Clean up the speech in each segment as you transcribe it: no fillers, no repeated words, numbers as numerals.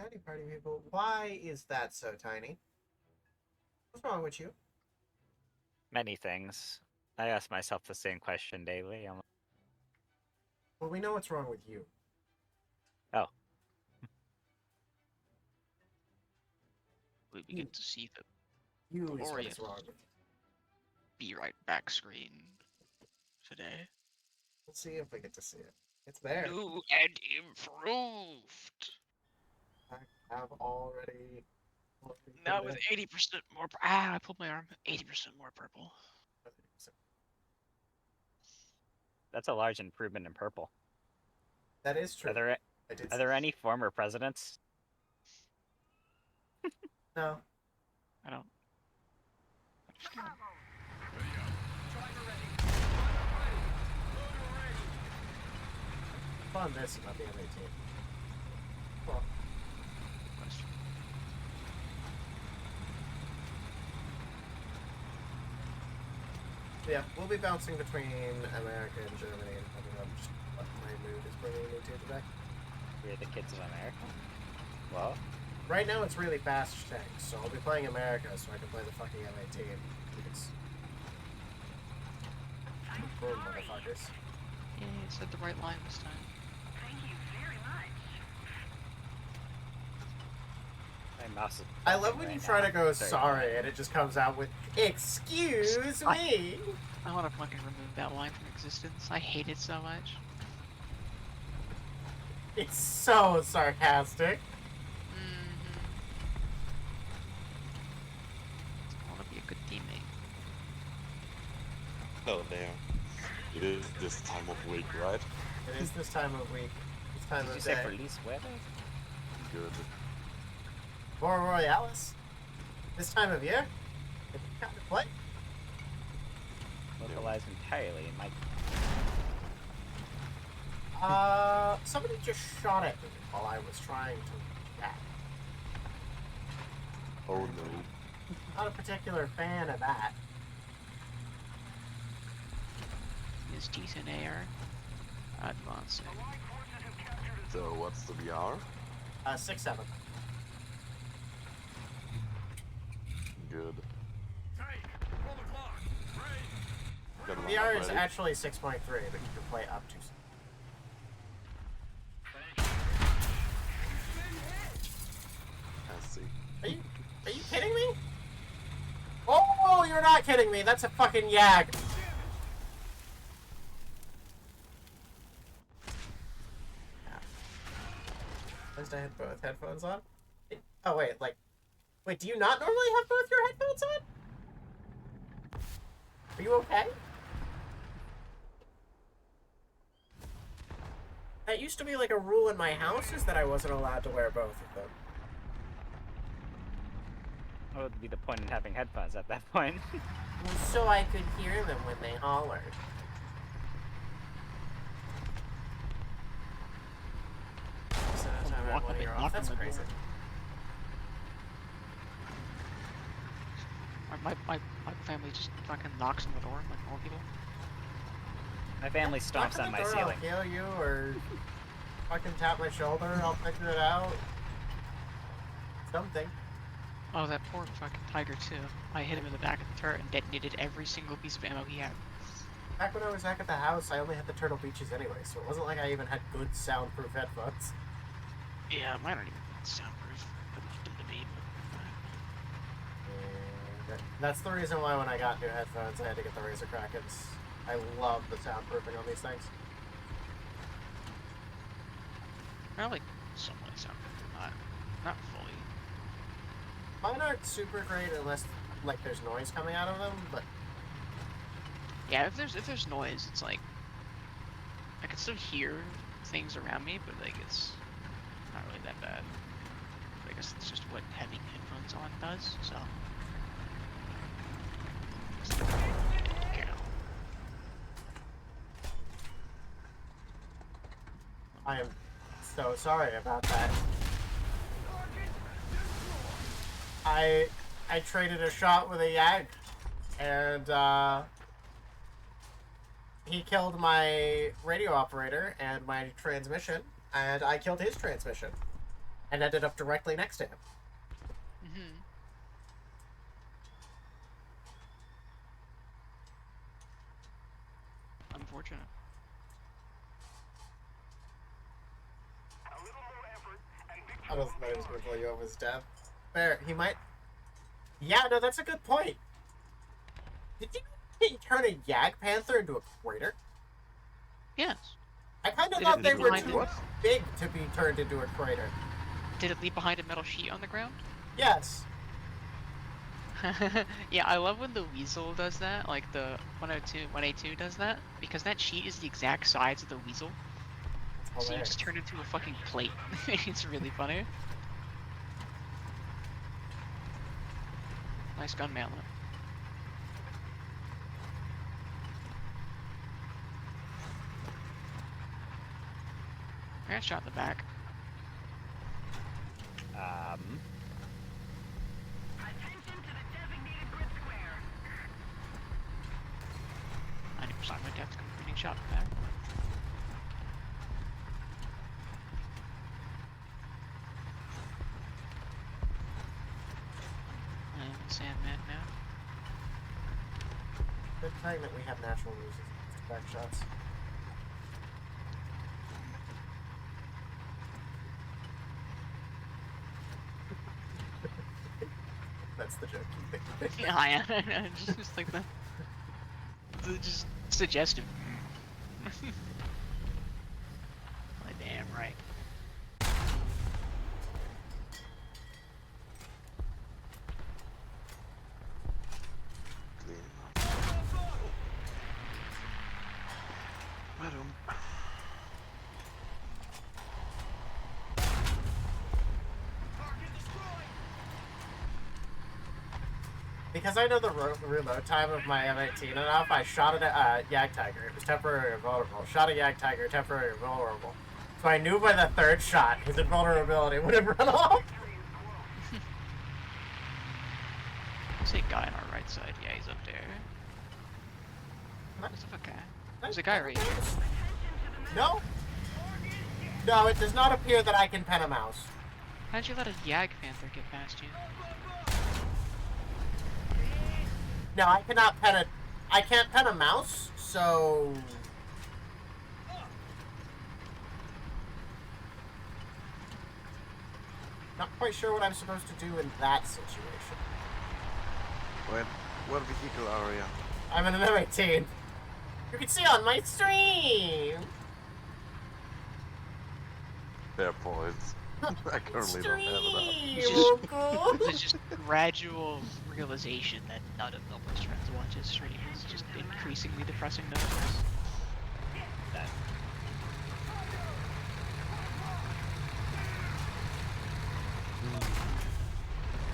Tiny party people. Why is that so tiny? What's wrong with you? Many things. I ask myself the same question daily. Well, we know what's wrong with you. Oh, We You, get to see the you is what glorious is wrong with you. Be Right Back screen today. We'll see if we get to see it. It's there. New and improved. I have already. Now with 80% more. I pulled my arm. 80% more purple. that's a large improvement in purple. That is true. Are there I did. are there any former presidents? No. I don't understand. Fun this about the M18. Cool. Question. Yeah, we'll be bouncing between America and Germany and depending on just what my mood is bringing me to today. We're the kids of America. Well, Right now it's really fast tanks, so I'll be playing America so I can play the fucking M18. Because... Boom, motherfuckers. Yeah, you said the right line this time. my mouse is. I love when right you try now. to go Sorry. sorry and it just comes out with, excuse me! I want to fucking remove that line from existence. I hate it so much. It's so sarcastic. I want to be a good teammate. Hello there. It is this time of week, right? It is this time of week. This time Did you of say day. police weather? Good. More Royales. This time of year. If you kind of play. Localized entirely in my. Somebody just shot at me while I was trying to chat. Oh no. Not a particular fan of that. Is decent AR. Advancing. So what's the VR? 6-7. Good. Got one VR up is ready. actually 6.3, but you can play up to. I see. Are you kidding me? Oh, you're not kidding me. That's a fucking Yag. First I had both headphones on. Oh wait, wait, do you not normally have both your headphones on? Are you okay? That used to be like a rule in my house, is that I wasn't allowed to wear both of them. What would be the point in having headphones at that point? So I could hear them when they hollered. So time I want to hear off. That's crazy. My family just fucking knocks on the door like normal people. My family stomps on my ceiling. I'll kill you, or fucking tap my shoulder, I'll figure it out. Something. Oh, that poor fucking tiger too. I hit him in the back of the turret and detonated every single piece of ammo he had. Back when I was back at the house, I only had the Turtle Beaches anyway, so it wasn't like I even had good soundproof headphones. Yeah, mine aren't even soundproof. But them to be, And that's the reason why when I got new headphones, I had to get the Razer Krakens. I love the soundproofing on these things. I like somewhat soundproof, but not fully. Mine aren't super great unless, like, there's noise coming out of them, but... Yeah, if there's noise, it's like I can still hear things around me, but like it's not really that bad. I guess it's just what having headphones on does. So. Yeah. I am so sorry about that. I traded a shot with a Yag, and he killed my radio operator and my transmission, and I killed his transmission. and ended up directly next to him. Mm-hmm. Unfortunate. I don't know who's going to pull you over his death. Fair, he might... Yeah, no, that's a good point. Did you turn a Yag Panther into a crater? Yes. I kind of Did thought it they leave were behind too it? big to be turned into a crater. Did it leave behind a metal sheet on the ground? Yes. Yeah, I love when the weasel does that, like the 1A2 does that, because that sheet is the exact size of the weasel. That's So you hilarious. just turn into a fucking plate. It's really funny. Nice gun manlet. I got shot in the back. 90% of my deaths come from getting shot in the back. I'm Sandman now. Good thing that we have natural music. Back shots. That's the joke. Yeah, I am. Just like the just suggestive. Like, damn right. Clean up. Madam. Because I know the reload time of my M18 enough, I shot it at Yag Tiger. It was temporary invulnerable. Shot a Yag Tiger, temporary invulnerable. So I knew by the third shot his invulnerability would have run off. There's a guy on our right side. Yeah, he's up there. What's the fuck guy? There's a guy right here. No? No, it does not appear that I can pen a mouse. How'd you let a Yag Panther get past you? No, I cannot pen a... I can't pen a mouse, so... Not quite sure what I'm supposed to do in that situation. What vehicle are you? I'm in an M18. You can see on my stream! Fair points. I currently don't have enough. Stream! There's just gradual realization that none of Miller's friends watch his stream. It's just increasingly depressing numbers.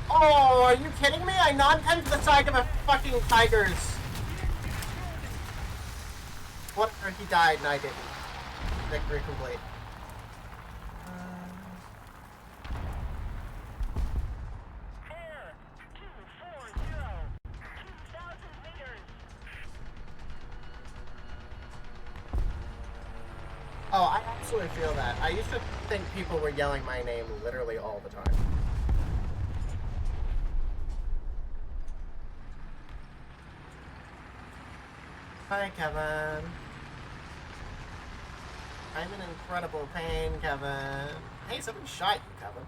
Oh, are you kidding me? I non-penned the side of a fucking tiger's. Whatever, he died and I didn't. Victory complete. Oh, I absolutely feel that. I used to think people were yelling my name literally all the time. Hi, Kevin. I'm in incredible pain, Kevin. Hey, somebody shot you, Kevin.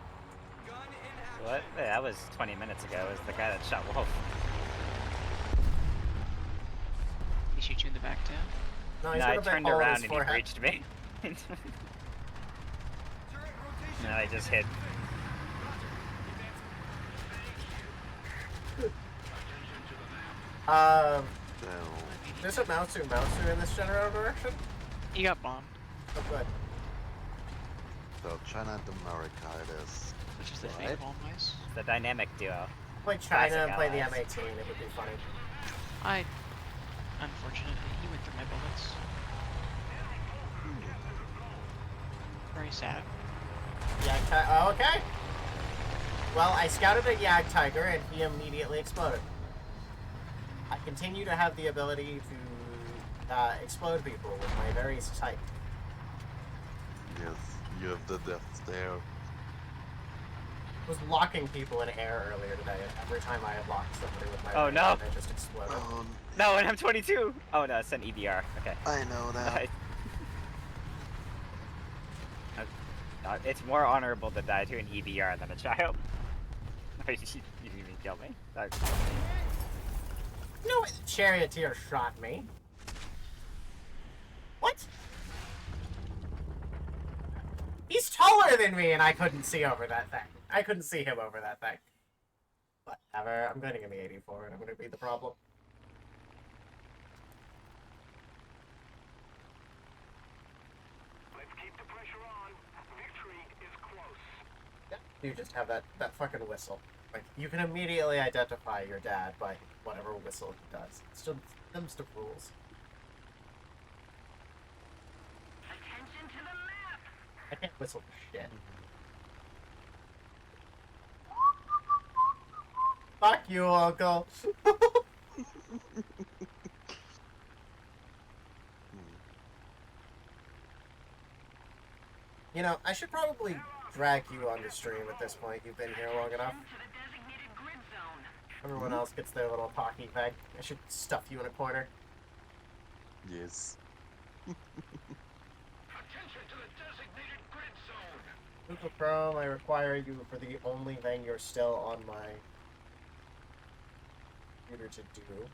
What? Yeah, that was 20 minutes ago. It was the guy that shot Wolf. He shoot you in the back too? No, No, he's I got a big turned hole in around his and he forehead. breached me. No, I just hit. No. There's a Mausu in this general direction? He got bombed, Oh, good. So China and America it is. which is the fate Right. of all mice. The dynamic duo. Play China Classic and play the allies. M18, it would be funny. Unfortunately, he went through my bullets. Very sad. Yag Tiger. Oh, okay. Well, I scouted a Yag Tiger and he immediately exploded. I continue to have the ability to explode people with my very sight. Yes, you have the death stare. was locking people in air earlier today, and every time I had locked somebody with my Oh, ray no. gun, they just exploded. No, and I'm 22. Oh no, it's an EBR. Okay. I know that. It's more honorable to die to an EBR than a child. You didn't even kill me. No, the charioteer shot me. What? He's taller than me, and I couldn't see over that thing. I couldn't see him over that thing. Whatever. I'm going to give me 84, and I'm going to be the problem. Let's keep the pressure on. Victory is close. Yeah, you just have that fucking whistle. Like, you can immediately identify your dad by whatever whistle he does. It's just them's the rules. Attention to the map. I can't whistle for shit. Fuck you, Uncle. You know, I should probably drag you on the stream at this point. You've been here long enough. To the designated grid zone. Everyone else gets their little talking thing. I should stuff you in a corner. Yes. Attention to the designated grid zone. Google Chrome, I require you for the only thing you're still on my computer to do.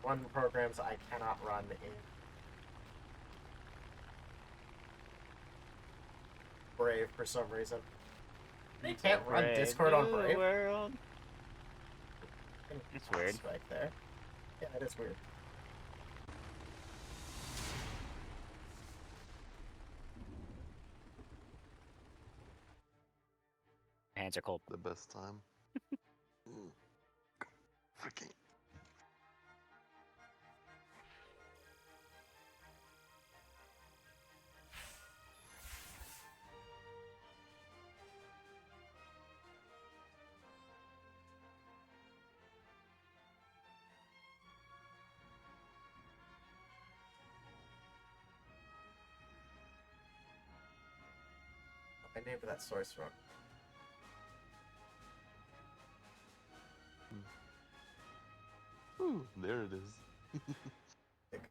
One programs I cannot run in Brave for some reason. They can't run Discord on Brave. World. It's weird. Right there. Yeah, it is weird. Hands are cold. The best time. Freaking. I named that source wrong. Ooh, there it is. Big.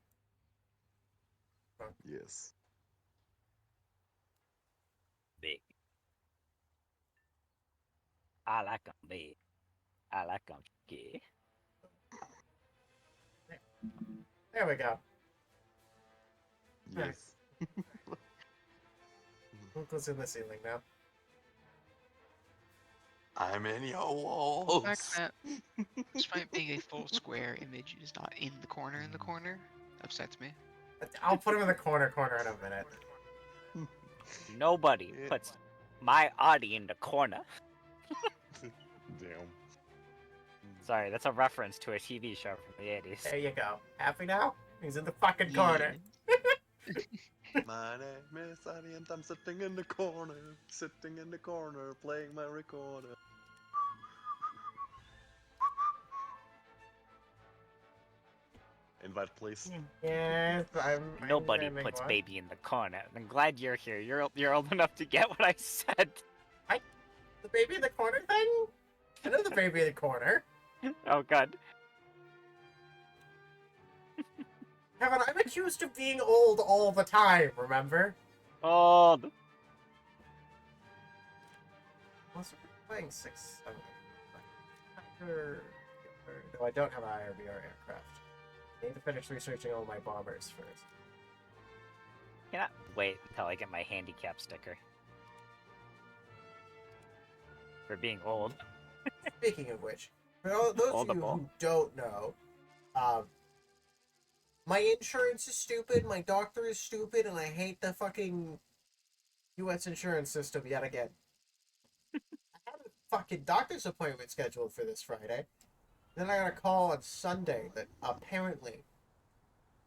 Yes. Big. I like them big. I like them big. There we go. Yes. Uncle's in the ceiling now. I'm in your walls. The fact that, despite being a full square, image is not in the corner upsets me. I'll put him in the corner in a minute. Nobody Yeah. puts my Audi in the corner. Damn. Sorry, that's a reference to a TV show from the 80s. There you go. Happy now? He's in the fucking corner. My name is Annie and I'm sitting in the corner, playing my recorder. Invite, please. Yes, I'm Nobody sending puts one. baby in the corner. I'm glad you're here. You're old enough to get what I said. The baby in the corner thing? I know the baby in the corner. Oh god. Kevin, I'm accused of being old all the time, remember? Old. Unless we're playing 6, 7, no, I don't have an IRBR aircraft. I need to finish researching all my bombers first. Cannot wait until I get my handicap sticker. For being old. Speaking of which, for all those of you Oldable. who don't know, my insurance is stupid, my doctor is stupid, and I hate the fucking U.S. insurance system yet again. I had a fucking doctor's appointment scheduled for this Friday. Then I got a call on Sunday that apparently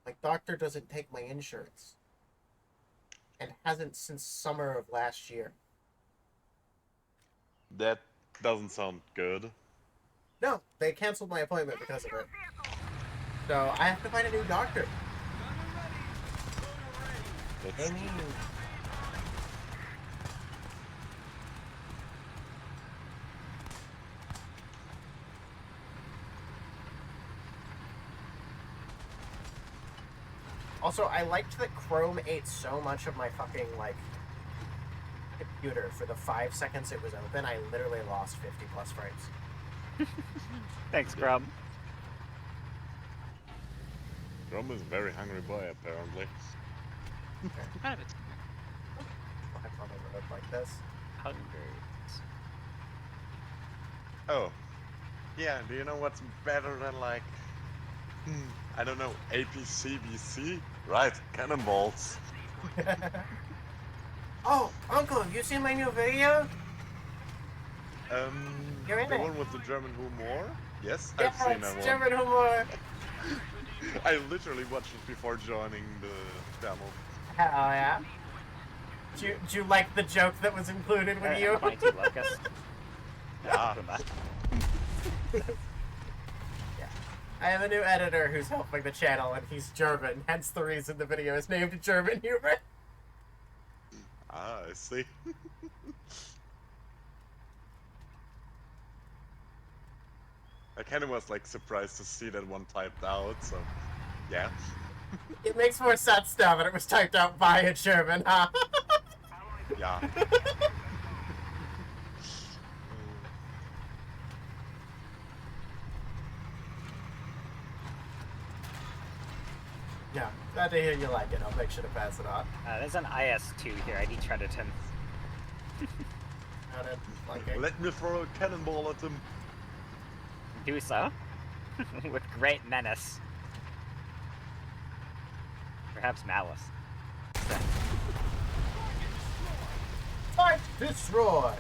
my doctor doesn't take my insurance. And hasn't since summer of last year. That doesn't sound good. No, they canceled my appointment because of it. So I have to find a new doctor. I mean, also, I liked that Chrome ate so much of my fucking, like, computer for the 5 seconds it was open. I literally lost 50 plus frames. Thanks, Crum. Rom is a very hungry boy, apparently. Kind of it's Live on a road like this. Hungry. Oh. Yeah, do you know what's better than like... I don't know, APCBC? Right, cannonballs. Oh, Uncle, have you seen my new video? You're in The it. one with the German humor? Yes, Yeah, I've seen it's that one. German humor. I literally watched it before joining the channel. Hell yeah. Do you like the joke that was included with you? Mighty Lucas. Yeah. I have a new editor who's helping the channel, and he's German, hence the reason the video is named German Humor. Ah, I see. I kind of was like surprised to see that one typed out, so yeah. It makes more sense now that it was typed out by a German, huh? Yeah. Yeah, glad to hear you like it. I'll make sure to pass it on. There's an IS-2 here. I need Trenton. I didn't like it. Let me throw a cannonball at him. Do so. With great menace. Perhaps malice. Fight destroy!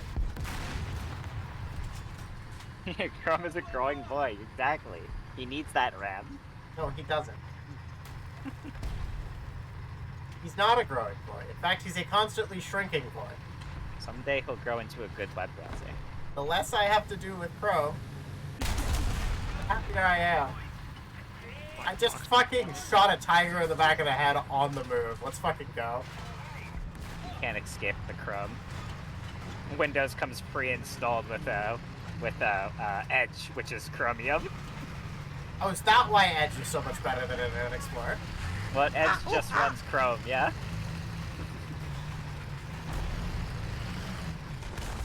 Crum is a growing boy, exactly. He needs that ram. No, he doesn't. He's not a growing boy. In fact, he's a constantly shrinking boy. Someday he'll grow into a good web browser. The less I have to do with Chrome, the happier I am. I just fucking shot a tiger in the back of the head on the move. Let's fucking go. You can't escape the Chrome. Windows comes pre-installed with Edge, which is Chromium. Oh, is that why Edge is so much better than Internet Explorer? Well, Edge just runs Chrome, yeah?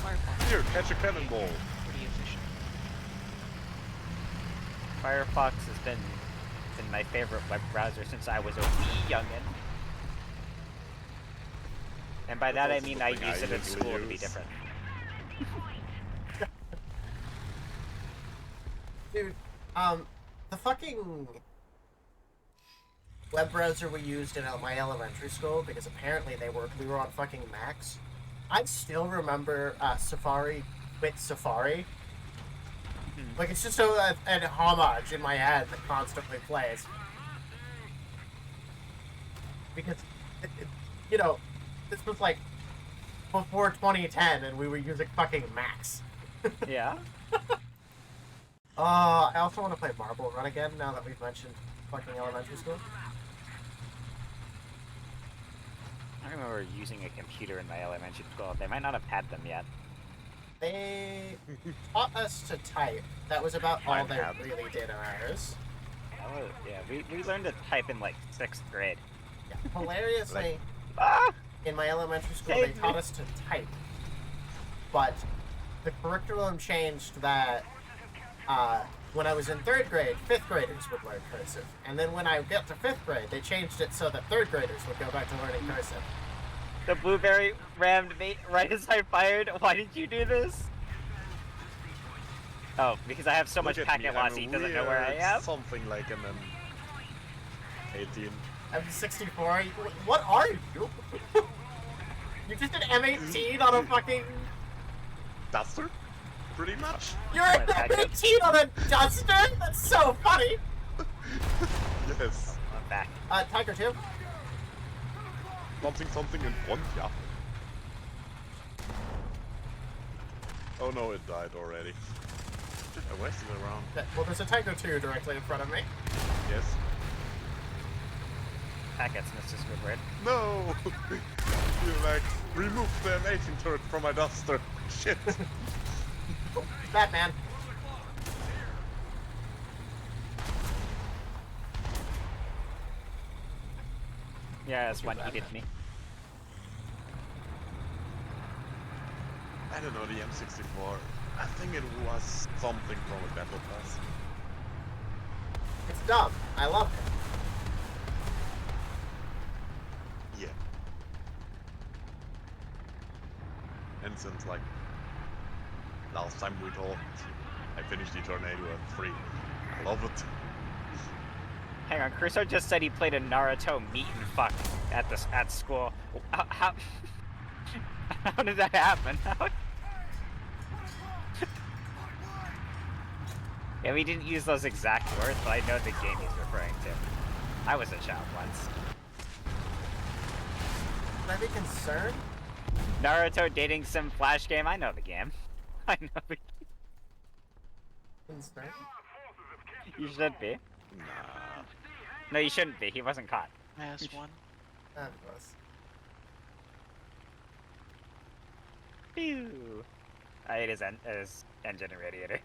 Firefox. Here, catch a cannonball. Pretty efficient. Firefox has been my favorite web browser since I was a wee youngin'. And by that I also mean I something I use it in usually school to be use. different. Dude, the fucking web browser we used in my elementary school, because apparently we were on fucking Macs. I still remember Safari quit Safari. Like, it's just so an homage in my head that constantly plays. Because, you know, this was like before 2010 and we were using fucking Macs. Yeah? I also want to play Marble Run again now that we've mentioned fucking elementary school. I remember using a computer in my elementary school. They might not have had them yet. They taught us to type. That was about all Mine they have. really did in ours. Oh, yeah, we learned to type in like 6th grade. Yeah. Hilariously, Ah! in my elementary school, Save they taught me. us to type. But the curriculum changed that when I was in 3rd grade, 5th graders would learn cursive. And then when I got to 5th grade, they changed it so that 3rd graders would go back to learning cursive. The blueberry rammed me right as I fired. Why did you do this? Oh, because I have so much Look at me, packet I'm loss, a he doesn't know where I weird am. Something like an M18. M64? What are you? You just an M18 on a fucking... Duster? Pretty much. You're an M18 on a duster? That's so funny! Yes. I'm back. Tiger 2? Something in front, yeah. Oh no, it died already. Why is it around? Well, there's a Tiger 2 directly in front of me. Yes. Packets, Mr. Squidward. No! You like remove the M18 turret from my duster. Shit. Batman. Yeah, that's one he did me. I don't know, the M64. I think it was something from a battle pass. It's dumb. I love it. Yeah. And since like last time we talked, I finished the tornado at 3. I love it. Hang on, Crusoe just said he played a Naruto meet and fuck at school. How how did that happen? Yeah, we didn't use those exact words, but I know the game he's referring to. I was a child once. Should I be concerned? Naruto dating sim flash game. I know the game. I know the. Concerned? You should be. Nah. No, you shouldn't be. He wasn't caught. Last one. That was. Phew. I ate his engine and radiator.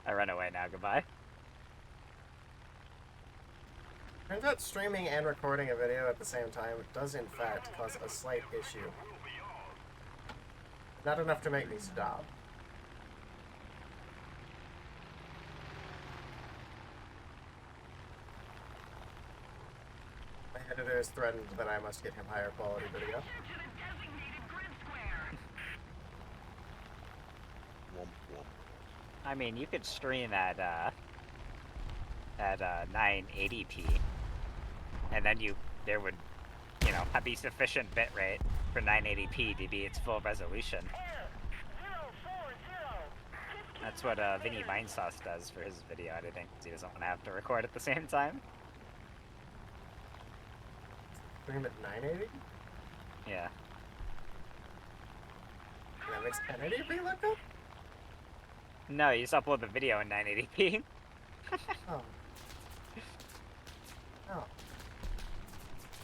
I run away now. Goodbye. Turns out streaming and recording a video at the same time does in fact cause a slight issue. Not enough to make me stop. My editor has threatened that I must get him higher quality video. To the designated grid square. Womp womp. I mean, you could stream at 980p, and then there would, be sufficient bitrate for 980p to be its full resolution. That's what Vinny Vinesauce does for his video editing, because he doesn't want to have to record at the same time. Stream at 980? Yeah. That makes 1080p look good? No, you just upload the video in 980p. Oh. Oh.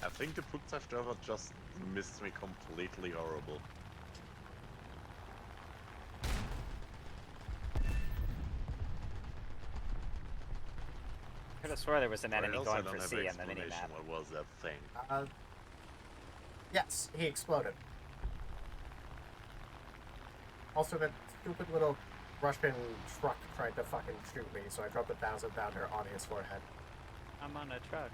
I think the Putsaft server just missed me completely horrible. I could have swore there was an Or enemy else going I don't for have C on the explanation. minimap. What was that thing? Yes, he exploded. Also, that stupid little Russian truck tried to fucking shoot me, so I dropped a 1,000-pounder on his forehead. I'm on a truck.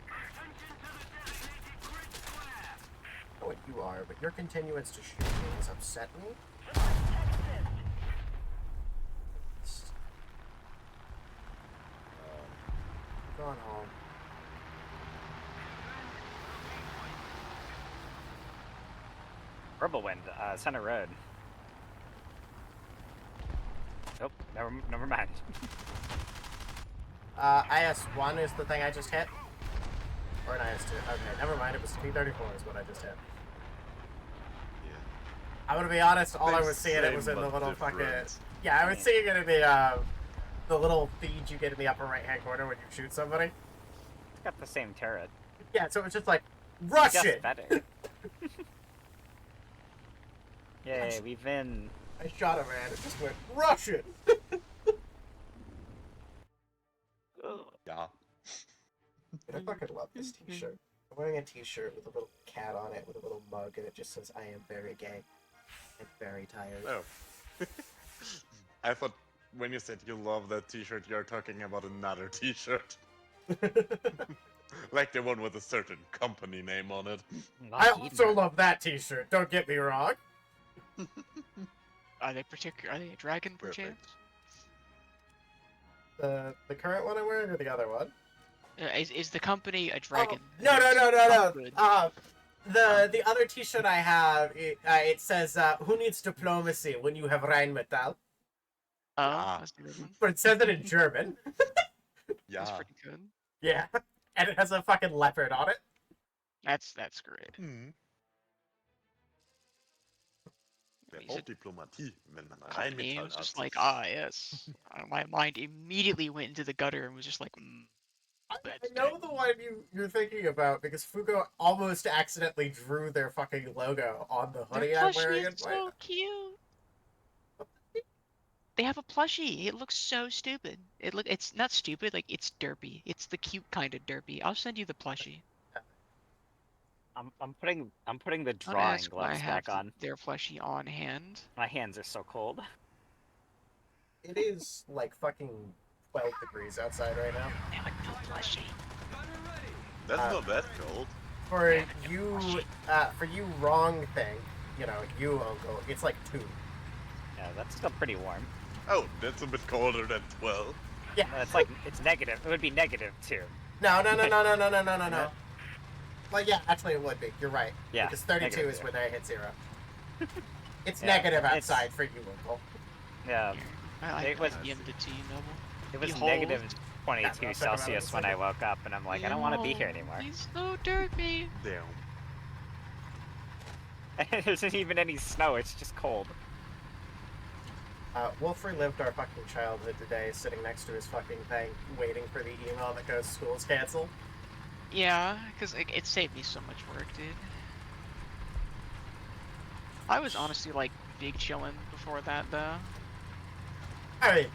Attention to the designated grid square. I know what you are, but your continuance to shoot me has upset me. Gone home. Wind, Center Road. Nope, never mind. IS-1 is the thing I just hit? Or an IS-2. Okay, never mind, it was T-34 is what I just hit. Yeah. I'm gonna be honest, all I They're was seeing it was same in the but little fucking... different. Yeah, I was seeing it in the little feed you get in the upper right-hand corner when you shoot somebody. It's got the same turret. Yeah, so it's just like, rush Just it! better. Yay, we've been... I shot a man, it just went, rush it! Yeah. Dude, I fucking love this t-shirt. I'm wearing a t-shirt with a little cat on it, with a little mug, and it just says, I am very gay. And very tired. Oh. I thought when you said you love that t-shirt, you're talking about another t-shirt. Like the one with a certain company name on it. I also love that t-shirt, don't get me wrong. Are they Are they a dragon, Perfect. perchance? The current one I'm wearing, or the other one? Is the company a dragon? Oh, no. Good. The other t-shirt I have, it says, who needs diplomacy when you have Rheinmetall? Oh, that's a good one. But it says it in German. Yeah. That's pretty good. Yeah. And it has a fucking leopard on it. That's great. Hmm. Der He said Hauptdiplomatie, wenn man company. It Rheinmetall was just hat. like, ah, yes. My mind immediately went into the gutter and was just like, I that's know the one you're thinking about because Fugo almost accidentally drew their fucking logo on the Their hoodie I'm plushie wearing. is so cute. They have a plushie. It looks so stupid. It's not stupid, like it's derpy. It's the cute kind of derpy. I'll send you the plushie. I'm putting the Don't drawing ask why I gloves have back on. their plushie on hand. My hands are so cold. It is like fucking 12 degrees outside right now. They have a new plushie. That's not that cold. For you wrong thing, you uncle, it's like 2. Yeah, that's still pretty warm. Oh, that's a bit colder than 12. Yeah. It's like it's negative. It would be negative too. No. Well, yeah, actually it would be. You're right. Yeah, Because 32 negative is two. when they hit 0. It's Yeah, negative it's- outside for you, uncle. Yeah, I It was- DM'd it to you, Noble. it was Behold. negative Yeah, 22 I'll check 'em out in a Celsius when I second. woke up, and I'm like, I don't want to be here Behold, anymore. He's so derpy. Damn. There isn't even any snow. It's just cold. Wolf relived our fucking childhood today, sitting next to his fucking thing, waiting for the email that goes, school's canceled. Yeah, because it saved me so much work, dude. I was honestly like big chillin' before that though. I mean,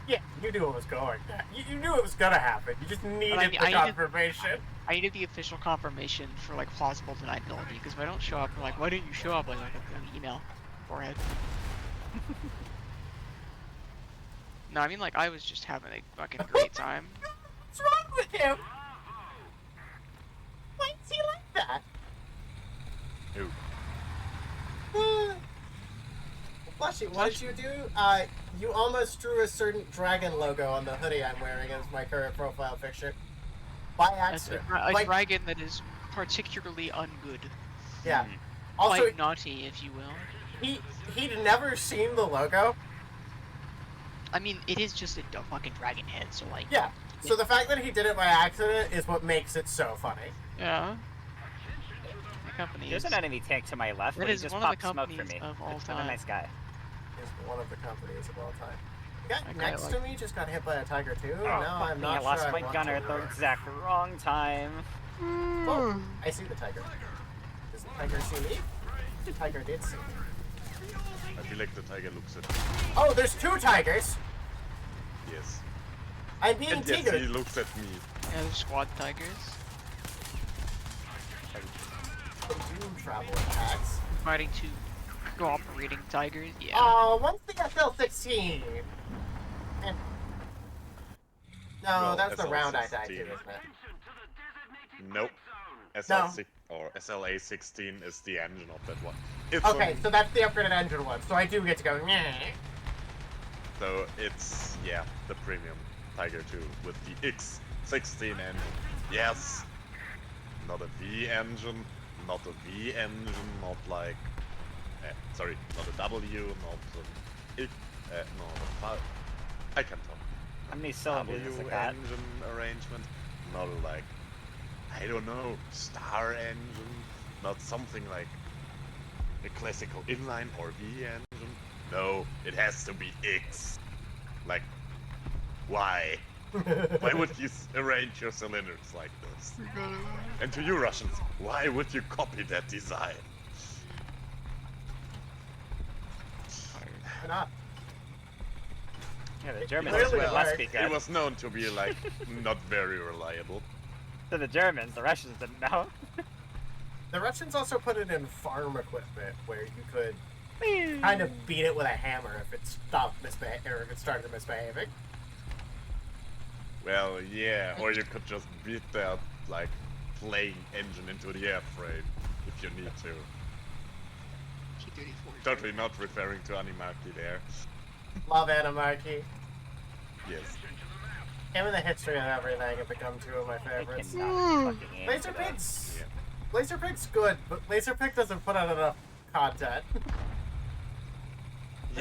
yeah, you knew it was going. You knew it was gonna happen. You just needed I the needed- confirmation. I needed the official confirmation for like plausible deniability because if I don't show up, I'm like, why didn't you show up? Like an email, forehead. No, I mean like I was just having a fucking great time. What's wrong with him? Why is he like that? Who? Flushy, what did you do? You almost drew a certain dragon logo on the hoodie I'm wearing as my current profile picture. By A accident. dragon that is particularly ungood. Yeah. Hmm. Also, Quite naughty, if you will. he'd never seen the logo. I mean, it is just a fucking dragon head, so like. Yeah. So the fact that he did it by accident is what makes it so funny. Yeah. The company There's is, an enemy tank to my left, That but he is just one of the popped smoke for companies me. of all It's not a time. nice guy. Is one of the companies of all time. The guy Okay, next like- to me just got hit by a tiger too. Oh, no, fuck I'm me, not I lost sure my I want gunner to at the work. exact wrong time. Oh, I see the tiger. Does the tiger see me? The tiger did see me. I feel like the tiger looks at me. Oh, there's 2 tigers. Yes. I'm being And yes, tigered. he looks at me. Yeah, there's squad tigers. They do travel attacks. Fighting two cooperating tigers. Yeah. Oh, what's the SL-16? And... No, Well, that's the round I SL-16. died to, isn't it? Nope. SL6 or SLA16 is the engine of that one. It's Okay, on- so that's the upgraded engine one, so I do get to go, meh. So it's, yeah, the premium Tiger 2 with the X16 engine. Yes! Not a V engine, not a V engine, not like... sorry, not a W, not an X... no, not a... I can't talk. How many W cylinders is it got? engine arrangement, not a, like... I don't know, star engine, not something like a classical inline or V engine. No, it has to be X. Like, why? Why would you arrange your cylinders like this? And to you Russians, why would you copy that design? Why not? Yeah, the Germans Clearly it must be worked. good. It was known to be like not very reliable. To the Germans, the Russians didn't know. The Russians also put it in farm equipment where you could kind of beat it with a hammer if it stopped misbehaving or if it started misbehaving. Well, yeah, or you could just beat that like plane engine into the airframe if you need to. T-34. Totally not referring to Animaki there. Love Animarchy. Yes. Him and the history and everything have become 2 of my I favorites. cannot fucking aim Laser for that. Pig's Yeah. Laser Pig's good, but Laser Pig doesn't put out enough content.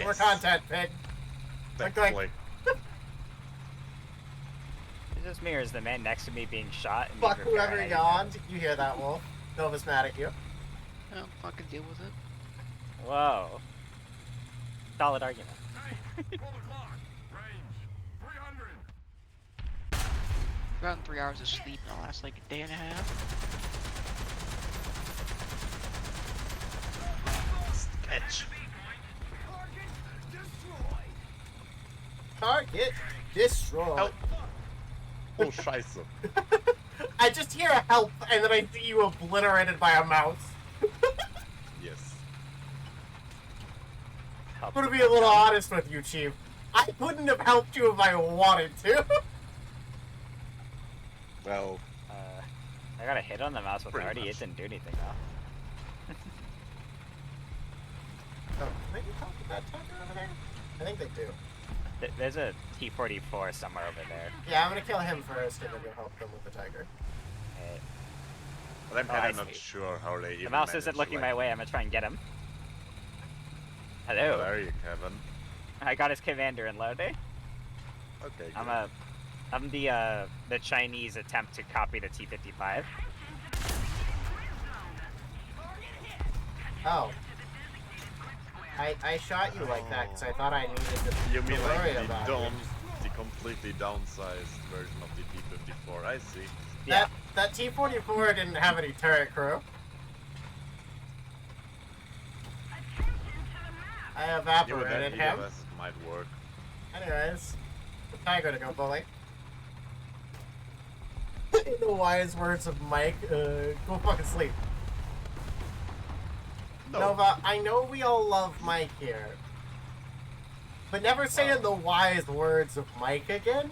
More content, Pig. Thankfully. It just mirrors the man next to me being shot. And Fuck me repairing whoever it. yawned. You hear that, Wolf? Nova's mad at you. Oh, fucking deal with it. Whoa. Solid argument. Hey, pull the clock. Range 300. I've gotten 3 hours of sleep in the last like day and a half. Sketch. Target destroyed. Help. Oh, scheiße. I just hear a help, and then I see you obliterated by a mouse. Yes. I'm gonna be a little honest with you, Chief. I couldn't have helped you if I wanted to. Well, I got a hit on the mouse with Pretty Artie. much. It didn't do anything though. Oh, they can help with that tiger over there? I think they do. There's a T-44 somewhere over there. Yeah, I'm gonna kill him first, and then go help them with the tiger. Hey, but I'm Oh, I kind of not see. sure how they the even mouse manage isn't to, looking like... my way. I'm gonna try and get him. Oh, Hello. there you, Kevin. I got his commander in loader. Okay, good. I'm the Chinese attempt to copy the T-55. Oh. I shot you like that because I thought I needed to You mean like worry the about the completely downsized version of the T-54? I see. Yeah. That T-44 didn't have any turret crew. I Yeah, but evaporated then him. EOS might work. Anyways, the tiger to go bully. In the wise words of Mike, go fucking sleep. No. Nova, I know we all love Mike here, but never say in the wise words of Mike again,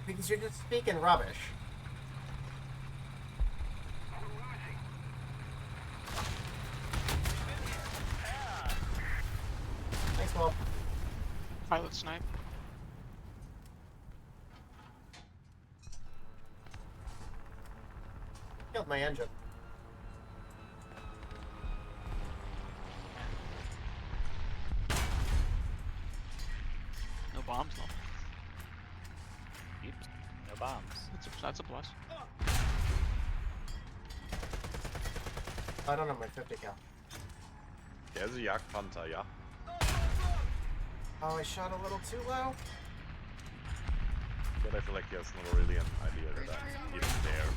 because you're just speaking rubbish. Thanks, Wolf. Pilot snipe. Killed my engine. No bombs, no. Oops. No bombs. That's a plus. I don't have my 50 cal. There's a Jagdpanther, yeah. Oh, I shot a little too low. But I feel like he has not really an idea that I'm even there.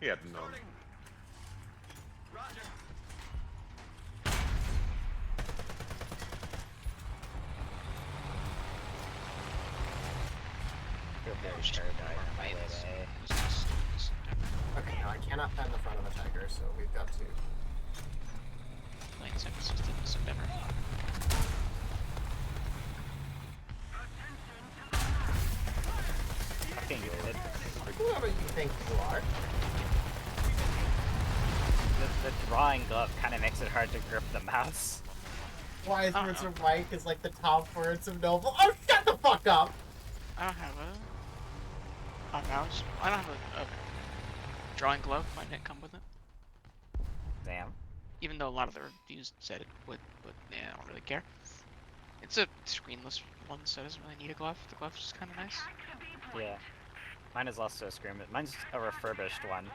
He had none. Feel very paranoid on my way there. Okay, no, I cannot pen the front of the tiger, so we've got to. Like 16th of September. Fucking good. Whoever you think you are. The drawing glove kind of makes it hard to grip the mouse. Wise words of Mike is like the top words of Noble. Oh, shut the fuck up! I don't have a mouse. I don't have a drawing glove. Might not come with it. Damn. Even though a lot of the reviews said it would, but yeah, I don't really care. It's a screenless one, so it doesn't really need a glove. The glove's just kind of nice. Yeah. Mine is also a screen, but mine's a refurbished one.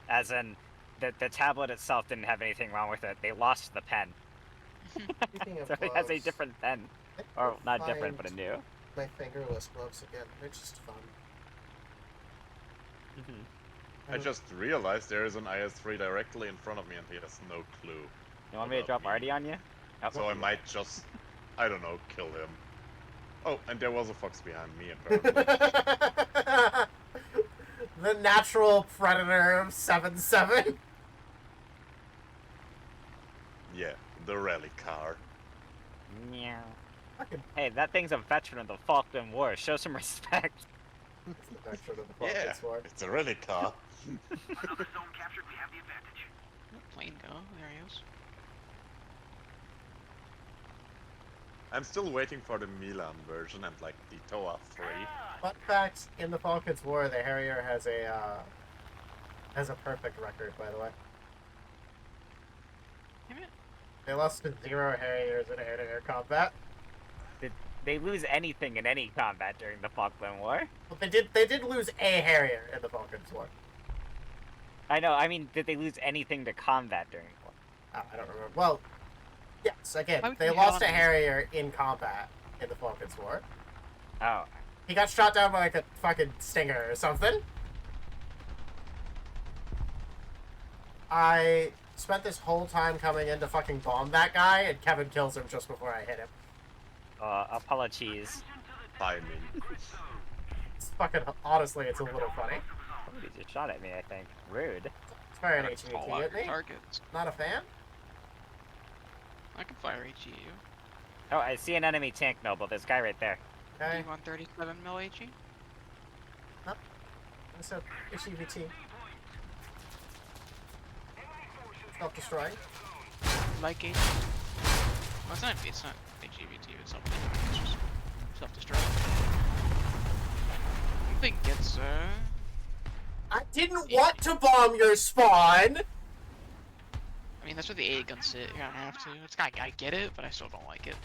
As in, the tablet itself didn't have anything wrong with it. They lost the pen. Speaking of So it has a gloves, different pen. I Or, can not different, find but a new. My fingerless gloves again. They're just fun. I just realized there is an IS-3 directly in front of me and he has no clue. You want me to about drop me. Artie on you? Oh, So I might just, I don't know, kill him. Oh, and there was a fox behind me apparently. The natural predator of 7-7. Yeah, the rally car. Meow. Fucking Hey, that thing's a veteran of the Falkland War. Show some respect. it's the veteran of the Yeah, Falklands War. it's a rally car. Another zone captured. We have the advantage. Plane go. There he is. I'm still waiting for the Milan version and like the Toa 3. Fun fact: in the Falklands War, the Harrier has a perfect record. By the way, Damn it. they lost to 0 Harriers in air-to-air combat. Did they lose anything in any combat during the Falkland War? But they did lose a Harrier in the Falklands War. I know, I mean, did they lose anything to combat during the war? I don't remember. Well, yes, again, Why would they you lost hit a on me? Harrier in combat in the Falklands War. Oh, He got shot down by like a fucking stinger or something. I spent this whole time coming in to fucking bomb that guy, and Kevin kills him just before I hit him. apologies. Timing. It's fucking, honestly, it's a little funny. Somebody just shot at me, I think. Rude. It's firing Gotta call HVT out at your me. targets. Not a fan? I can fire HEU. Oh, I see an enemy tank, Noble. There's a guy right there. Okay. Do you want 37 mil HE? What's up? HVT. Self-destroying. Like HE? Well, it's not HEVT, it's something. It's just self-destruct. You think it's, I didn't want to bomb your spawn! I mean, that's where the A guns sit. You're gonna have to. It's kind of, I get it, but I still don't like it.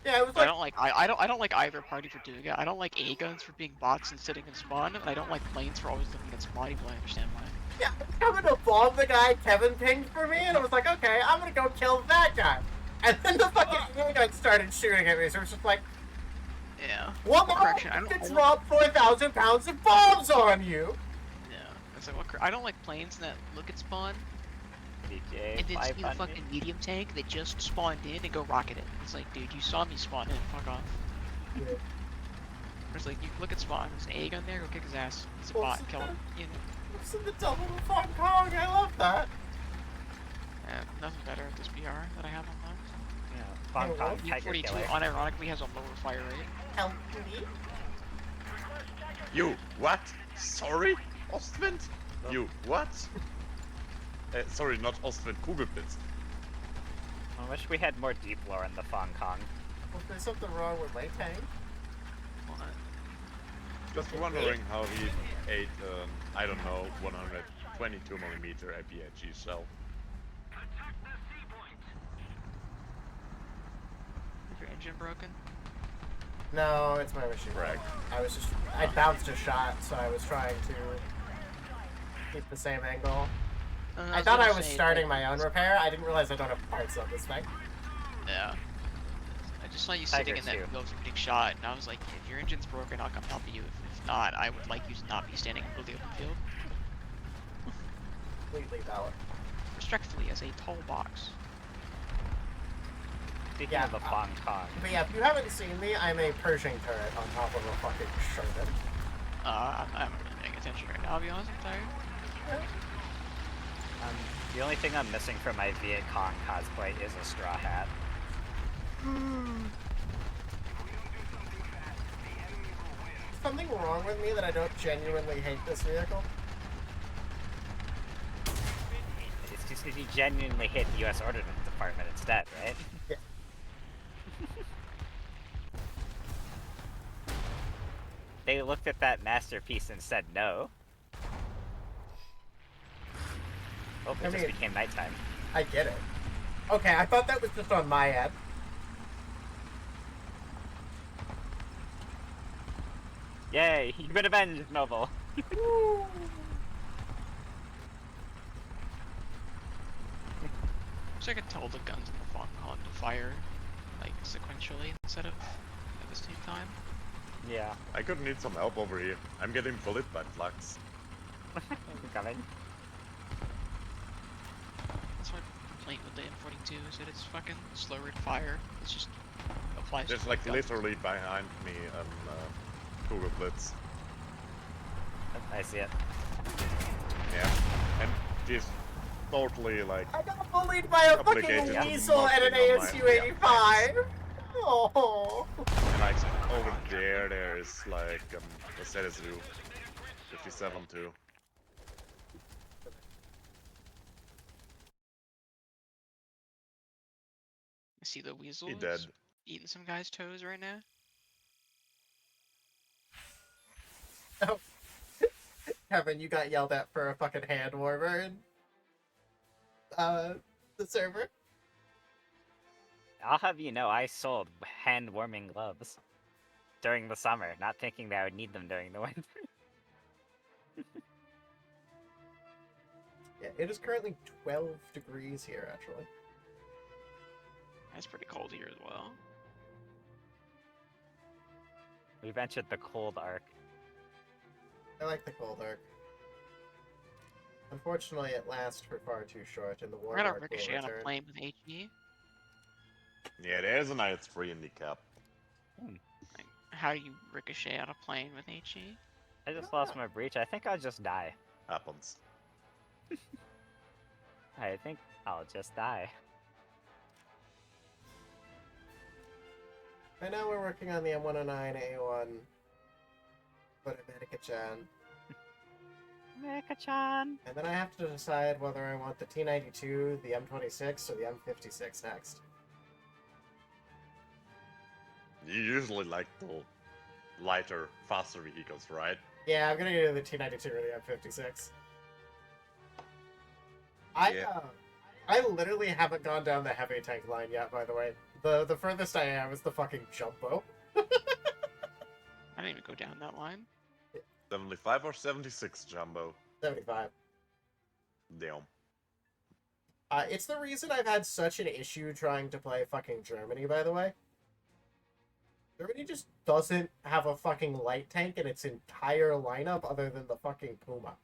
Yeah, it was I like, don't like I don't like either party for doing it. I don't like A guns for being bots and sitting in spawn. And I don't like planes for always looking at spawn. Even though I understand why. yeah, I was coming to bomb the guy Kevin pinged for me, and I was like, okay, I'm gonna go kill that guy. And then the fucking A gun started shooting at me, so it was just like, Yeah. what Correction, the fuck to drop 4,000 pounds of bombs on you? Yeah. It's like I don't like planes that look at spawn DJ and then see the 500. fucking medium tank that just spawned in and go rocket it. It's like, dude, you saw me spawn in. Fuck off. Yeah. It's like, you look at spawn. There's an A gun there. Go kick his ass. It's a Well, bot. it's Kill him. You know. It's in the double of Hong Kong, I love that. Nothing better at this BR that I have on that. Yeah, Hong Kong Tiger 42 Killer. unironically has a lower fire rate. Help me. You what? Sorry, Ostwind? You what? Sorry, not Ostwind, Kugelblitz. I wish we had more deep lore in the Hong Kong. Was there something wrong with my tank? What? Just wondering how he ate, I don't know, 122mm IPHE shell. Is your engine broken? No, it's my machine. Correct. I bounced a shot, so I was trying to keep the same angle. I thought I was starting my own repair. I didn't realize I don't have parts on this thing. Yeah. I just saw you sitting in that Tiger field getting shot, and I was like, if your engine's broken, I'll come help you. If not, I would like you to not be standing in the open field. Completely valid. Respectfully, as a tall box. Speaking Yeah, of the Hong Kong, But yeah, if you haven't seen me, I'm a Pershing turret on top of a fucking Sherman. I'm not really paying attention right now, I'll be honest, I'm tired. the only thing I'm missing from my Viet Cong cosplay is a straw hat. Something wrong with me that I don't genuinely hate this vehicle? It's just because you genuinely hate the U.S. Ordnance Department instead, right? Yeah. They looked at that masterpiece and said no. Oh, it I just mean- became nighttime. I get it. Okay, I thought that was just on my end. Yay, you've been avenged, Noble. So I could tell the guns in the Hong Kong to fire, like, sequentially instead of at the same time. Yeah, I could need some help over here. I'm getting bullied by flux. I'm coming. That's my complaint with the M42 is that it's fucking slow rate of fire. It's just applies There's to like guns. literally behind me Kugelblitz. I see it. Yeah. And she's totally like I got bullied by a fucking Obligated to weasel and an marking on my ASU-85! Oh. and like over there is like a ZSU 57 too. I see the weasels He dead. eating some guy's toes right now. Kevin, you got yelled at for a fucking hand warmer in the server. I'll have you know, I sold hand-warming gloves during the summer, not thinking that I would need them during the winter. Yeah, it is currently 12 degrees here, actually. It's pretty cold here as well. We've entered the cold arc. I like the cold arc. Unfortunately, it lasts for far too short, and the We're warm gonna arc will ricochet on a return. plane with HE. Yeah, there's a nice free in the cap. Like, how do you ricochet on a plane with HE? I just lost my breach. I think I'll just die. Happens. I think I'll just die. Right now we're working on the M109A1 for America-chan. America-chan. And then I have to decide whether I want the T-92, the M26, or the M56 next. You usually like the lighter, faster vehicles, right? Yeah, I'm gonna do the T-92 or the M56. Yeah. I literally haven't gone down the heavy tank line yet, by the way. The furthest I am is the fucking Jumbo. I didn't even go down that line. 75 or 76, Jumbo? 75. Damn. It's the reason I've had such an issue trying to play fucking Germany, by the way. Germany just doesn't have a fucking light tank in its entire lineup other than the fucking Puma.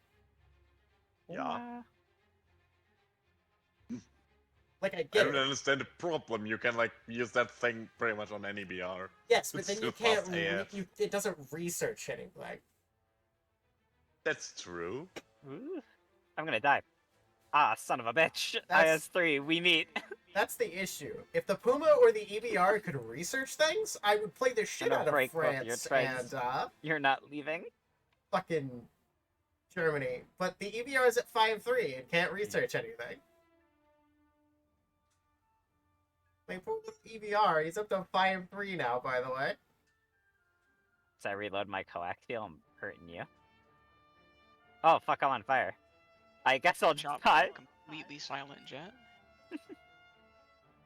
Yeah. Like, I I get don't it. understand the problem. You can, like, use that thing pretty much on any BR. Yes, but It's then you still can't. fast AF. It doesn't research anything. That's true. Ooh. I'm gonna die. Ah, son of a bitch. That's- IS-3, we meet. That's the issue. If the Puma or the EBR could research things, I would play the shit gonna out of break both of your France trains. and You're not leaving. fucking Germany. But the EBR is at 5.3 and can't research anything. My poor little EBR, he's up to 5.3 now, by the way. As I reload my coaxial, I'm hurting you. Oh, fuck, I'm on fire. I guess I'll just Drop die. completely silent jet.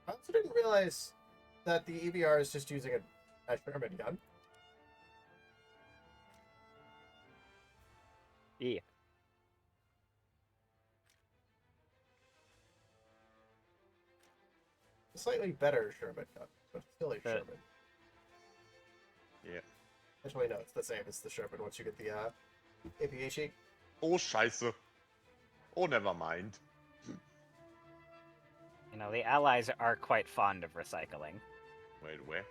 I also didn't realize that the EBR is just using a Sherman gun. E. A slightly better Sherman gun, but still a Sherman. Yeah. Actually, no, it's the same as the Sherman once you get the APHE. Oh, scheiße. Oh, never mind. You know, the Allies are quite fond of recycling. Wait, where?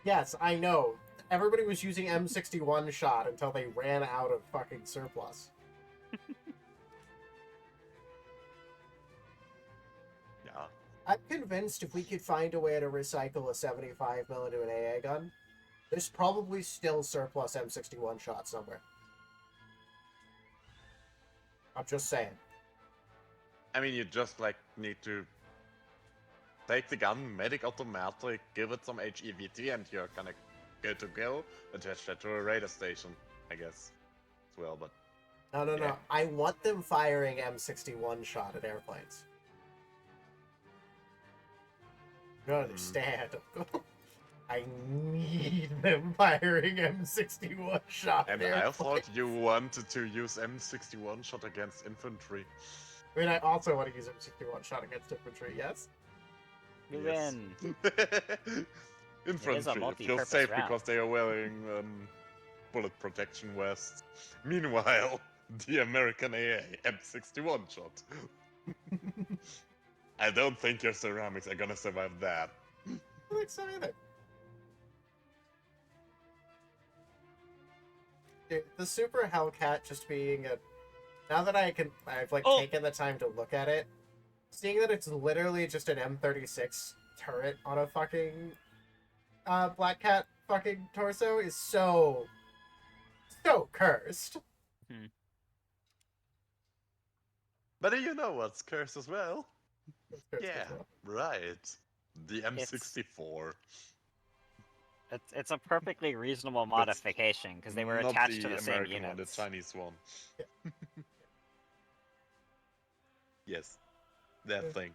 Yes, I know. Everybody was using M61 shot until they ran out of fucking surplus. Yeah. I'm convinced if we could find a way to recycle a 75mm into an AA gun, there's probably still surplus M61 shot somewhere. I'm just saying. I mean, you just, like, need to take the gun, medic automatic, give it some HEVT, and you're kinda good to go. Attach that to a radar station, I guess, as well, but... No, no, Yeah. no. I want them firing M61 shot at airplanes. You don't understand. I need them firing M61 shot And at I airplanes. thought you wanted to use M61 shot against infantry. I mean, I also want to use M61 shot against infantry, yes? You Yes. win. Infantry feel multi-purpose safe round. because they are wearing bullet protection vests. Meanwhile, the American AA M61 shot. I don't think your ceramics are gonna survive that. I don't think so either. Dude, the Super Hellcat just being a... Now that I've like Oh. taken the time to look at it, seeing that it's literally just an M36 turret on a fucking Black Cat fucking torso is so cursed. But you know what's cursed as well? It's cursed as Yeah, well. right. The M64. It's a perfectly reasonable modification because they were Not attached to the same American one, the units. Chinese one. Yeah. Yes, that Yeah. thing.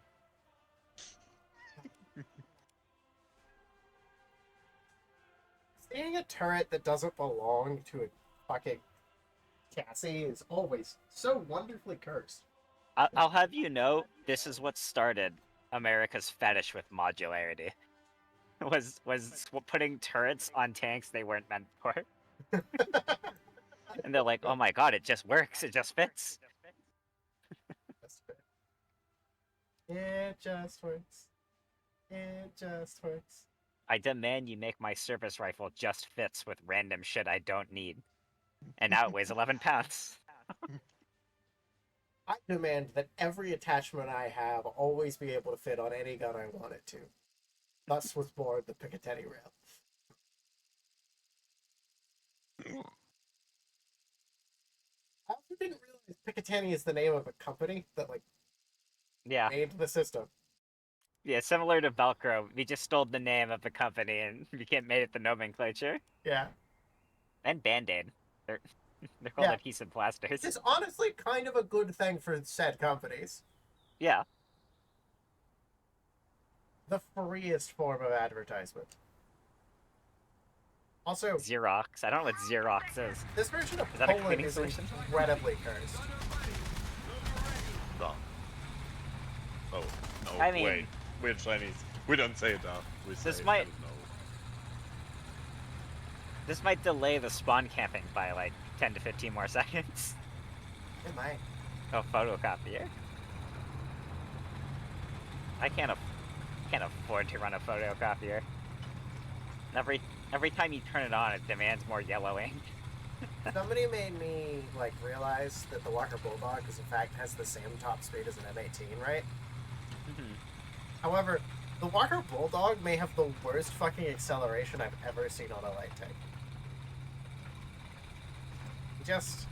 Seeing a turret that doesn't belong to a fucking chassis is always so wonderfully cursed. I'll have you know, this is what started America's fetish with modularity. Was putting turrets on tanks they weren't meant for. And they're like, oh my god, it just works, it just fits. It just works. It just works. I demand you make my service rifle just fits with random shit I don't need. And now it weighs 11 pounds. I demand that every attachment I have always be able to fit on any gun I want it to. Thus was born the Picatinny rail. I also didn't realize Picatinny is the name of a company that Yeah. made the system. Yeah, similar to Velcro, we just stole the name of the company and made it the nomenclature. Yeah. And Band-Aid. They're called Yeah. adhesive plasters. Which is honestly kind of a good thing for said companies. Yeah. The freest form of advertisement. Also, Xerox. I don't know what Xerox is. this version of Is that a Poland cleaning is solution? incredibly cursed. Done. Oh, no, I mean- wait. We're Chinese. We don't say that. We say This might- no. This might delay the spawn camping by like 10 to 15 more seconds. It might. Oh, photocopier. I can't afford to run a photocopier. Every time you turn it on, it demands more yellow ink. Somebody made me realize that the Walker Bulldog is in fact has the same top speed as an M18, right? However, the Walker Bulldog may have the worst fucking acceleration I've ever seen on a light tank. He's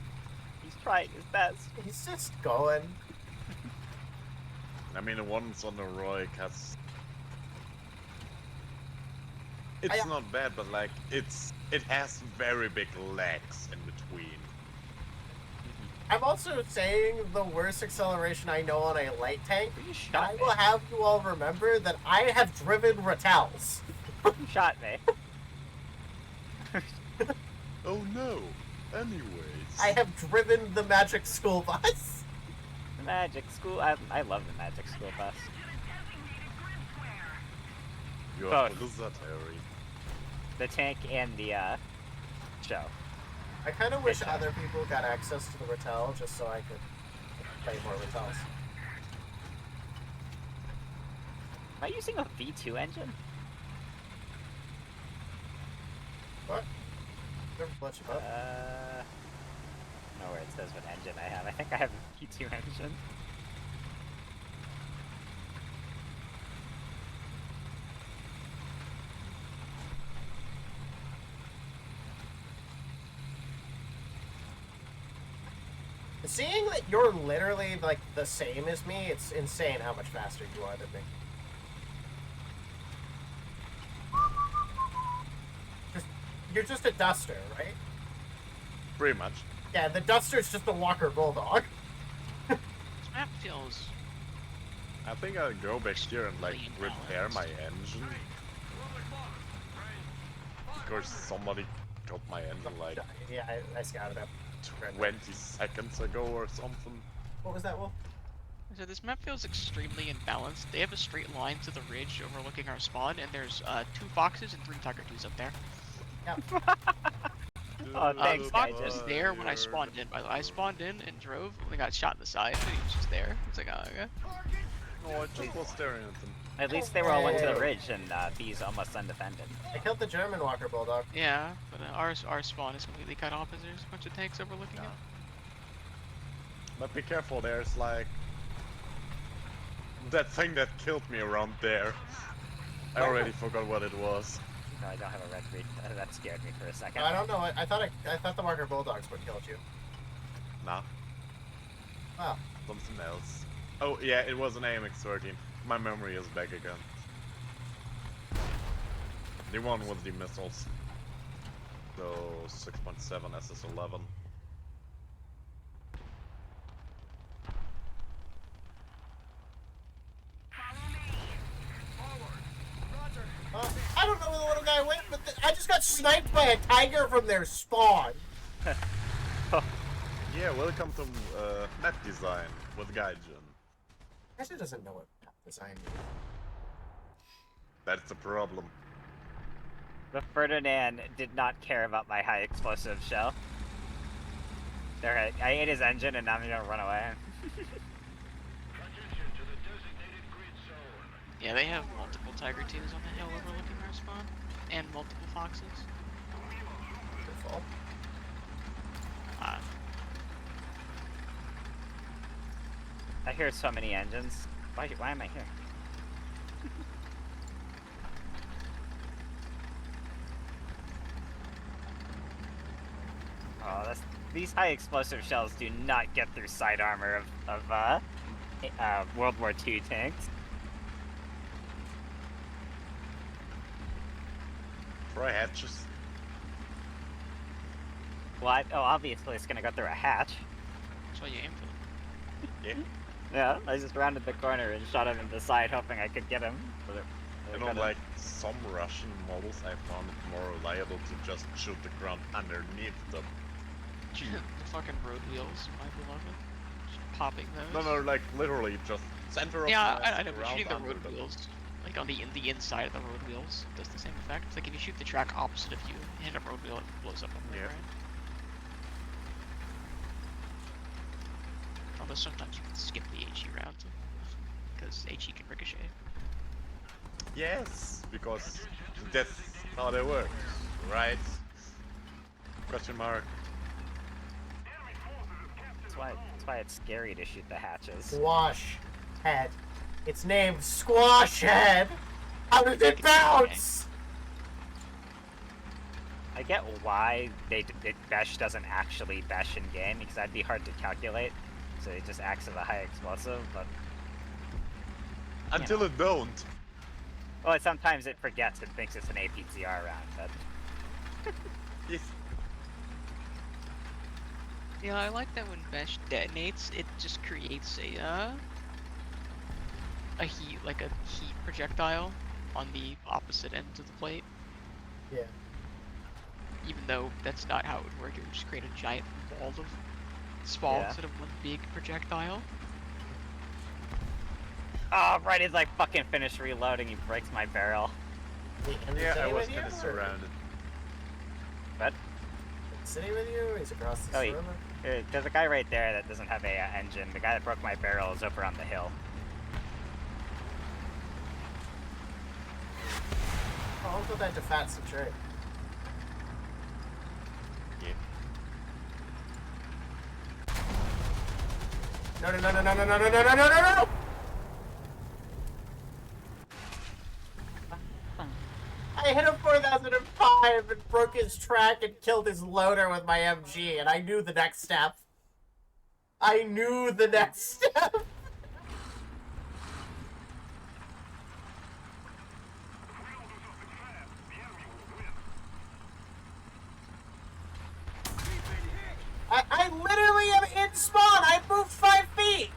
trying his best. He's just going. I mean, the ones on the Roy has. It's not bad, but it has very big legs in between. I'm also saying the worst acceleration I know on a light tank. You And shot I me. will have you all remember that I have driven Rattels. You shot me. Oh no! Anyways. I have driven the Magic School Bus. The Magic School. I love the Magic School Bus. You are Both. Blizzard-Harry. The tank and the show. I kind of wish other people got access to the Rattel just so I could play more Rattels. Am I using a V2 engine? What? Never let you up. No, where it says what engine I have. I think I have a V2 engine. Seeing that you're literally the same as me, it's insane how much faster you are than me. You're just a Duster, right? Pretty much. Yeah, the Duster's just a Walker Bulldog. This map feels I think I'll go back here and Really repair my imbalanced. engine. Because somebody got my engine Yeah, I scouted up. 20 seconds ago or something. What was that, Wolf? So this map feels extremely imbalanced. They have a straight line to the ridge overlooking our spawn, and there's 2 foxes and 3 Tiger 2s up there. Oh, thanks, The fox guys. was there when I spawned in. By the way, I spawned in and drove. I got shot in the side, but he was just there. It's like, oh, okay. No, I just was staring at them. At least they were all went to the ridge and B's almost undefended. I killed the German Walker Bulldog. Yeah, but our spawn is completely cut off as there's a bunch of tanks overlooking it. But be careful, there's that thing that killed me around there. I already forgot what it was. No, I don't have a red read. That scared me for a second. I don't know. I thought the Walker Bulldogs would kill you. Nah, Oh, something else. Oh yeah, it was an AMX-13. My memory is back again. The one with the missiles. So 6.7 SS11. I don't know where the little guy went, but I just got sniped by a tiger from their spawn. Yeah, welcome to map design with Gaijin. Actually doesn't know what design. That's the problem. The Ferdinand did not care about my high explosive shell. Alright, I ate his engine and now I'm gonna run away. Yeah, they have multiple Tiger 2s on the hill overlooking our spawn, and multiple Foxes. Good fault. I hear so many engines. Why am I here? Oh, these high explosive shells do not get through side armor of World War II tanks. Try hatches. Well, obviously it's gonna go through a hatch. That's why you aim for them. Yeah. Yeah, I just rounded the corner and shot him in the side, hoping I could get him. And on like some Russian models, I found it more reliable to just shoot the ground underneath them. The fucking road wheels, my beloved. Just popping those. No, like literally just center of Yeah, mass, I know, but ground shooting the under road them. wheels, like on the inside of the road wheels, does the same effect. It's like if you shoot the track opposite of you, hit a road wheel, it blows up on the Yeah. right. Although sometimes you can skip the HE route, because HE can ricochet. Yes, because that's how they work, right? Question mark. That's why it's scary to shoot the hatches. Squash head. It's named Squash Head. How did it bounce? I get why Besh doesn't actually Besh in game, because that'd be hard to calculate. So it just acts as a high explosive, but Until it don't. well, sometimes it forgets and thinks it's an APCR round. But Yes. Yeah, I like that when Besh detonates, it just creates a heat projectile on the opposite ends of the plate. Yeah. Even though that's not how it would work, it would just create a giant ball of spall Yeah. instead of one big projectile. oh, right as I fucking finish reloading, he breaks my barrel. Yeah, I was kind kind of surrounded. But Sitting with you? He's across the Oh, river. there's a guy right there that doesn't have a engine. The guy that broke my barrel is over on the hill. Oh, I'll go back to Fat Centurion. Yeah. No, no, no, no, no, no, no, no, no, no, no, no, no! I hit him 4005 and broke his track and killed his loader with my MG, and I knew the next step. I knew the next step. I literally am in spawn. I moved 5 feet.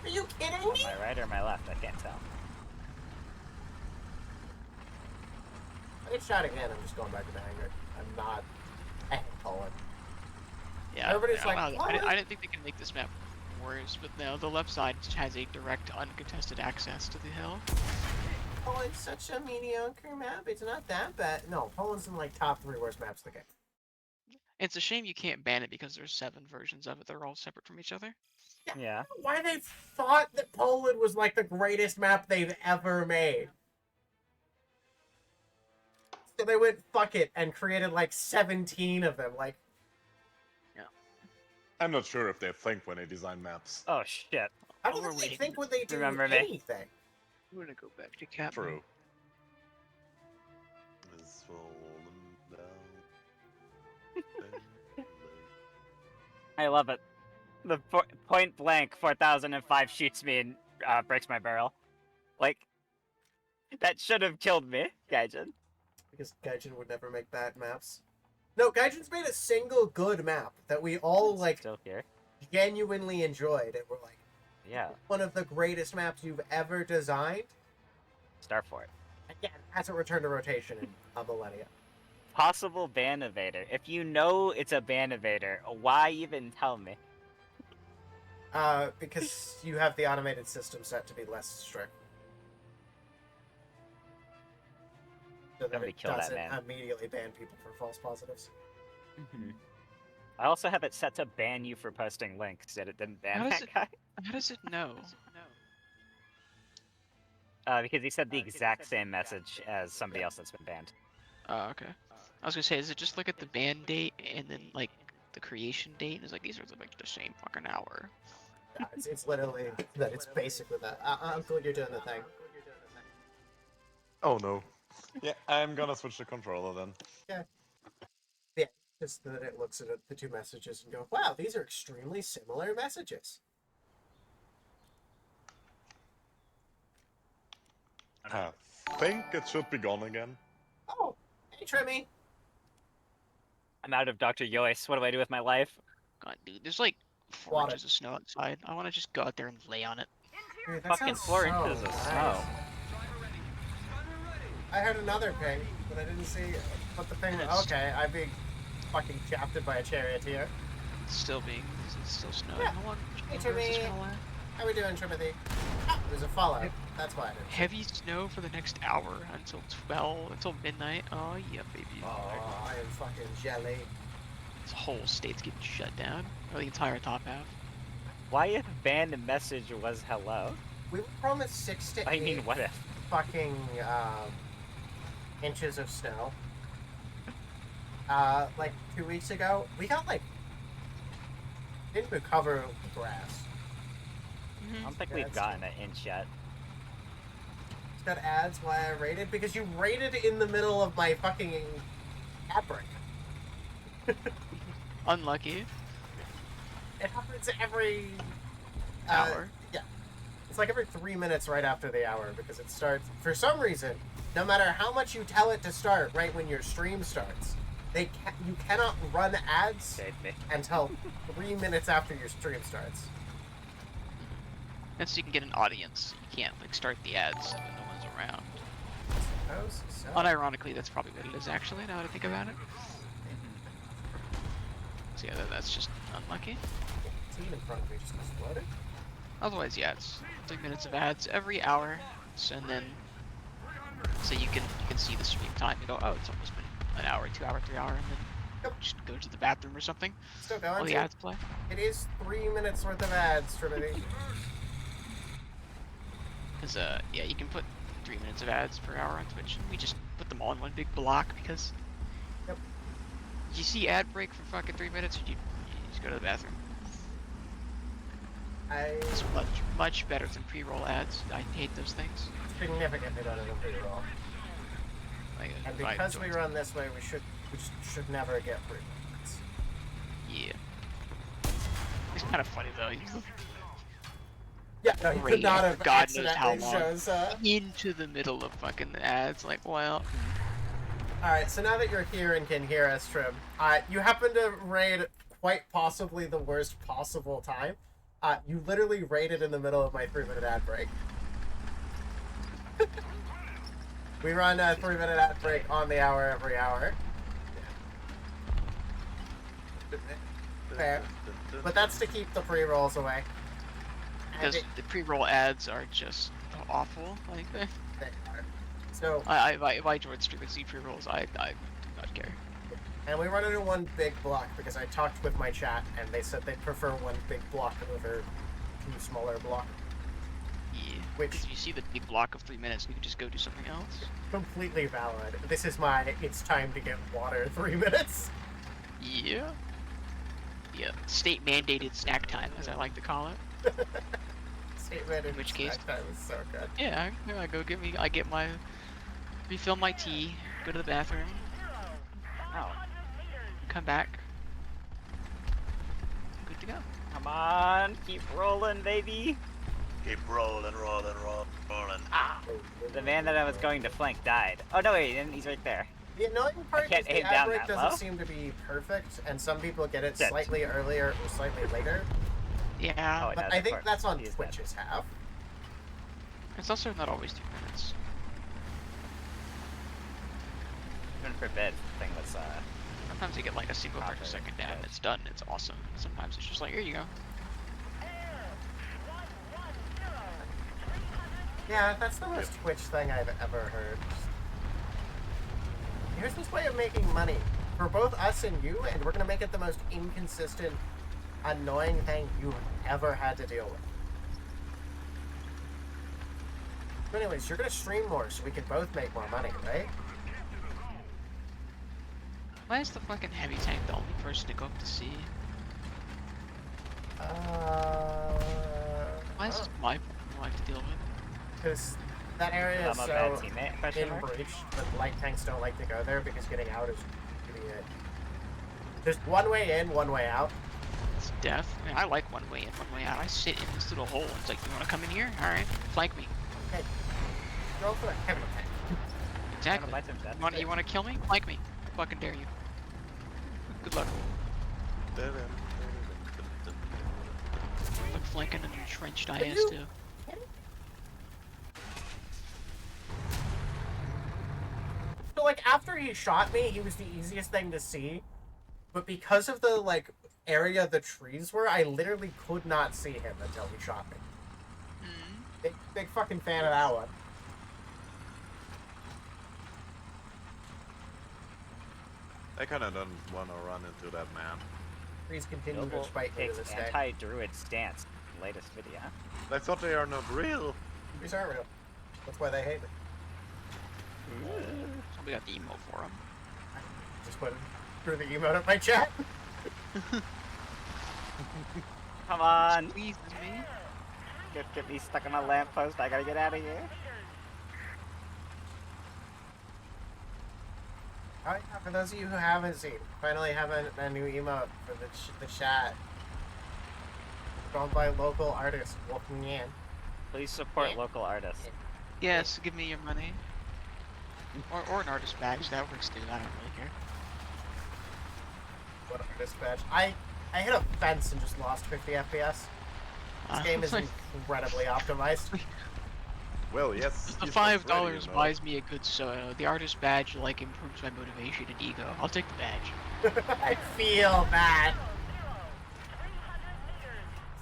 Are you kidding me? Am I right or am I left? I can't tell. I get shot again. I'm just going back to the hangar. I'm not. I hate Poland. Yeah, Everybody's yeah, like, wow, "What?" I didn't think they could make this map worse, but no, the left side just has a direct, uncontested access to the hill. Poland's such a mediocre map. It's not that bad. No, Poland's in like top 3 worst maps of the game. It's a shame you can't ban it because there's 7 versions of it. They're all separate from each other. Yeah. Why they thought that Poland was like the greatest map they've ever made. So they went fuck it and created like 17 of them. Like, I'm not sure if they think when they design maps. Oh shit. how Oh, do we're they waiting. think when they do Remember me. anything? We're gonna go back to cap. True. It's falling down. I love it. The point blank 4005 shoots me and breaks my barrel. Like, that should have killed me, Gaijin. Because Gaijin would never make bad maps. No, Gaijin's made a single good map that we all like Still here. genuinely enjoyed, and we're like, Yeah. one of the greatest maps you've ever designed. Starfort. Again, hasn't returned to rotation in a millennia. Possible ban evader. If you know it's a ban evader, why even tell me? Because you have the automated system set to be less strict. So that Somebody it kill that doesn't man. immediately ban people for false positives. I also have it set to ban you for posting links, yet it didn't ban How does that it- guy. How does it know? Because he said the exact same message as somebody else that's been banned. Oh, okay. I was gonna say, does it just look at the ban date and then like the creation date? And it's like these are like the same fucking hour. Yeah, it's literally that. It's basically that. Uncle, you're doing the thing. Oh no. Yeah, I'm gonna switch the controller then. Yeah, just that it looks at the two messages and go, "Wow, these are extremely similar messages." I think it should be gone again. Oh, hey Trimmy. I'm out of Dr. Yois. What do I do with my life? God, dude, there's like 4 Water. inches of snow outside. I want to just go out there and lay on it. Dude, that Fucking sounds 4 so inches of nice. snow. I heard another ping, but I didn't see what the ping was. It's- Okay, I'm being fucking shafted by a charioteer. It's still snowing. Yeah. No one. Hey, no bird's Timmy. gonna land. How we doing, Trimothy? There's a fallout. That's why I didn't. Heavy snow for the next hour until midnight. Oh yeah, baby. Oh, I am fucking jelly. This whole state's getting shut down, or the entire top half. Why if banned message was hello? We were promised 6 to 8 I mean, what if? fucking inches of snow. Like 2 weeks ago, we got like didn't recover the grass. I don't think Yeah, we've it's- gotten an inch yet. It's got ads why I rated because you rated in the middle of my fucking ad break. Unlucky. It happens every Hour. Yeah, it's like every 3 minutes right after the hour because it starts for some reason. No matter how much you tell it to start, right when your stream starts, you cannot run ads Saved me. until 3 minutes after your stream starts. And so you can get an audience. You can't like start the ads when no one's around. Suppose so. Unironically, that's probably what it is actually. Now that I think about it. So yeah, that's just unlucky. Team in front of me just exploded. Otherwise, yeah, it's 3 minutes of ads every hour, and then so you can see the stream time. You go, oh, it's almost been an hour, 2 hour, 3 hour, and then just go to the bathroom or something Still while going. the too. ads play. It is 3 minutes worth of ads, Trinity. Because yeah, you can put 3 minutes of ads per hour on Twitch. And we just put them all in one big block because. Yep. You see ad break for fucking 3 minutes, you just go to the bathroom. It's much better than pre-roll ads. I hate those things. Significantly better than pre-roll. Like, And I because enjoy we it. run this way, we should never get pre-rolls. Yeah. It's kind of funny though. Yeah, no, you Great. could not have God knows how accidentally long. shows. Into the middle of fucking ads, like, well, Alright, so now that you're here and can hear us, Trim, you happen to raid quite possibly the worst possible time. You literally raided in the middle of my 3-minute ad break. We run a 3-minute ad break on the hour every hour. Fair. But that's to keep the pre-rolls away. And because the pre-roll ads are just awful. Like, they are. So, if I joined stream and see pre-rolls, I do not care. and we run it in one big block because I talked with my chat and they said they prefer one big block over 2 smaller blocks. Yeah. Which- Because if you see the big block of 3 minutes, we can just go do something else. Completely valid. This is my it's time to get water 3 minutes. Yeah. Yeah. State mandated snack time, as I like to call it. Statement In which case- that was so good. Yeah, I go refill my tea, go to the bathroom, Oh, come back. Good to go. come on, keep rolling, baby. Keep rolling. Ah! The man that I was going to flank died. Oh no, wait, and he's right there. The annoying part can't is the aim ad down break that doesn't low. seem to be perfect, and some people get it Dead. slightly earlier or slightly later. Yeah, Oh, it But does, I of think course. that's on He is dead. Twitch's half. it's also not always 2 minutes. Even forbid thing that's Sometimes you get like a single Not per very second down, good. and it's done. It's awesome. Sometimes it's just like, here you go. Yeah, that's the most Twitch thing I've ever heard. Here's this way of making money for both us and you, and we're gonna make it the most inconsistent, annoying thing you've ever had to deal with. But anyways, you're gonna stream more so we can both make more money, right? Why is the fucking heavy tank the only person to go up to sea? Why is this my problem I have to deal with? Because that area is I'm a bad so teammate, question in mark? breach that light tanks don't like to go there because getting out is pretty it. There's one way in, one way out. It's death. I mean, I like one way in, one way out. I sit in this little hole. It's like, you want to come in here? All right, flank me. Hey, roll for a heavy tank. Exactly. Light tank, You want to kill me? Flank me. I fucking dare you. Good luck. Like flanking an entrenched IS too. So, like, after he shot me, he was the easiest thing to see. But because of the, like, area the trees were, I literally could not see him until he shot me. Big fucking fan of that one. I kinda don't wanna run into that man. Trees continue to Noble spite me to takes this day. anti-druid stance. Latest video. I thought they are not real. Trees aren't real. That's why they hate me. Somebody got the emo for him. Just put through the emote of my chat. Come on! Please me. Get me stuck on a lamppost. I gotta get out of here. Alright, for those of you who haven't seen, finally have a new emote for the chat. Drawn by local artist Wolfman. Please support local artists. Yes, give me your money. Or an artist badge, that works too. I don't really care. What artist badge? I hit a fence and just lost 50 FPS. This game is incredibly optimized. Well, yes. The he's $5 not ready, you know. buys me a good soda. The artist badge like improves my motivation and ego. I'll take the badge. I feel that.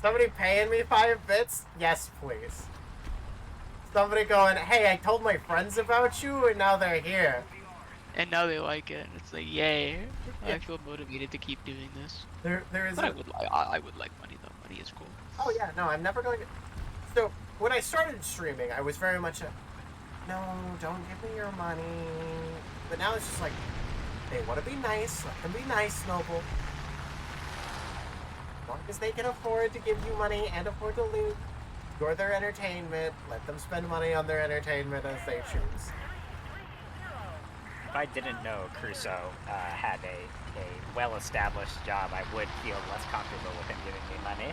Somebody paying me 5 bits? Yes, please. Somebody going, hey, I told my friends about you, and now they're here. And now they like it. It's like, yay! I feel motivated to keep doing this. There is. But I would like money though. Money is cool. Oh yeah, no, I'm never going to. So when I started streaming, I was very much a, no, don't give me your money. But now it's just like, they want to be nice. Let them be nice, Noble. As long as they can afford to give you money and afford to loot, you're their entertainment. Let them spend money on their entertainment as they choose. If I didn't know Crusoe had a well-established job, I would feel less comfortable with him giving me money.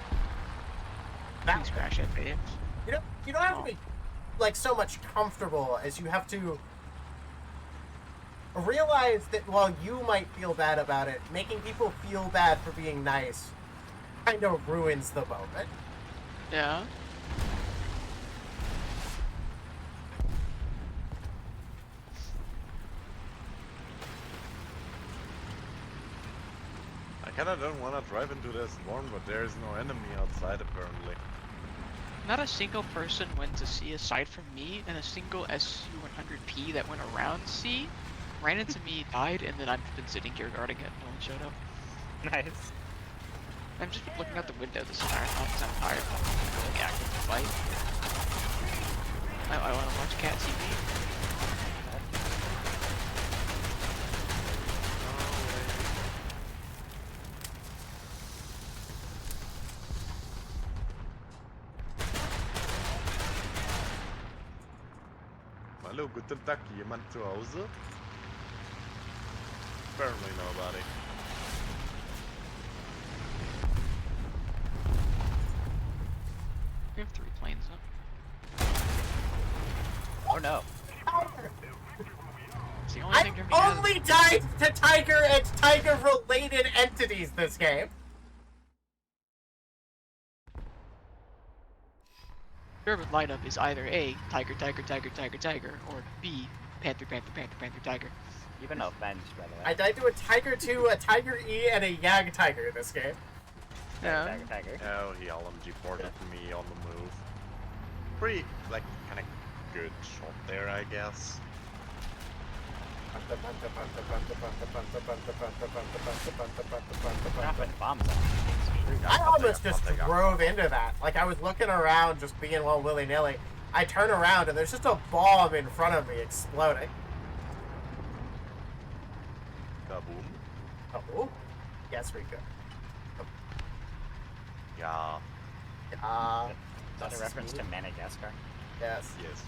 Please crash that bitch. You don't have to be like so much comfortable as you have to realize that while you might feel bad about it, making people feel bad for being nice kind of ruins the moment. Yeah. I kinda don't wanna drive into this storm, but there is no enemy outside apparently. Not a single person went to C aside from me, and a single SU-100P that went around C, ran into me, died, and then I've been sitting here guarding it. No one showed up. Nice. I'm just looking out the window this entire time because I'm tired of feeling active to fight. I want to watch cat TV. Hallo, guten Tag, jemand zu Hause? Apparently nobody. We have 3 planes up. Oh no. It's the only thing I've Germany has. only died to Tiger and Tiger-related entities this game. German lineup is either A, Tiger, Tiger, Tiger, Tiger, Tiger, or B, Panther, Panther, Panther, Panther, Tiger. Even no offense, by the way. I died to a Tiger 2, a Tiger E, and a Yag Tiger this game. Yeah. Tiger. Oh, he LMG ported me on the move. Pretty, like, kinda good shot there, I guess. Dropping bombs on me. I almost just drove into that. Like, I was looking around, just being all willy-nilly. I turn around, and there's just a bomb in front of me exploding. Kaboom. Oh, yes, we could. Yeah. Is that a reference to Madagascar? Yes. Yes.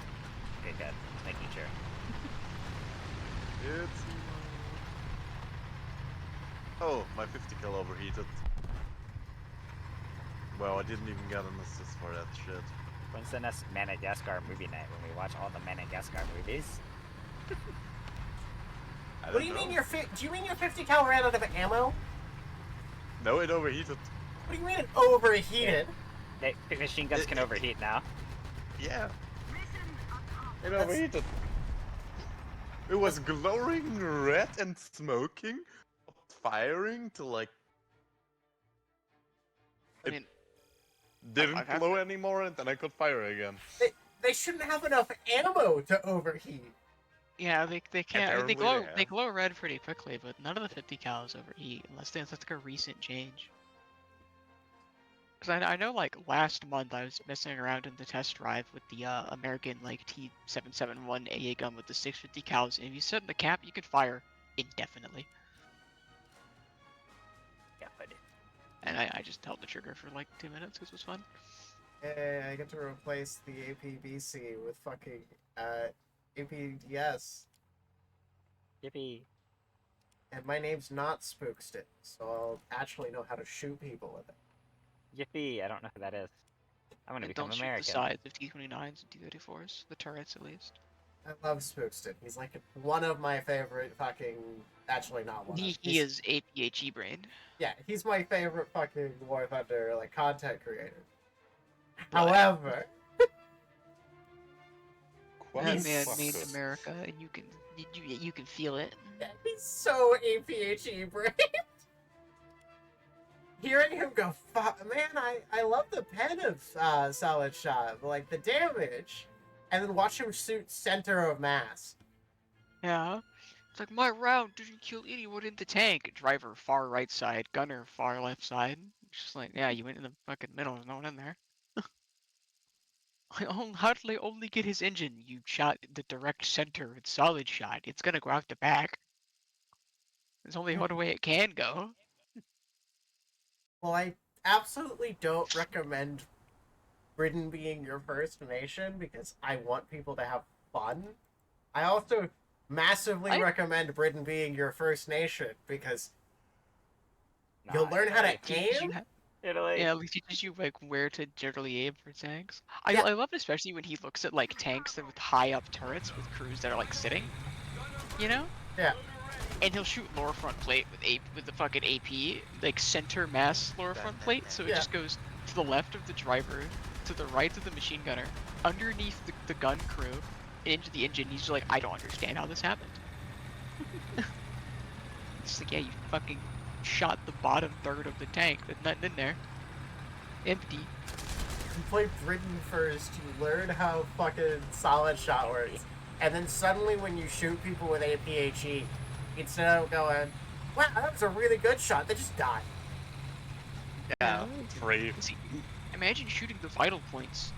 Okay, good. Making sure. It's... Oh, my 50 cal overheated. Well, I didn't even get an assist for that shit. When's the next Madagascar movie night when we watch all the Madagascar movies? I What don't do you know. mean do you mean your 50 cal ran out of ammo? No, it overheated. What do you mean it overheated? Hey, machine guns can overheat now. Yeah. It That's- overheated. It was glowing red and smoking, firing to like I mean, didn't I've had- glow anymore, and then I could fire again. They shouldn't have enough ammo to overheat. yeah, they can't. I mean, Apparently they have. glow red pretty quickly, but none of the 50 cals overheat unless that's like a recent change. Because I know, like last month, I was messing around in the test drive with the American like T771 AA gun with the 650 cals, and if you set in the cap, you could fire indefinitely. Yeah, but And I just held the trigger for like 2 minutes because it was fun. Hey, I get to replace the APBC with fucking APDS. yippee. And my name's not Spookston, so I'll actually know how to shoot people with it. Yippee, I don't know who that is. I'm gonna And become don't shoot American. the sides of T29s and T34s, the turrets at least. I love Spookston. He's like one of my favorite fucking... Actually, not one of. He is APHE brain. Yeah, he's my favorite fucking War Thunder, like, content creator. But- However... That He's man fucked made us. America, and you can feel it. He's so APHE brain. Hearing him go, man, I love the pen of Solid Shot, but, like, the damage, and then watch him shoot center of mass. Yeah. It's like, my round didn't kill anyone in the tank. Driver far right side, gunner far left side. It's just like, yeah, you went in the fucking middle, there's no one in there. How did I only get his engine? You shot the direct center with Solid Shot. It's gonna go out the back. There's only one way it can go. Well, I absolutely don't recommend Britain being your first nation because I want people to have fun. I also massively recommend Britain being your first nation because you'll Nah, learn how to Italy. Did you aim. ha- Italy. Yeah, at least he teaches you like where to generally aim for tanks. Yeah. I love it especially when he looks at like tanks that with high up turrets with crews that are like sitting, you know? Yeah. And he'll shoot lower front plate with the fucking AP, like center mass lower front plate, so it Yeah. just goes to the left of the driver, to the right of the machine gunner, underneath the gun crew, and into the engine. He's just like, I don't understand how this happened. It's like, yeah, you fucking shot the bottom third of the tank. There's nothing in there. Empty. You play Britain first, you learn how fucking Solid Shot works, and then suddenly when you shoot people with APHE, instead of going, wow, that was a really good shot, they just die. Yeah, free. See, imagine shooting the vital points,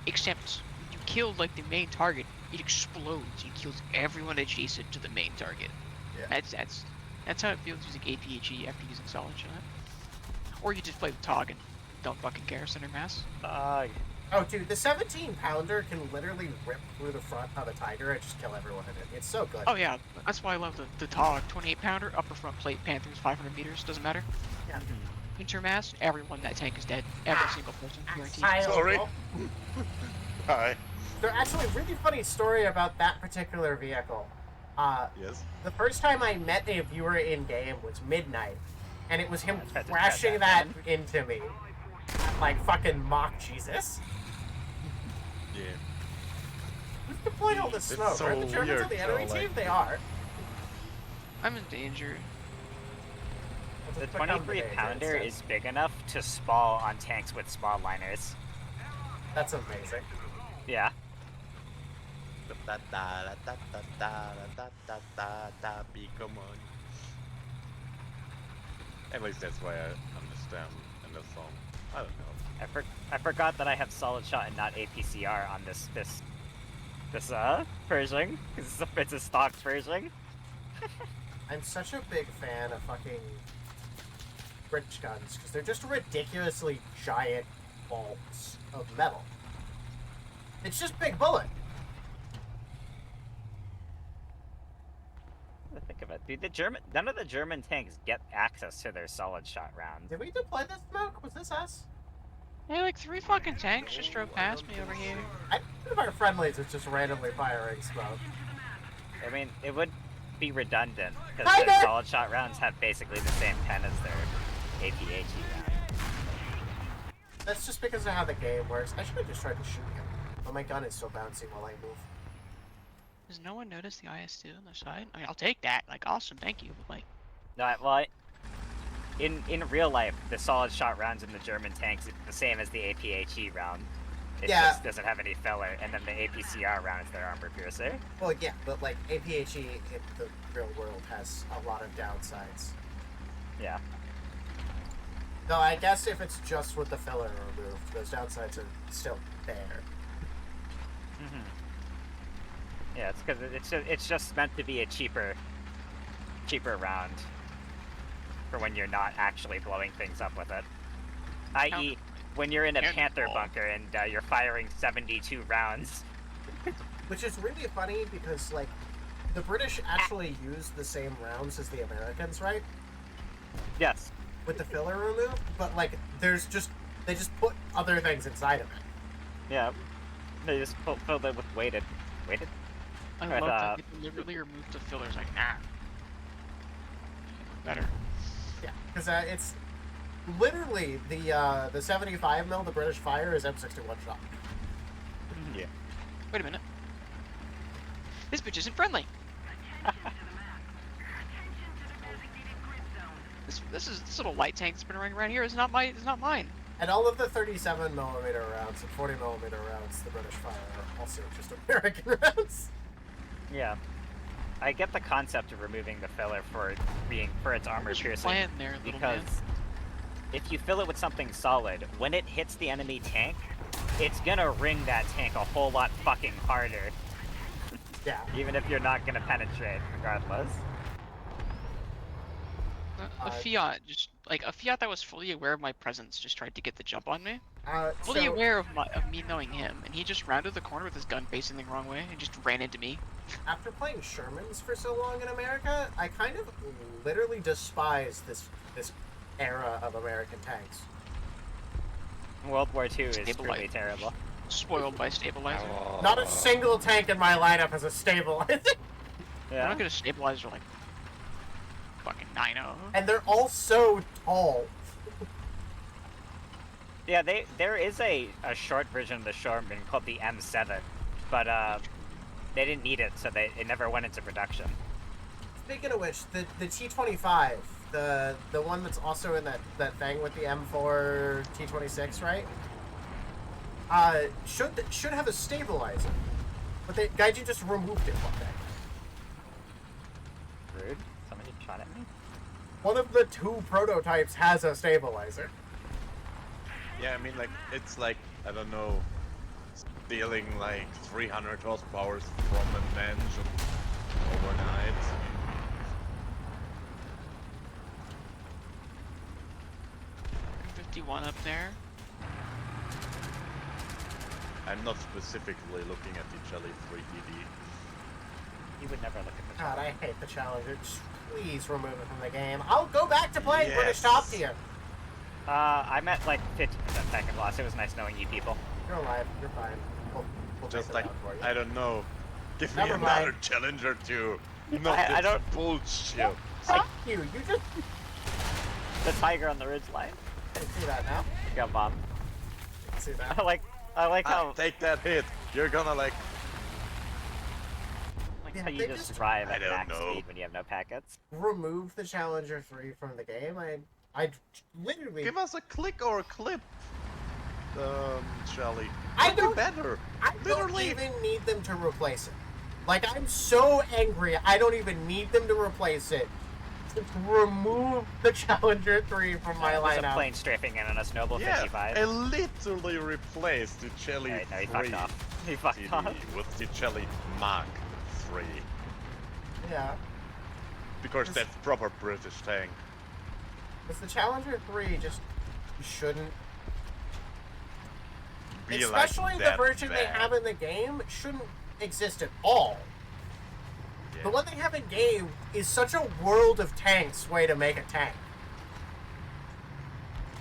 except when you kill like the main target, it explodes and kills everyone adjacent to the main target. Yeah. That's how it feels using APHE after using Solid Shot. Or you just play with TOG and don't fucking care, center mass. Ugh. Oh, dude, the 17-pounder can literally rip through the front of a Tiger and just kill everyone in it. It's so good. Oh yeah, that's why I love the TOG 28 pounder, upper front plate, Panthers, 500 meters, doesn't matter. Yeah. Intermass, everyone in that tank is dead. Every single person, guaranteed. Sorry. Hi. There's actually a really funny story about that particular vehicle. Yes. The first time I met a viewer in game was midnight, and it was him That's crashing that, that into me. Like fucking mock Jesus. Yeah. Who's deploying all this It's smoke? so Are the Germans weird, on the enemy though, team? like- They are. I'm in danger. Let's The just become 23 danger pounder instead. is big enough to spall on tanks with small liners. That's amazing. Yeah. da da da da da da da da da da be come on. At least that's why I understand in the song. I don't know. I forgot that I have solid shot and not APCR on this version. It's a stock version. I'm such a big fan of fucking British guns because they're just ridiculously giant balls of metal. It's just big bullet. Think of it, dude. None of the German tanks get access to their solid shot rounds. Did we deploy this smoke? Was this us? Hey, like 3 fucking tanks just drove past me over here. I think our friendlies is just randomly firing smoke. I mean, it would be redundant because Hi, their there. solid shot rounds have basically the same pen as their APHE round. That's just because of how the game works. I should have just tried to shoot him. But my gun is so bouncy while I move. Does no one notice the IS-2 on the side? I mean, I'll take that. Like, awesome, thank you. But like, No, well, in real life, the solid shot rounds in the German tanks is the same as the APHE round. It Yeah. just doesn't have any filler, and then the APCR round is their armor piercer. Well, yeah, but like APHE in the real world has a lot of downsides. Yeah. Though I guess if it's just with the filler removed, those downsides are still there. Mm-hmm. Yeah, it's because it's just meant to be a cheaper round for when you're not actually blowing things up with it. I.e., when you're in a Panther bunker and you're firing 72 rounds. Which is really funny because, like, the British actually use the same rounds as the Americans, right? Yes. With the filler removed, but, like, they just put other things inside of it. Yeah. They just filled it with weighted. I But, love that they deliberately removed the fillers. Like, nah. Better. Yeah, because it's literally the 75 mil the British fire is M61 shot. Yeah. Wait a minute. This bitch isn't friendly. This little light tank that's been running around here is not mine. And all of the 37 millimeter rounds and 40 millimeter rounds the British fire are also just American rounds. Yeah. I get the concept of removing the filler for its armor What's your piercing. plan there, little Because man? if you fill it with something solid, when it hits the enemy tank, it's gonna ring that tank a whole lot fucking harder. Yeah. Even if you're not gonna penetrate, regardless. A Fiat, just like a Fiat that was fully aware of my presence, just tried to get the jump on me. Fully So, aware of me knowing him, and he just rounded the corner with his gun facing the wrong way and just ran into me. after playing Shermans for so long in America, I kind of literally despise this era of American tanks. World War II is Stabilize- truly terrible. Spoiled by stabilizer. Not a single tank in my lineup has a stabilizer. I'm Yeah. not gonna stabilizer like fucking 9-0. And they're all so tall. Yeah, there is a short version of the Sherman called the M7, but they didn't need it, so it never went into production. Speaking of which, the T-25, the one that's also in that thing with the M4 T-26, right? Should have a stabilizer, but Gaijin just removed it one day. Rude. Somebody shot at me. One of the two prototypes has a stabilizer. Yeah, I mean, like, it's like, I don't know, stealing like 300 horsepower from an engine overnight. 51 up there. I'm not specifically looking at the Jelly 3DD. You would never look at the God, I hate the Challenger. Just please remove it from the game. I'll go back to playing Yes. British top tier. I'm at like 50% second loss. It was nice knowing you people. You're alive. You're fine. We'll Just take like, it out for you. I don't know, give me Never another mind. Challenger too. Not I this don't- bullshit. Fuck you. You just The tiger on the ridge line. can see that now. You got bombed. You can see that. I like how Take that hit. You're gonna like, Yeah, how you they just just- drive I at don't max know. speed when you have no packets. Remove the Challenger 3 from the game. I literally. give us a click or a clip. Shelly. I Would be don't- better. I don't Literally. even need them to replace it. Like, I'm so angry, I don't even need them to replace it. Just remove the Challenger 3 from my There's a lineup. plane strafing in on us, Noble Yeah, 55. I literally replaced the Chelly Alright, no, he 3 fucked off. He fucked off. TD with the Chelly Mark 3. Yeah. Because that's proper British tank. Because the Challenger 3 just shouldn't... Be Especially like the that version they bad. have in the game shouldn't exist at all. Yeah. The one they have in game is such a World of Tanks way to make a tank.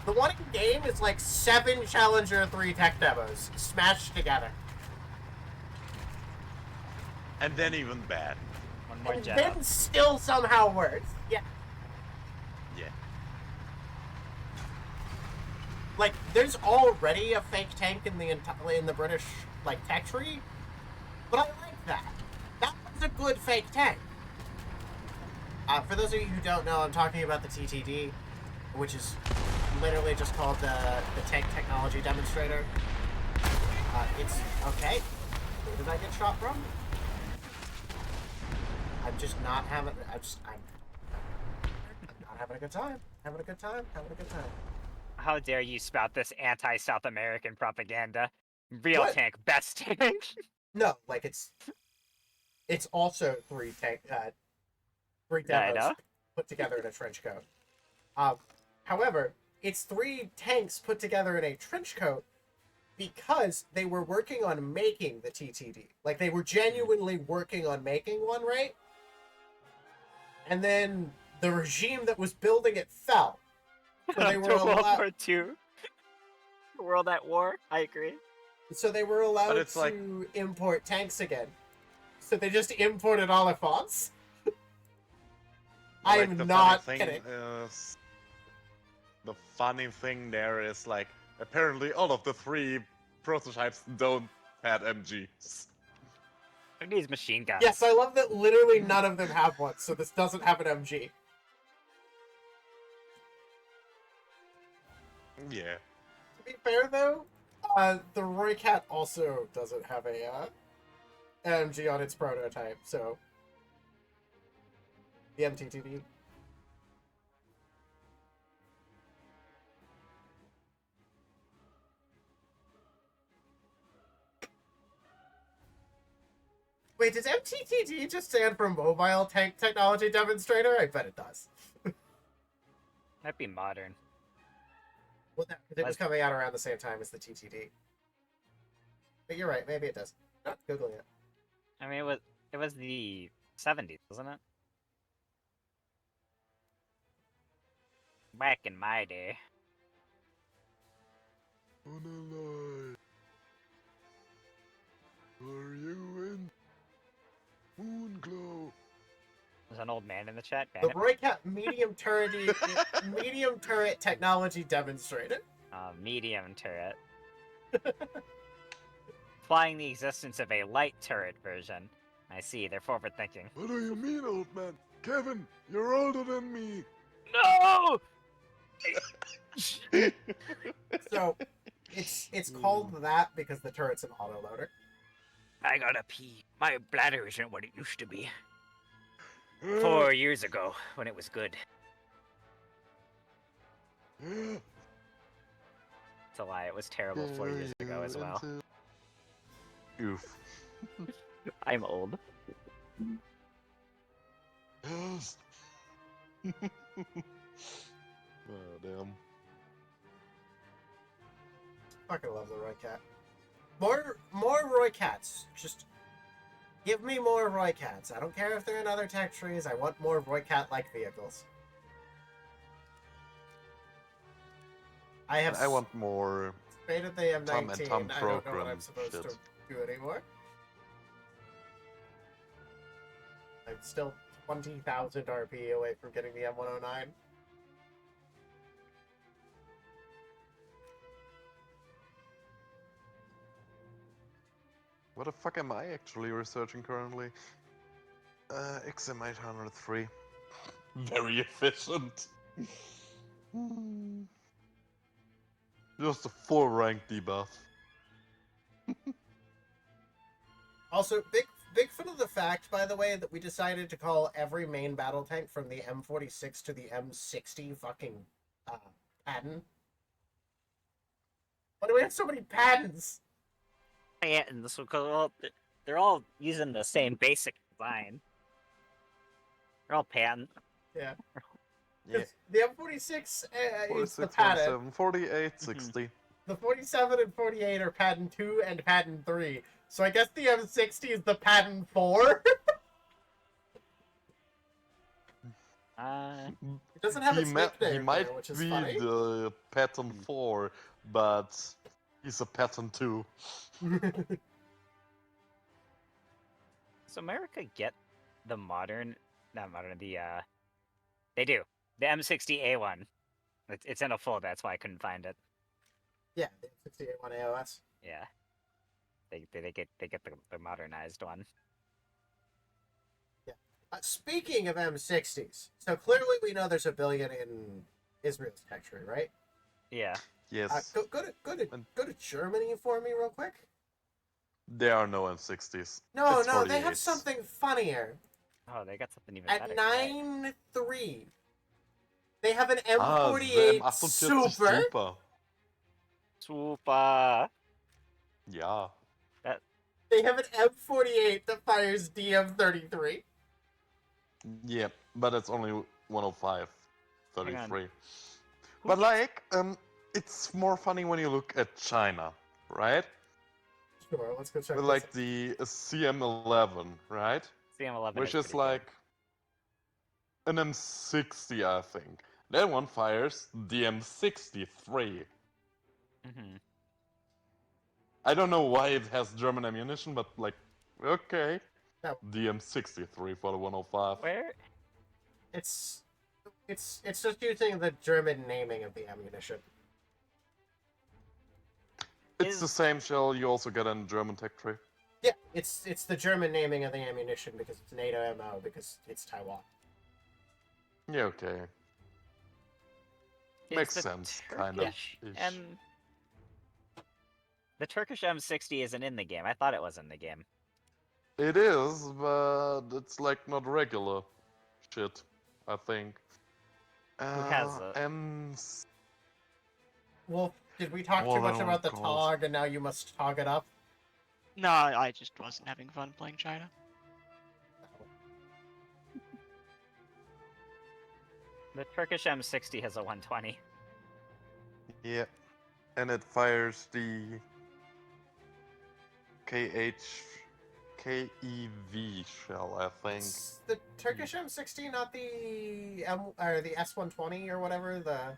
The one in game is like 7 Challenger 3 tech demos smashed together. And then even bad. One more And jet then up. still somehow worse. Yeah. Yeah. Like, there's already a fake tank in the British, like, tech tree. But I like that. That was a good fake tank. For those of you who don't know, I'm talking about the TTD, which is literally just called the Tank Technology Demonstrator. It's okay. Where did I get shot from? I'm just not having. I'm not having a good time. Having a good time. How dare you spout this anti-South American propaganda? Real What? tank, best tank. No, like it's also three Yeah, I demos know. put together in a trench coat. However, it's 3 tanks put together in a trench coat because they were working on making the TTD. Like, they were genuinely working on making one, right? And then the regime that was building it fell. So they were To World allowed. War II. World at war. I agree. So they were allowed it's like- to import tanks again. So they just imported Oliphants. I Like, am the not funny kidding. thing is, the funny thing there is, like, apparently all of the 3 prototypes don't have MGs. Look at these machine guns. Yes, I love that literally none of them have one, so this doesn't have an MG. Yeah. To be fair, though, the Roycat also doesn't have a MG on its prototype, so the MTTD. Wait, does MTTD just stand for Mobile Tank Technology Demonstrator? I bet it does. Might be modern. Well, because it was coming out around the same time as the TTD. But you're right, maybe it does. Not Googling it. I mean, it was the 70s, wasn't it? Back in my day. Unalive. Are you in? Moonclaw. There's an old man in the chat. The Bandit. Roycat medium turret technology demonstrator. Medium turret. Implying the existence of a light turret version. I see, they're forward thinking. What do you mean, old man? Kevin, you're older than me. No! So it's called that because the turret's an autoloader. I gotta pee. My bladder isn't what it used to be. 4 years ago, when it was good. It's a lie, it was terrible 4 years ago as well. Oof. I'm old. Yes. Oh, damn. Fucking love the Roycat. More Roycats. Just give me more Roycats. I don't care if they're in other tech trees. I want more Roycat-like vehicles. I want more. Rated the M19. Tom and Tom I don't know what program I'm supposed shit. to do anymore. I'm still 20,000 RP away from getting the M109. What the fuck am I actually researching currently? XM803. Very efficient. Just a 4 rank debuff. Also, big fan of the fact, by the way, that we decided to call every main battle tank from the M46 to the M60 fucking pattern. Why do we have so many patents? Patents, because they're all using the same basic design. They're all patent. Yeah. Yeah. The M46 is the 46, patent. 47, 48, 60. The 47 and 48 are patent 2 and patent 3. So I guess the M60 is the patent 4? It doesn't have its He nickname might there, which is be funny. the pattern 4, but he's a pattern 2. Does America get the modern, not modern, they do. The M60A1. It's in a folder, that's why I couldn't find it. Yeah, the M60A1 AOS. Yeah. They get the modernized one. Speaking of M60s, so clearly we know there's a billion in Israel's country, right? Yeah. Yes. Go to Germany for me real quick. There are no M60s. No, It's no, they have 48s. something funnier. Oh, they got something even At better. 9.3, they have an the M48 M48 Super. Super. Super. Yeah. They have an M48 that fires DM33. Yeah, but it's only 105, Hang on. 33. But like, it's more funny when you look at China, right? Sure, let's go check With this like the CM11, right? CM11 Which is is pretty like an M60, I think. That one fires the M63. good. Mm-hmm. I don't know why it has German ammunition, but like, okay. No. The M63 for the 105. Where? It's just using the German naming of the ammunition. It's the same shell you also get in German tech tree. Yeah, it's the German naming of the ammunition because it's NATO MO because it's Taiwan. Yeah, okay. Is Makes the sense, kind of. Turkish The Turkish M60 isn't in the game. I thought it was in the game. It is, but it's like not regular shit, I think. Who has it? Well, did we talk Well, too I much don't about the recall. TOG and now you must TOG it up? No, I just wasn't having fun playing China. The Turkish M60 has a 120. Yeah. And it fires the KEV shell, I think. It's the Turkish M60, not the the S120 or whatever, the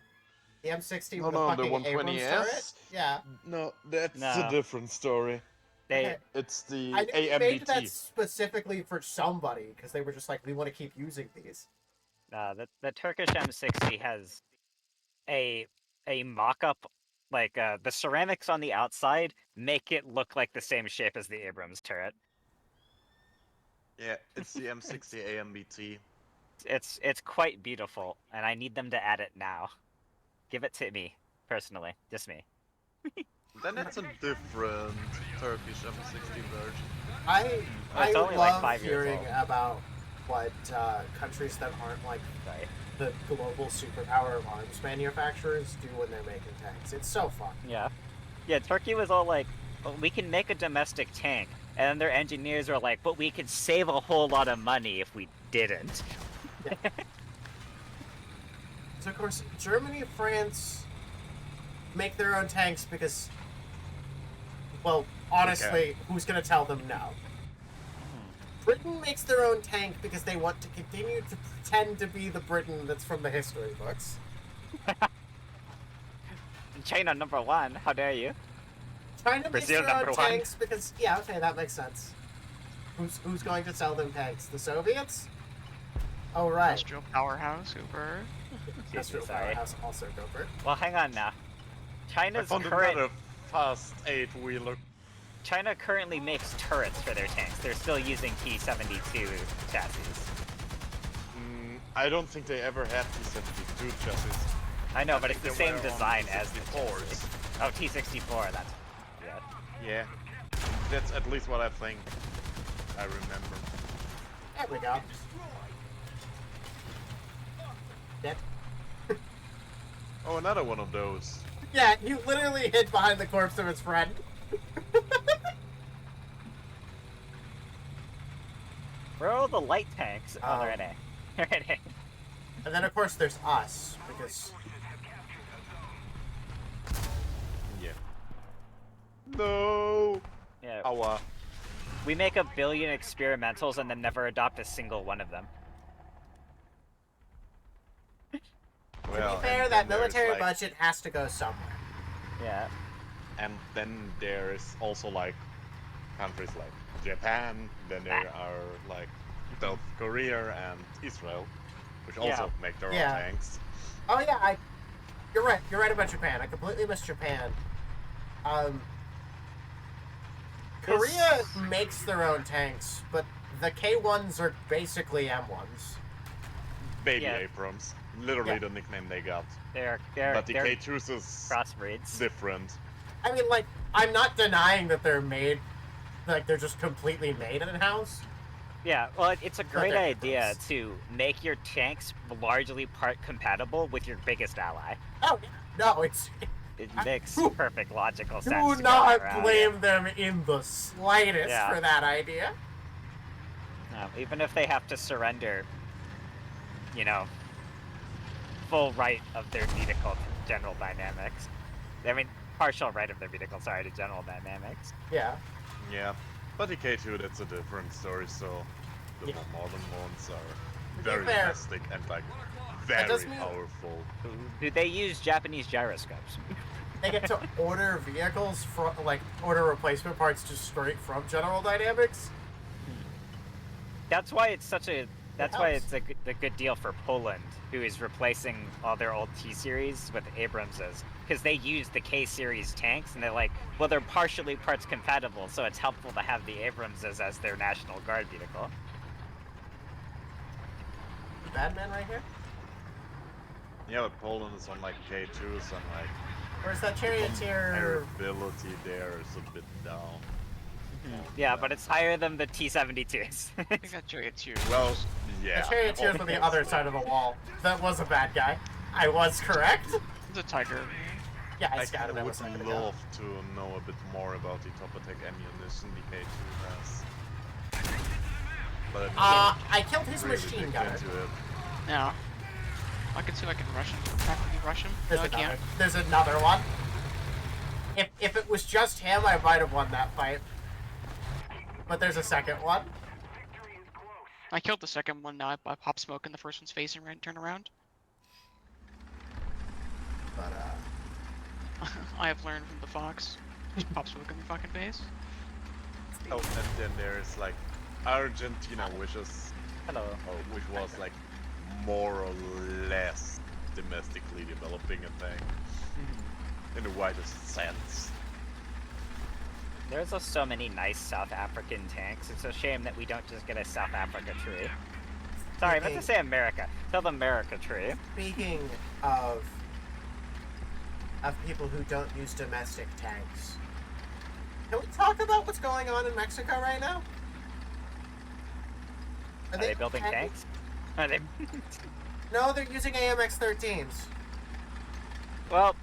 M60 No, with no, the the fucking Abrams turret? 120S? Yeah. No, that's No. a different story. They Okay. It's the I knew they made that AMBT. specifically for somebody because they were just like, we want to keep using these. the Turkish M60 has a mock-up, like the ceramics on the outside make it look like the same shape as the Abrams turret. Yeah, it's the M60 AMBT. It's quite beautiful, and I need them to add it now. Give it to me, personally, just me. Then it's a different Turkish M60 version. I it's only like love 5 years hearing old. about what countries that aren't like Right. the global superpower of arms manufacturers do when they're making tanks. It's so fun. Yeah. Yeah, Turkey was all like, well, we can make a domestic tank. And then their engineers were like, but we could save a whole lot of money if we didn't. So of course, Germany, France make their own tanks because, well, honestly, who's gonna tell them no? Britain makes their own tank because they want to continue to pretend to be the Britain that's from the history books. China #1, how dare you? China makes Brazil their own #1. tanks because, yeah, okay, that makes sense. Who's going to sell them tanks? The Soviets? Oh, right. Industrial powerhouse, Uber. Industrial Sorry. powerhouse also go for it. Well, hang on now. I China's found current another fast 8-wheeler. China currently makes turrets for their tanks. They're still using T-72 chassis. I don't think they ever had T-72 chassis. I know, but it's think the they same were on design as the T-64s. chassis. Oh, T-64, that's... Yeah. Yeah, that's at least what I think. I remember. There we go. Dead. Oh, another one of those. Yeah, he literally hid behind the corpse of his friend. Where are all the light tanks? Oh, they're Um, in A. They're in A. And then, of course, there's us, because... Yeah. No. Yeah. Aua. We make 1 billion experimentals and then never adopt a single one of them. Well, to be fair, and that then there's, military like- budget has to go somewhere. Yeah. And then there is also like countries like Japan. Then there are like South Korea and Israel, which also Yeah. make their Yeah. own tanks. Oh yeah, you're right. You're right about Japan. I completely missed Japan. Korea makes their own tanks, but the K1s are basically M1s. Baby Yeah. Abrams, literally Yeah. the nickname they got. They're But the they're K2s is crossbreeds. different. I mean, like, I'm not denying that they're made, like, they're just completely made in-house. Yeah, well, it's a great they're idea gross. to make your tanks largely part compatible with your biggest ally. Oh, no, it's... It makes do- perfect logical sense. Do to go not around blame them in the slightest Yeah. for that idea. it. Even if they have to surrender, you know, full right of their vehicle to General Dynamics. I mean, partial right of their vehicle, sorry, to General Dynamics. Yeah. Yeah. But the K2, that's a different story, so the Yeah. more modern ones are be very fair, plastic and like that does very mean- powerful. Do they use Japanese gyroscopes? They get to order vehicles from, like, order replacement parts just straight from General Dynamics. That's why it's such a. That's why helps. it's a good deal for Poland, who is replacing all their old T series with Abramses, because they use the K series tanks, and they're like, well, they're partially parts compatible, so it's helpful to have the Abramses as their National Guard vehicle. Bad man right here? Yeah, but Poland is on like K2s and like Where's that charioteer? comparability there is a bit down. Yeah, but it's higher than the T-72s. I think that charioteer. Well, yeah. The charioteer's on the other side of the wall. That was a bad guy. I was correct. The tiger. Yeah, I I scouted kind him of a second would ago. love to know a bit more about the top attack ammunition the K2 has. But I killed his really machine dig gunner. into it. No. I can see if I can rush him. Practically rush him. There's No, I another. can't. There's another one. If it was just him, I might have won that fight. But there's a second one. I killed the second one. Now I pop smoke in the first one's face and turn around. But I have learned from the fox. Just pop smoke in the fucking face. Oh, and then there's like Argentina, which is Hello. which was like more or less domestically developing a thing in the widest sense. There's just so many nice South African tanks. It's a shame that we don't just get a South Africa tree. Sorry, I meant to say America. South America tree. speaking of people who don't use domestic tanks, can we talk about what's going on in Mexico right now? Are they building tanks? Are they? No, they're using AMX-13s. Well,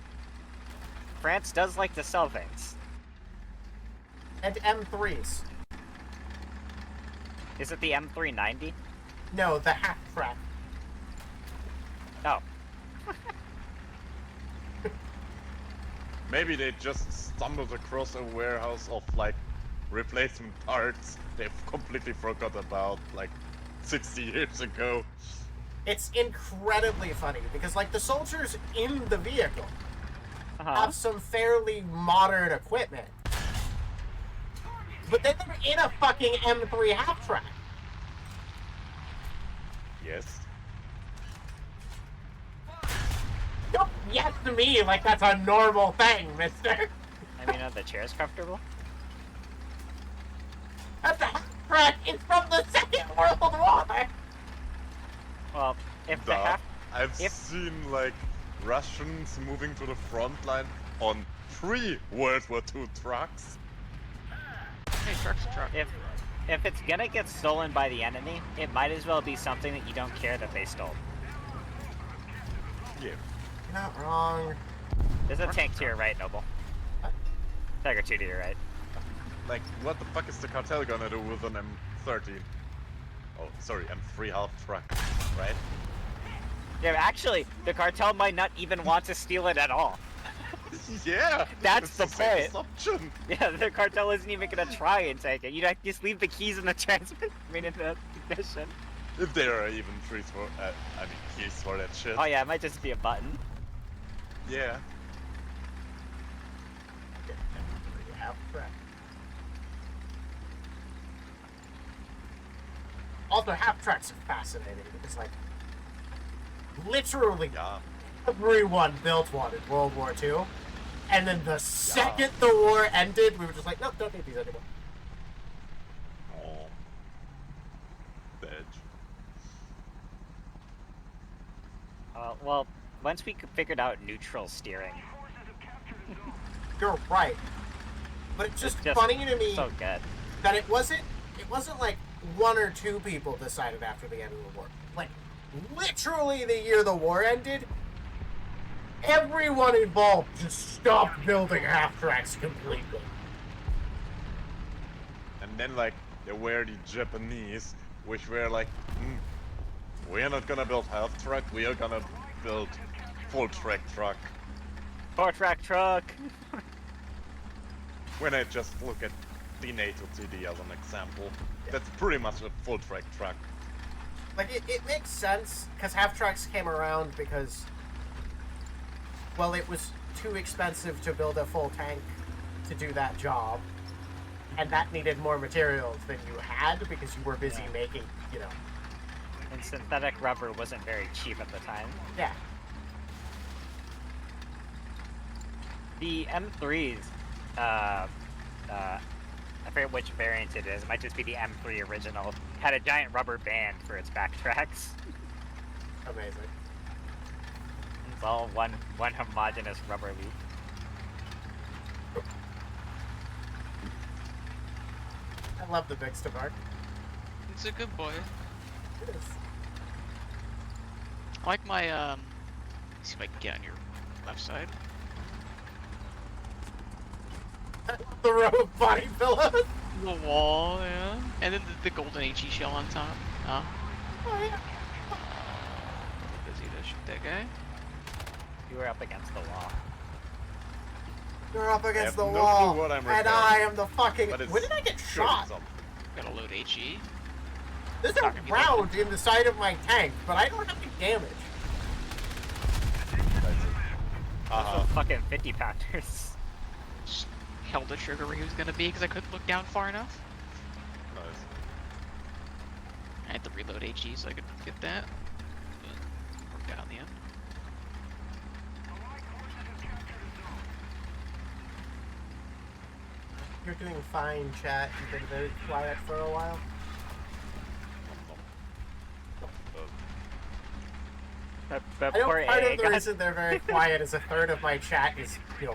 France does like to sell things. And M3s. Is it the M390? No, the half track. Oh. Maybe they just stumbled across a warehouse of like replacement parts they've completely forgot about like 60 years ago. It's incredibly funny because, like, the soldiers in the vehicle have some fairly modern equipment. But then they're in a fucking M3 half track. Yes. Don't yes to me like that's a normal thing, mister. I mean, are the chairs comfortable? That's a half track. It's from the Second World War. Well, if the Duh. half... I've if- seen like Russians moving to the front line on 3 World War II trucks. Hey, truck's a truck. if it's gonna get stolen by the enemy, it might as well be something that you don't care that they stole. Yeah. You're not wrong. There's a tank to your right, Noble. What? Tiger 2 to your right. Like, what the fuck is the cartel gonna do with an M13? Oh, sorry, M3 half truck, right? Yeah, actually, the cartel might not even want to steal it at all. Yeah! That's it's the safest point. option. Yeah, the cartel isn't even gonna try and take it. You'd have to just leave the keys in the transmit. In the ignition. If there are even keys for, keys for that shit. Oh yeah, it might just be a button. Yeah. Yeah, correct. Also, half tracks are fascinating because, like, literally Yeah. everyone built one in World War II, and then the second the war ended, we were just like, nope, don't need these anymore. Oh. Bitch. Well, once we figured out neutral steering, You're right, but it's just just funny to me so good. that it wasn't like one or two people decided after the end of the war. Like, literally the year the war ended, everyone involved just stopped building half tracks completely. And then, like, there were the Japanese, which were like, we are not gonna build half truck, we are gonna build full track truck. 4-track truck. When I just look at the NATO TD as an example, that's pretty much a full track truck. Like, it makes sense, because half tracks came around because, well, it was too expensive to build a full tank to do that job, and that needed more materials than you had because you were busy making, you know. And synthetic rubber wasn't very cheap at the time. Yeah. The M3s, I forget which variant it is, it might just be the M3 original, had a giant rubber band for its back tracks. Amazing. It's all one homogeneous rubber loop. I love the big Stavark. It's a good boy. It is. I like my, let's see if I can get on your left side. The row of body pillows. The wall, yeah. And then the golden HE shell on top. Oh. Oh, yeah. Busy to shoot that guy. You were up against the wall. You're up against the have no wall, clue what I'm and repairing. I am the fucking. But it's When did I get sure shot? something. Gotta load HE. There's Not a gonna be like- round in the side of my tank, but I don't have any damage. Uh-huh. Fucking 50 pounders. Just held the trigger where he was gonna be because I couldn't look down far enough. Nice. I had to reload HE so I could get that. But worked out in the end. You're doing fine, chat. You've been very quiet for a while. But I know poor part AA of the got- reason they're very quiet is a third of my chat is, you know,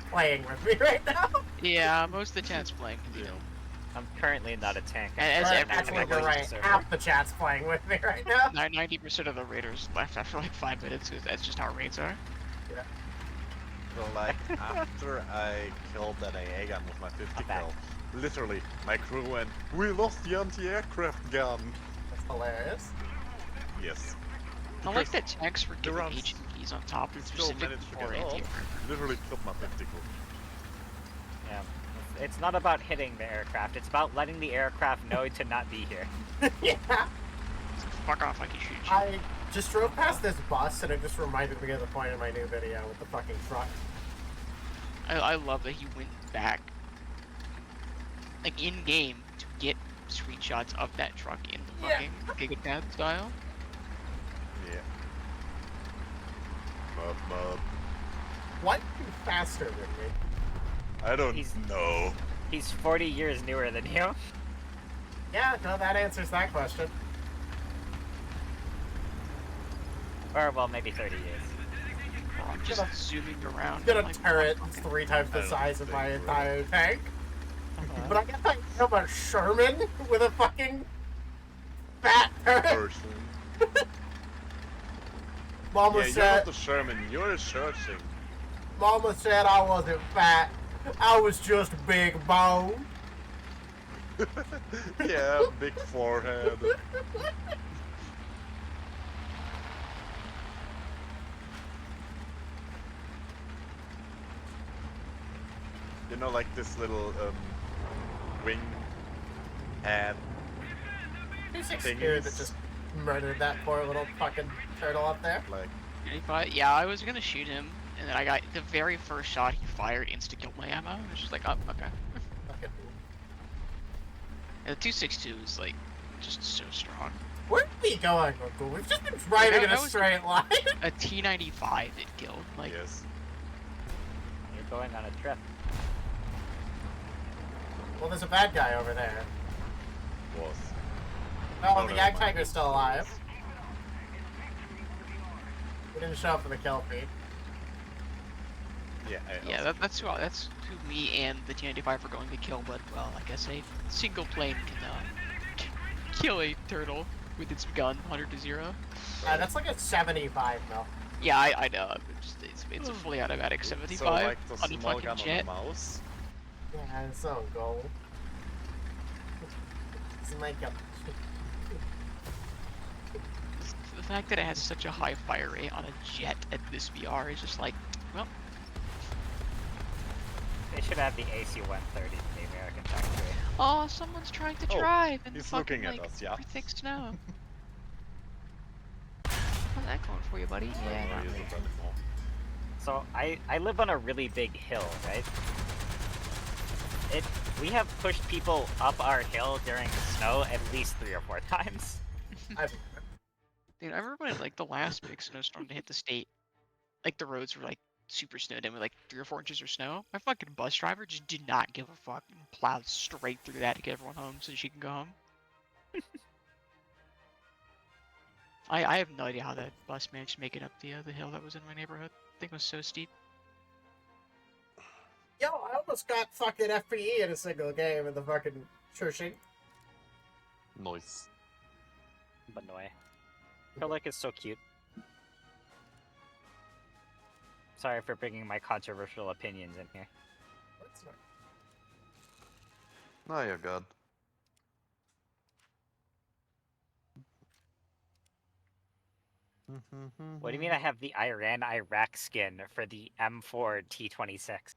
playing with me right now. Yeah, most of the chat's playing. You know, I'm currently not a tank. And as Or, everyone actually, knows, you're right. server. Half the chat's playing with me right now. 90% of the raiders left after like 5 minutes because that's just how raids are. Yeah. So, like, after I killed that AA gun with my 50 I'm back. kill, literally, my crew went, we lost the anti-aircraft gun. That's hilarious. Yes. I like that tanks were giving runs- HMPs on top We of still specific managed to for get off. anti-aircraft. Literally killed my 50 kill. Yeah. It's not about hitting the aircraft, it's about letting the aircraft know to not be here. Yeah. So fuck off like you shoot you. I just drove past this bus and it just reminded me of the point in my new video with the fucking truck. I love that he went back, like in game, to get screenshots of that truck in the Yeah. fucking Gigatad style. Yeah. Mub. Why are you faster than me? I don't He's- know. He's 40 years newer than you. Yeah, no, that answers that question. Or, well, maybe 30 years. Oh, I'm just Gonna- zooming around. Get a like, turret that's 3 times I the don't size of think my we're- entire tank. But I guess I am a Sherman with a fucking fat turret. Person. Mama Yeah, you're said, not the Sherman, you're a searching. Mama said I wasn't fat. I was just big bone. Yeah, big forehead. You know, like this little wing hat. Who's Things. scared that just murdered that poor little fucking turtle up there? Like, Yeah, I was gonna shoot him, and then I got the very first shot he fired insta-killed my ammo. I was just like, oh, okay. Fucking. And the 262 is like just so strong. Where are we going, Uncle? We've just been driving in a that was- straight line. A T95 it killed. Like, yes. You're going on a trip. Well, there's a bad guy over there. Was. Oh, No, the never Yak mind. Tiger's still alive. He didn't show up for the kill feed. Yeah, yeah, that's who me and the T95 are going to kill. But well, I guess a single plane can kill a turtle with its gun 100 to 0. That's like a 75 mil. Yeah, I know. It's a fully automatic 75 So, like the on a small fucking gun jet. on the mouse. Yeah, it's so gold. It's like a... The fact that it has such a high fire rate on a jet at this VR is just like, well, They should have the AC-130 in the American factory. oh, someone's trying to Oh, drive in the he's fucking looking at like us, yeah. thick snow. How's that going for you, buddy? Yeah, No, not he really. isn't anymore. So I live on a really big hill, right? We have pushed people up our hill during the snow at least 3 or 4 times. I've... Dude, I remember when like the last big snowstorm to hit the state, like the roads were like super snowed in with like 3 or 4 inches of snow. My fucking bus driver just did not give a fuck and plowed straight through that to get everyone home so she can go home. I have no idea how that bus managed to make it up the hill that was in my neighborhood. I think it was so steep. Yo, I almost got fucking FPE in a single game in the fucking Chushing. Nice. But no way. Acrylic is so cute. Sorry for bringing my controversial opinions in here. What's that? Oh, you're good. What do you mean I have the Iran-Iraq skin for the M4 T26?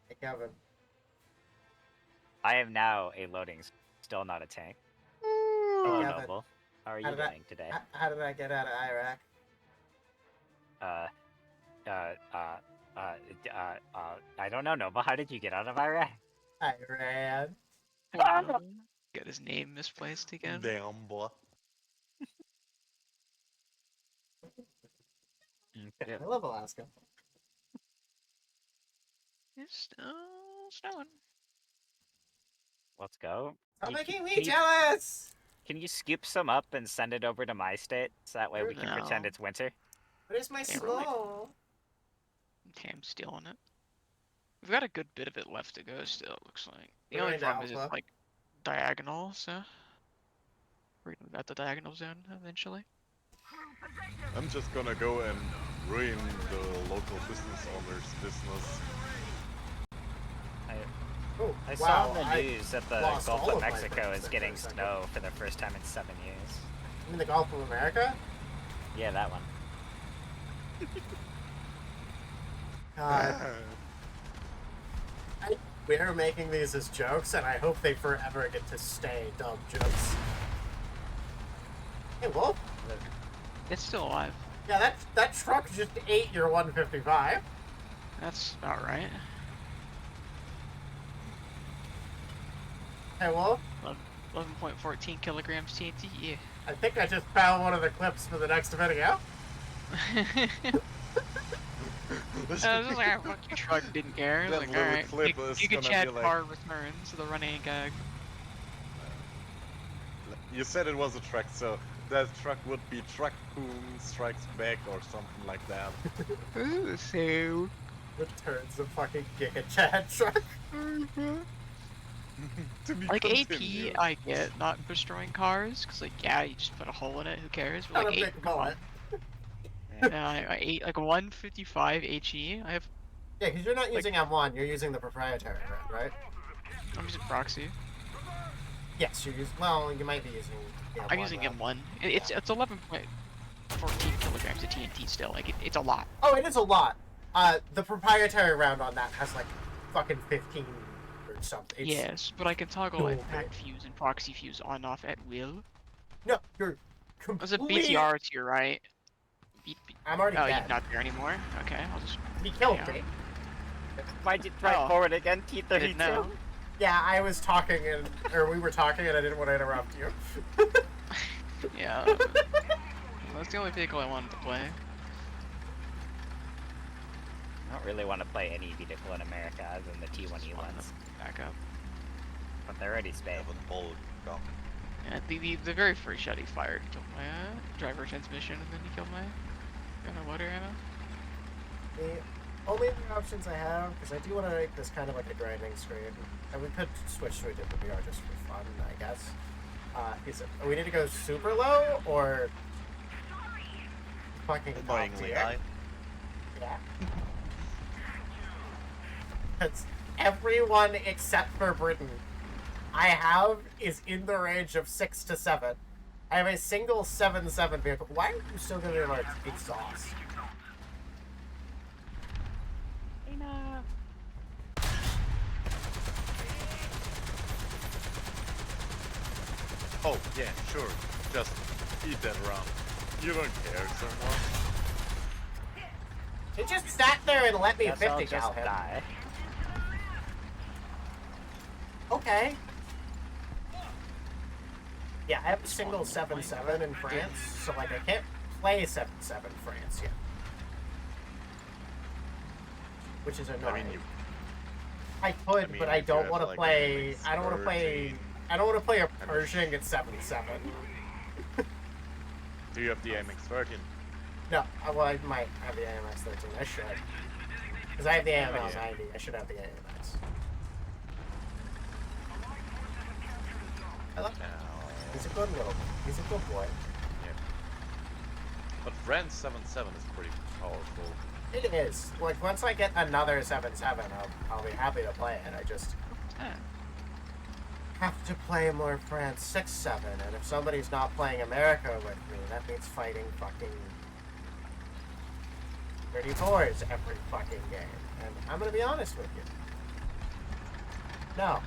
Hey, Kevin. I am now a loading, still not a tank. Hello, Kevin. Noble. How are you How did I- doing today? How did I get out of Iraq? I don't know, Noble. How did you get out of Iraq? Iran. Got his name misplaced again. Damn, boy. I love Alaska. It's still snowing. Let's go. Stop You- making can me you- jealous! Can you scoop some up and send it over to my state so that way we can pretend No. it's winter? Where's my Yeah, really. snow? Okay, I'm stealing it. We've got a good bit of it left to go still, it looks like. The We're only going to problem is it's Alpha. like diagonal, so we're gonna be at the diagonal zone eventually. I'm just gonna go and ruin the local business owner's business. Oh, I wow, saw on the I news that the lost Gulf all of of my Mexico friends is there getting for a second. snow for the first time in 7 years. You mean the Gulf of America? Yeah, that one. God, we're making these as jokes, and I hope they forever get to stay dumb jokes. Hey, Wolf. It's still alive. Yeah, that truck just ate your 155. That's about right. Hey, Wolf. 11.14 kilograms TNT, yeah. I think I just found one of the clips for the next video. I was just like, fuck you, truck didn't care. That Like, little alright, clip is Giga gonna Chad be like- car returns to the running gag. you said it was a truck, so that truck would be Truckpoon Strikes Back or something like that. Ooh, so. Returns of fucking Giga Chad truck. To be Like continued. AP, I get not destroying cars, because like yeah, you just put a hole in it, who cares? But Got like a big come on. bullet. Yeah, I ate like 155 HE. I have. Yeah, because you're not Like- using M1, you're using the proprietary round, right? I'm using proxy. Yes, you're using. Well, you might be using. The M1 I'm using round. M1. It's 11.14 kilograms of TNT still. Like it's a lot. Oh, it is a lot. The proprietary round on that has like fucking 15 or something. It's, Yes, but I can toggle stupid. impact fuse and proxy fuse on and off at will. No, you're There's a completely. BTR to your right. I'm already Oh, dead. you're not there anymore? Okay, I'll just. He killed Yeah. me. Why'd you try Oh. forward again, I didn't know. T32? Yeah, I was talking or we were talking and I didn't want to interrupt you. Yeah. That's the only vehicle I wanted to play. I don't really want to play any vehicle in America other than the T1E ones, Back up. but they're already sped. Have a bullet gun. Yeah, the very first shot he fired killed my driver transmission, and then he killed my water ammo. The only other options I have, because I do want to make this kind of like a grinding screen, and we could switch to a different VR just for fun, I guess. Is it? We need to go super low or fucking top Annoyingly tier? high. Yeah. Because everyone except for Britain I have is in the range of 6 to 7. I have a single 7.7 vehicle. Why are you still going to like exhaust? Oh, yeah, sure. Just eat that round. You don't care so much. He just sat there and let me Guess 50 I'll cal just him. die. Okay. Yeah, I have a single 7.7 in France, so like I can't play 7.7 France yet. Which is annoying. I mean, I could, but I if you don't have, want to like, play. an I don't want to play. X13. I don't want to play a Pershing at 7.7. Do you have the MX-13? No, well, I might have the AMX 13. I should. Because I have the AML 90. I should have the AMX. I love him. He's a good little. He's a good boy. But France 7.7 is pretty powerful. It is. Like, once I get another 7.7, I'll be happy to play it. I just have to play more France 6.7, and if somebody's not playing America with me, that means fighting fucking 34s every fucking game. And I'm gonna be honest with you. No.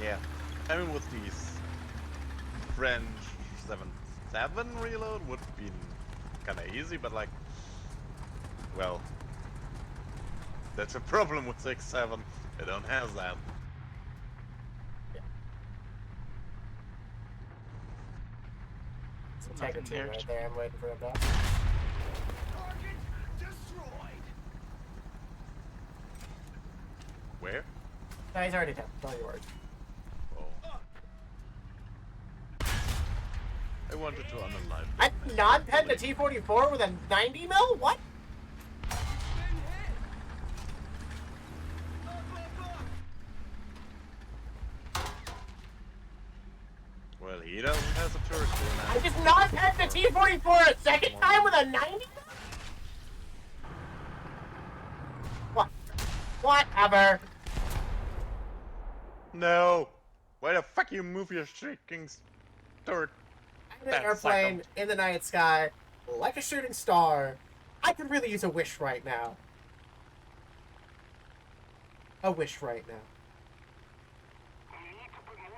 Yeah. I mean, with these French 7.7 reload would be kind of easy, but like, well, that's a problem with 6.7. They don't have that. It's a Nothing Tiger 2 there. right there. I'm waiting for him to. Target destroyed. Where? No, he's already dead. Don't you worry. Oh. I wanted to unalive. I non-pen to T-44 with a 90 mil? What? Well, he doesn't have a turret now. I just non-pen the T-44 a second time with a 90? What? Whatever. No! Why the fuck you move your freaking turret? I'm in an That airplane sucked. in the night sky, like a shooting star. I could really use a wish right now. A wish right now.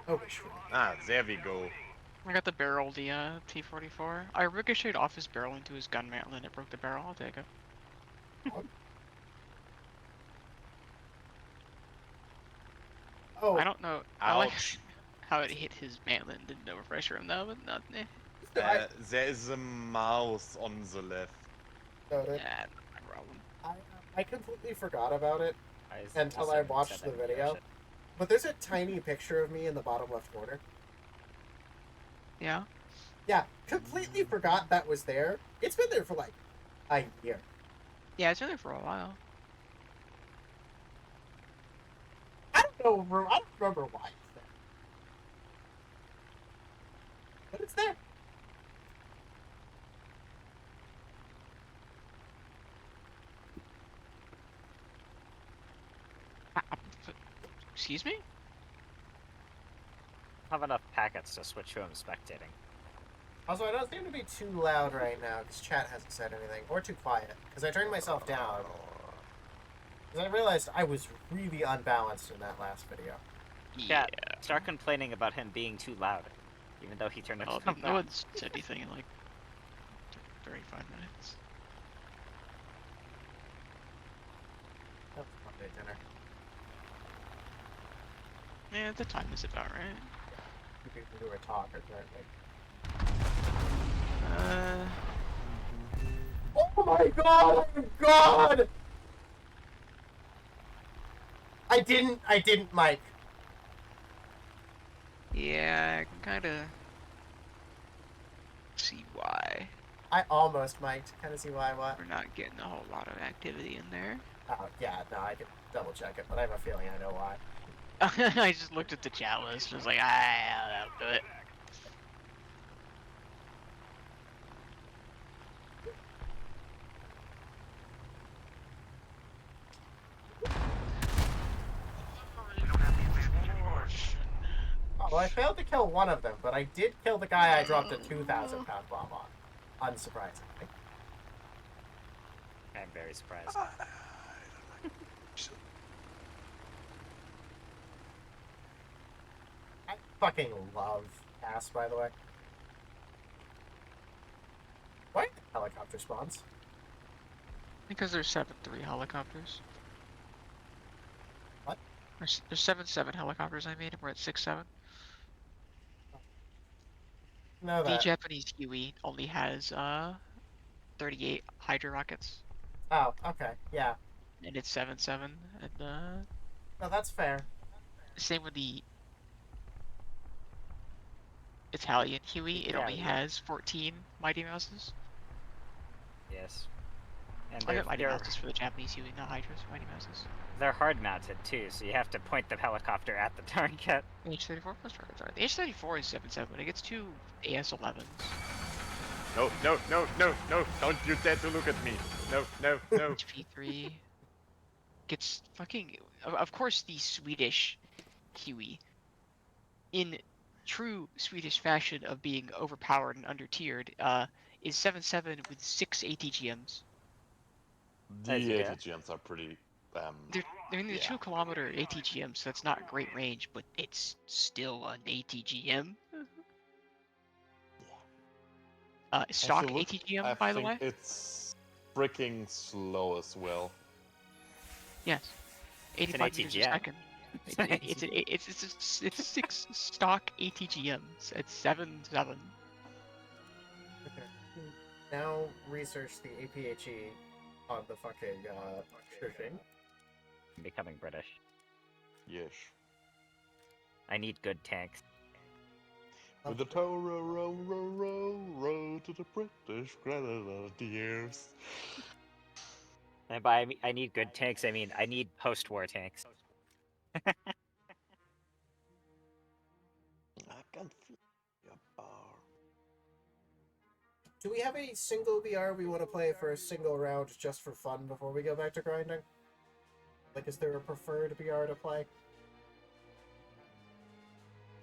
A wish right now. Ah, there we go. I got the barrel, the T-44. I ricocheted off his barrel into his gun mantle and it broke the barrel. I'll take it. Oh, I don't know. I like Ouch. how it hit his mantle and didn't overpressure him though, but not. There is a mouse on the left. noted. Yeah, no problem. I completely forgot about it Why is until the I watched 7.7 the video. shit? But there's a tiny picture of me in the bottom left corner. Yeah. Yeah, completely forgot that was there. It's been there for like a year. Yeah, it's been there for a while. I don't remember why it's there. But it's there. Excuse me? Have enough packets to switch who I'm spectating. Also, I don't seem to be too loud right now because chat hasn't said anything, or too quiet because I turned myself down. Because I realized I was really unbalanced in that last video. Yeah, start complaining about him being too loud, even though he turned it Oh, down. no one's said anything in like 35 minutes. That's Monday dinner. Yeah, the time is about right. Two people who are talking currently. Oh my god! Oh my god! I didn't, Mike. Yeah, I can kind of see why I almost mic'd. Kind of see why, what? we're not getting a whole lot of activity in there. Oh, yeah, no, I can double check it, but I have a feeling I know why. I just looked at the chat list and was like, that'll do it. Oh, well, I failed to kill one of them, but I did kill the guy I dropped a 2,000-pound bomb on. Unsurprisingly. I'm very surprised. I fucking love Ass, by the way. Why helicopter spawns? Because there's 7-3 helicopters. What? There's 7-7 helicopters I made, and we're at 6-7. No, The that. Japanese Huey only has 38 Hydra rockets, Oh, okay, yeah. and it's 7-7. And No, that's fair. same with the Italian Huey. It only Italian. has 14 Mighty Mouses. Yes. And I they're, got Mighty they're, Mouses for the Japanese Huey, not Hydras. Mighty Mouses. they're hard mounted too, so you have to point the helicopter at the target. H-34 plus targets are. The H-34 is 7-7, but it gets 2 AS-11s. No, no, no, no, no! Don't you dare to look at me! No, no, no! HP3 gets fucking. Of course, the Swedish Huey, in true Swedish fashion of being overpowered and under-tiered, is 7-7 with 6 ATGMs. As you The do. ATGMs are pretty. They're Yeah. 2-kilometer ATGMs, so that's not great range, but it's still an ATGM. Stock If you look, ATGM, I by the think way. it's freaking slow as well. Yes. an 85 meters per ATGM. second. It's 6 stock ATGMs at 7-7. Okay. Now research the APHE on the fucking shushing. I'm becoming British. Yes. I need good tanks. With the tow row to the British Grenadiers. And by I need good tanks, I mean I need post-war tanks. I can feel your bar. Do we have a single VR we want to play for a single round just for fun before we go back to grinding? Like, is there a preferred VR to play?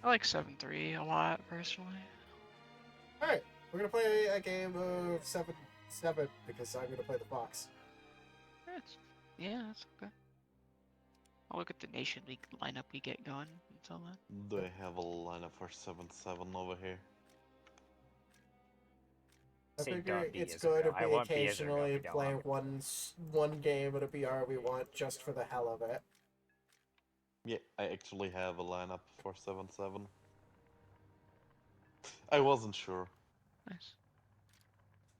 I like 7-3 a lot, personally. Alright, we're gonna play a game of 7-7 because I'm gonna play the Fox. Yeah, that's okay. I'll look at the Nation League lineup we get going until then. They have a lineup for 7-7 over here. I Say figure don't be it's as good a to go. I be won't be as a go occasionally if you don't playing want me. one game at a BR we want just for the hell of it. Yeah, I actually have a lineup for 7-7. I wasn't sure. Nice.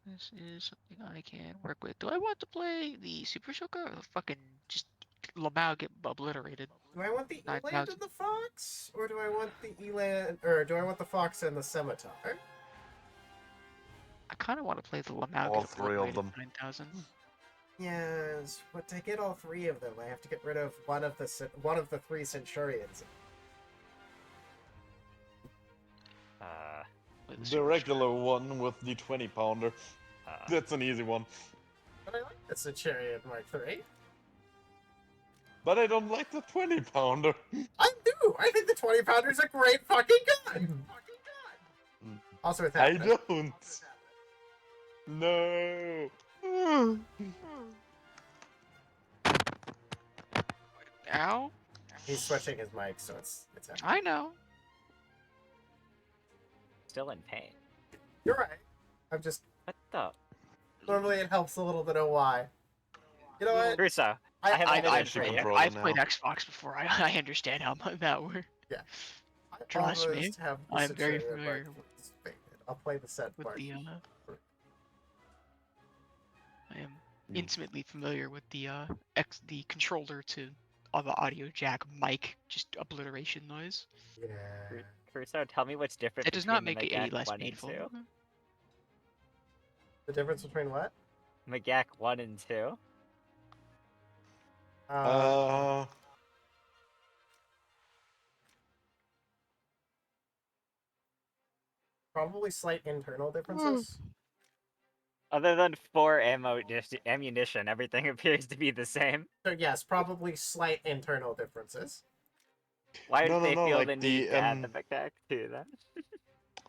This is something I can work with. Do I want to play the Super Shoka or the fucking just Lamau get obliterated. Do I want the 9,000. eland and the fox? Or do I want the eland... Or do I want the fox and the scimitar? I kind of want to play the Lamau All get three of obliterated them. 9,000. Yes, but to get all three of them, I have to get rid of one of the three centurions. Play The super regular one with the 20-pounder. That's an easy one. But I like the centurion Mark III. But I don't like the 20-pounder. I do! I think the 20-pounder is a great fucking gun! Also with that. I don't. No. Ow! He's switching his mic, so it's happening. I know. Still in pain. You're right. I'm just... What the? Normally it helps a little to know why. You know what? Crusoe, I have a I've mission for you. control- I've now. played Xbox before. I understand how that works. I Trust me, almost have the I'm very centurion familiar Mark III's faded. I'll play the set With part. the I am intimately familiar with the the controller to the audio jack mic just obliteration noise. Yeah. Crusoe, tell me what's different It does between not make the it any Magac less 1 painful. and 2. The difference between what? Magac 1 and 2. Probably slight internal differences. Other than 4 ammunition, everything appears to be the same. So yes, probably slight internal differences. Why did No, they feel like the need to add the Magac 2 then?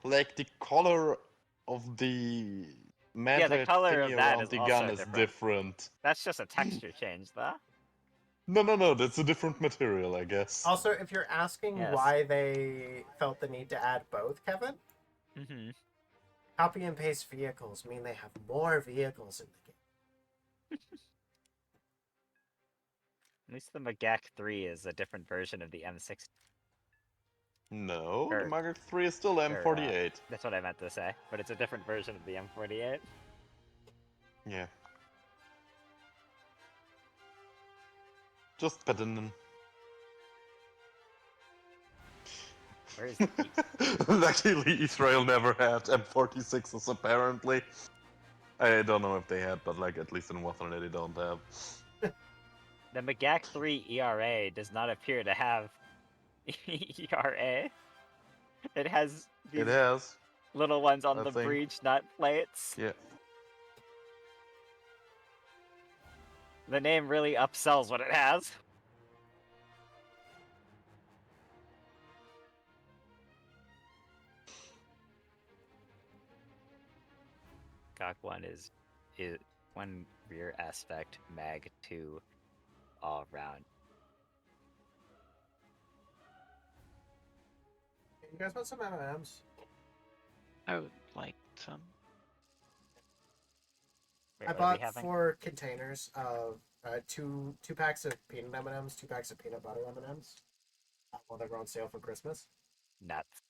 Like the color of the matter Yeah, the color of thingy that around is the also gun is different. different. That's just a texture change, though. No, that's a different material, I guess. Also, if you're asking Yes. why they felt the need to add both, Kevin, Mm-hmm. copy and paste vehicles mean they have more vehicles in the game. At least the Magac 3 is a different version of the M6. No, Or- the Mark III is still M48. That's what I meant to say, but it's a different version of the M48. Yeah. Just pattern. Where is the Luckily, Israel never had M46s, apparently. I don't know if they had, but like at least in Warzone they don't have. The Magac 3 ERA does not appear to have ERA. It has these It has. little ones on I the think. breech nut plates. Yeah. The name really upsells what it has. Cock 1 is one rear aspect, mag 2 all round. You guys want some M&Ms? I would like some. Wait, I what are we bought having? 4 containers of two packs of peanut M&Ms, 2 packs of peanut butter M&Ms. While they were on sale for Christmas. Nuts.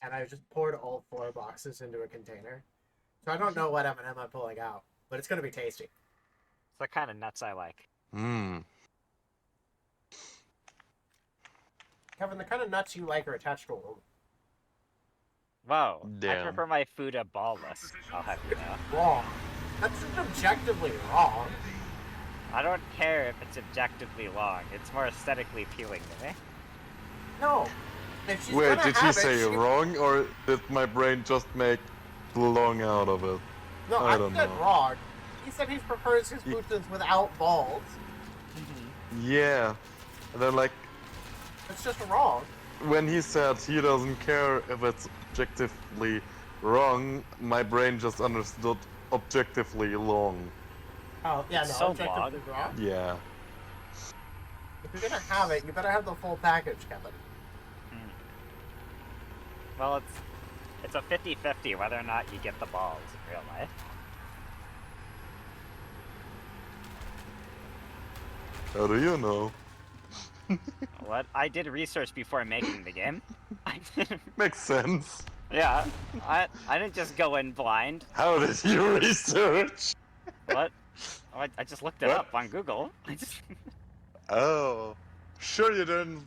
And I just poured all 4 boxes into a container. So I don't know what M&M I'm pulling out, but it's gonna be tasty. It's the kind of nuts I like. Hmm. Kevin, the kind of nuts you like are attached to a woman. Whoa, I Damn. prefer my food a ballless, I'll have you know. Wrong. That's just objectively wrong. I don't care if it's objectively wrong, it's more aesthetically appealing to me. No. If she's Wait, gonna did he have say it, she... wrong, or did my brain just make long out of it? No, I I don't said know. wrong. He said he prefers his boosters without balls. Yeah. And then, like, It's just wrong. when he said he doesn't care if it's objectively wrong, my brain just understood objectively long. Oh, yeah, It's no, so objectively wrong. Yeah. If you're gonna have it, you better have the full package, Kevin. Well, it's a 50-50 whether or not you get the balls in real life. How do you know? What? I did research before making the game. Makes sense. Yeah, I didn't just go in blind. How did you research? What? Oh, I just looked it What? up on Google. Oh. Sure you didn't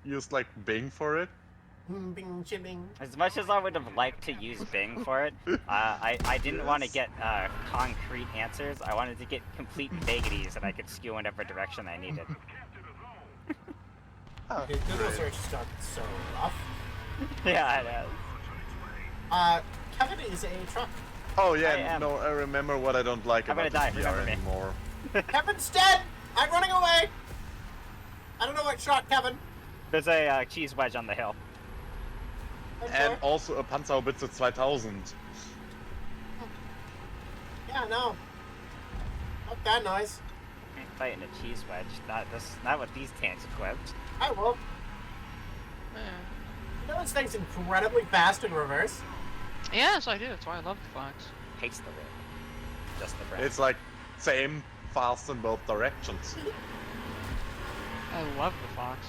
use like Bing for it? Bing chilling. As much as I would have liked to use Bing for it, I didn't want to Yes. get concrete answers. I wanted to get complete vagaries that I could skew in whatever direction I needed. Oh, Dude, Google great. search has gotten so rough. Yeah, it is. Kevin is a truck. Oh I yeah, am. no, I remember what I don't like I'm gonna about die, the VR remember me. anymore. Kevin's dead! I'm running away! I don't know what shot Kevin. There's a cheese wedge on the hill. I'm And sure. also a Panzerhaubitze 2000. Yeah, no. Fuck that noise. Fighting a cheese wedge. Not with these tanks equipped. I will. Eh. You know this thing's incredibly fast in reverse? Yes, I do. That's why I love the Fox. Hates the wind. Just the breath. It's like same fast in both directions. I love the Fox.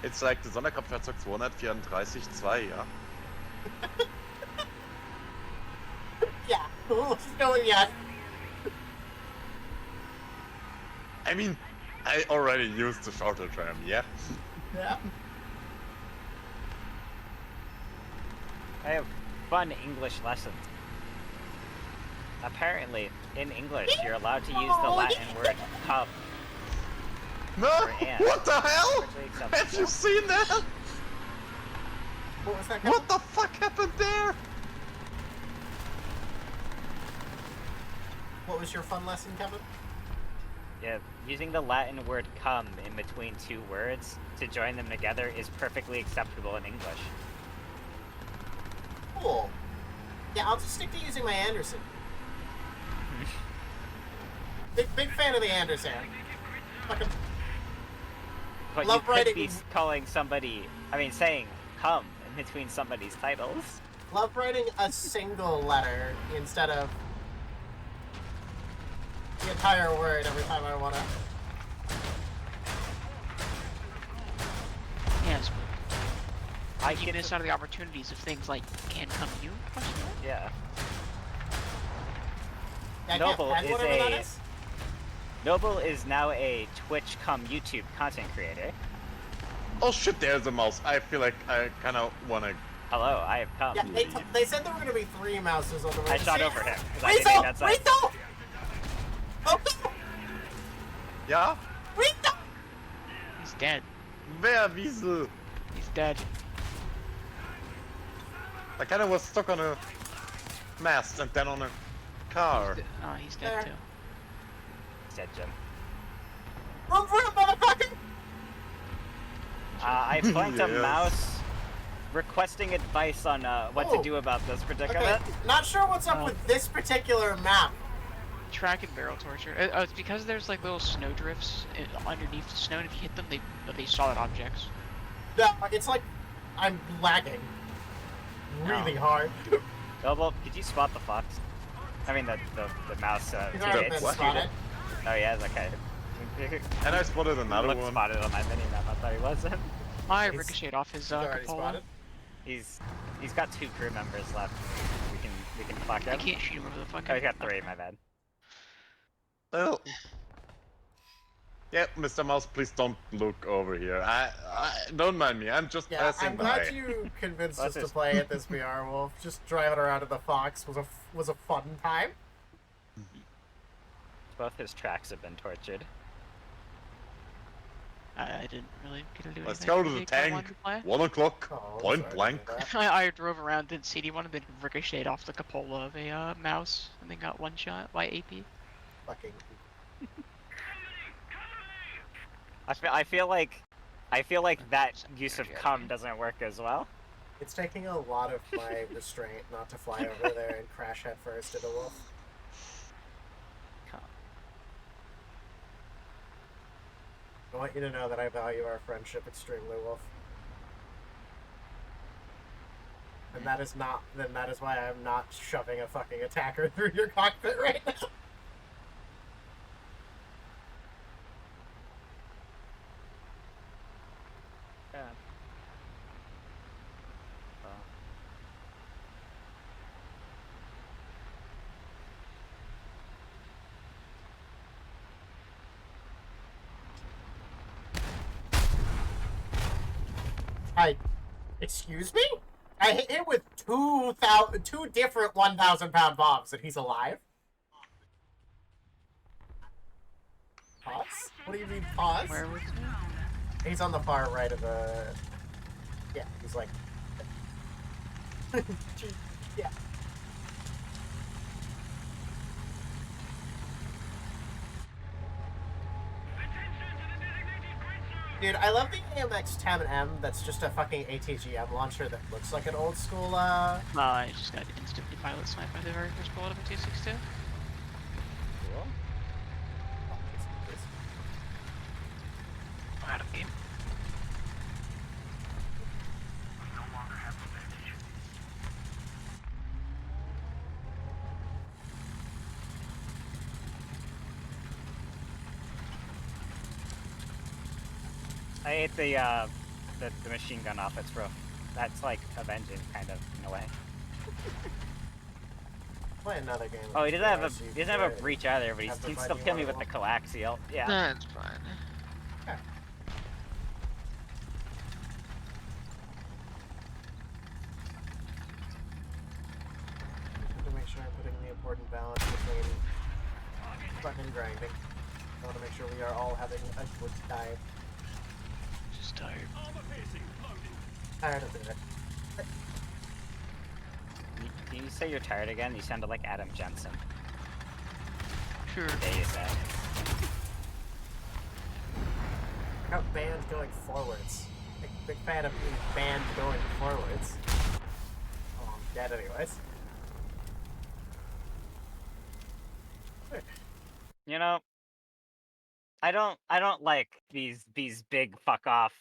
It's like the Sonderkraftfahrzeug 234-2, ja? Yeah. Let's go with yeah. I mean, I already used the shorter term, yeah? Yeah. I have fun English lessons. Apparently, in English, you're allowed to use the Latin word "cum." No! and. What the hell? Perfectly Have acceptable. you seen that? What was that, Kevin? What the fuck happened there? What was your fun lesson, Kevin? Yeah, using the Latin word "cum" in between two words to join them together is perfectly acceptable in English. Cool. Yeah, I'll just stick to using my Anderson. Big fan of the Anderson. Fucking But Love you could writing- be saying "cum" in between somebody's titles. love writing a single letter instead of the entire word every time I wanna. Yes. I You get miss out on the opportunities of things like "can come you?" question mark? Yeah. Yeah, I Noble can't pen is whatever that a- is. Noble is now a Twitch YouTube content creator. Oh shit, there's a mouse. I feel like I kinda wanna... Hello, I have come. Yeah, they said there were gonna be 3 mouses on the road. I shot over him because I didn't think that's it. Rito! Oh, Ja? Rito! He's dead. Wer, Wiesel? He's dead. I kinda was stuck on a mast and then on a car. Oh, he's dead There. too. Said Jim. Run for it, motherfucker! I flanked a Yes. mouse requesting advice on what to Oh. do about this Okay, predicament. not sure what's up Oh. with this particular map. Track and barrel torture. It's because there's like little snow drifts underneath the snow, and if you hit them, they solid objects. No, it's like I'm lagging really hard. Noble, could you spot the fox? I mean the mouse. He's already been what? spotted. Oh yeah, okay. And I spotted another Looked one. spotted on my mini map. I thought he wasn't. I He's- ricocheted off his He's already cupola. spotted. He's got 2 crew members left. We can fuck I him. can't shoot him over the fucking. Oh, he's got 3. My bad. Well... Yeah, Mr. Mouse, please don't look over here. I don't mind me. I'm just Yeah, passing I'm by. glad you convinced What's us to this? play at this VR Wolf. Just driving around in the Fox was a fun time. Both his tracks have been tortured. I didn't really get to do anything. Let's go to the big I wanted tank. to play. 1 o'clock. Oh, I'm Point sorry to blank. hear that. I drove around, didn't see anyone, and then ricocheted off the cupola of a mouse, and then got one shot by AP. Fucking. I feel like that use of cum doesn't work as well. It's taking a lot of my restraint not to fly over there and crash headfirst into Wolf. Cum. I want you to know that I value our friendship extremely, Wolf. And that is why I'm not shoving a fucking attacker through your cockpit right now. Yeah. Oh. Excuse me? I hit him with two different 1,000-pound bombs, and he's alive? Pause? What do you mean, pause? Where was he? He's on the far right of the... Yeah, he's like... yeah. Dude, I love the AMX-10M that's just a fucking ATGM launcher that looks like an old school, Oh, I just got instantly pilot sniped by the very first bullet of a T-62. Cool. Out of game. I hate the machine gun off its roof. That's like Avenging, kind of, in a way. Play another game. Oh, he doesn't have a so you he doesn't have a can breach either, but he have the can still fighting kill me with one the on coaxial. Yeah. That's fine. To make sure I'm putting the important balance between fun and grinding. I want to make sure we are all having a good time. Just tired. Armor piercing loaded. Tired of it. Can you say you're tired again? You sounded like Adam Jensen. Sure. There you say. Got banned going forwards. Big fan of being banned going forwards. Oh, I'm dead anyways. You know, I don't like these big fuck off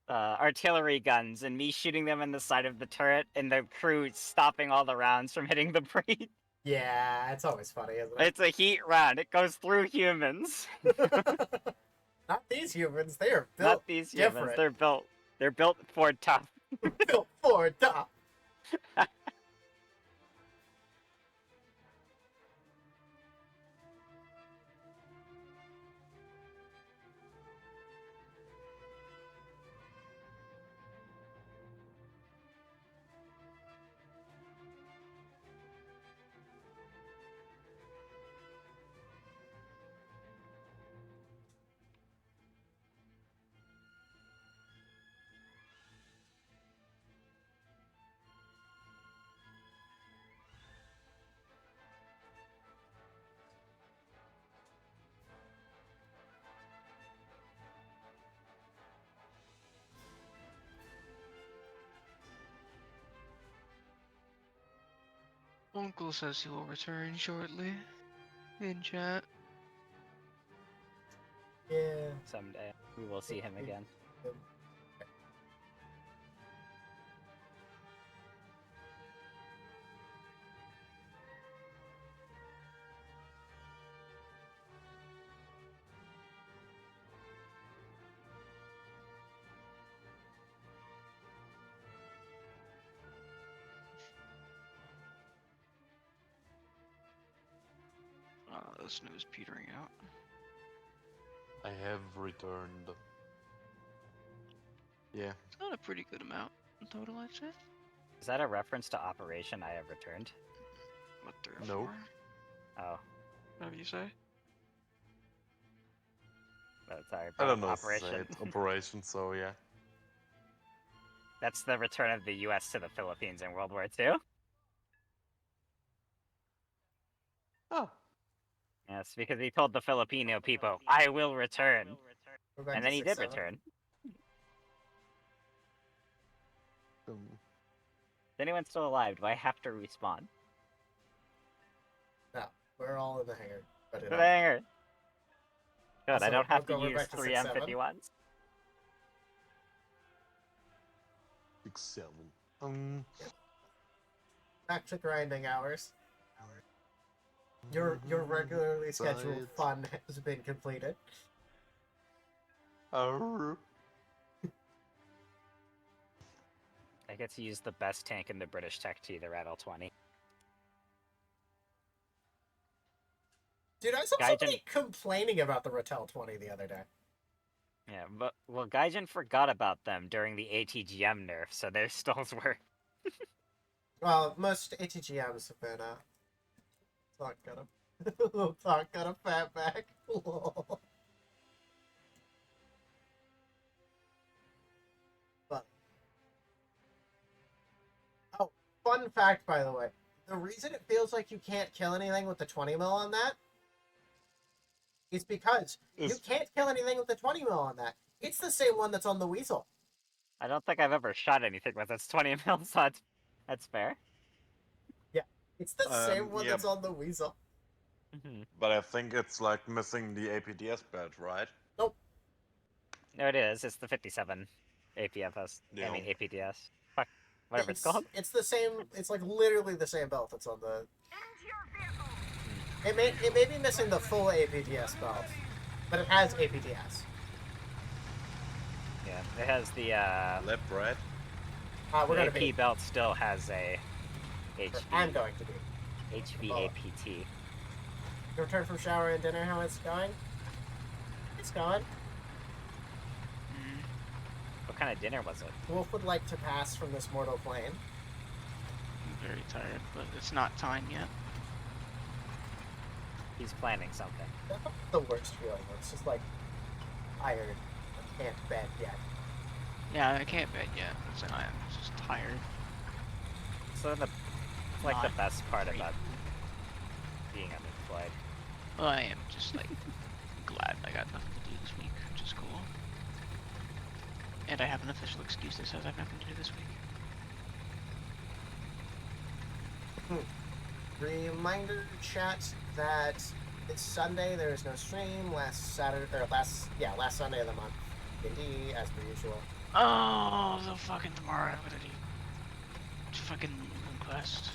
artillery guns and me shooting them in the side of the turret and the crew stopping all the rounds from hitting the breach. Yeah, it's always funny, isn't it? It's a heat round. It goes through humans. Not these humans. They are built Not these humans. different. They're built for tough. Built for top. Uncle says he will return shortly. In chat. Yeah. Someday we will see him again. Oh, the snooze petering out. I have returned. Yeah. It's not a pretty good amount in total, I'd say. Is that a reference to Operation I Have Returned? What they're No. Oh, Whatever you say. sorry. I don't know. Operation. It's operation, so yeah. That's the return of the U.S. to the Philippines in World War II. Oh. Yes, because he told the Filipino people, "I will return," We're back and to then he did 6-7. return. Um, Is anyone still alive? Do I have to respawn? No, we're all in the hangar. But The hanger. Good, Also, I don't have to I'll go use back to 3 6-7. M51s. 6-7. back to grinding hours. Your regularly scheduled Right. fun has been completed. Arr. I get to use the best tank in the British Tech T, the Rattle 20. Dude, I saw Gaijin- somebody complaining about the Rattel 20 the other day. Yeah, but well, Gaijin forgot about them during the ATGM nerf, so their stalls were. Well, most ATGMs have been, Talk got a... Talk got a fat back. But... Oh, fun fact, by the way. The reason it feels like you can't kill anything with the 20 mil on that is because you can't kill anything with the 20 mil on that. It's the same one that's on the Weasel. I don't think I've ever shot anything with its 20 mil, so that's fair. Yeah, it's the same one yeah. that's on the Weasel. But I think it's like missing the APDS badge, right? Nope. No, it is. It's the 57 APFS. Yeah. I mean APDS. Fuck, whatever it's called. It's the same. It's like literally the same belt that's on the. It may be missing the full APDS belt, but it has APDS. Yeah, it has the Left, right. We're the gonna be. AP belt still has a I'm going to be. HVAPT. You return from shower and dinner. How it's going? It's going. What kind of dinner was it? Wolf would like to pass from this mortal plane. I'm very tired, but it's not time yet. He's planning something. That's not the worst feeling. It's just like tired. I can't bed yet. Yeah, I can't bed yet. I'm just tired. So it's like the best part about being unemployed. Well, I am just like glad I got nothing to do this week, which is cool. And I have an official excuse that says I have nothing to do this week. Reminder, chat, that this Sunday there is no stream. Last Sunday of the month. Indeed, as per usual. Oh, so fucking tomorrow I'm gonna do fucking Quest.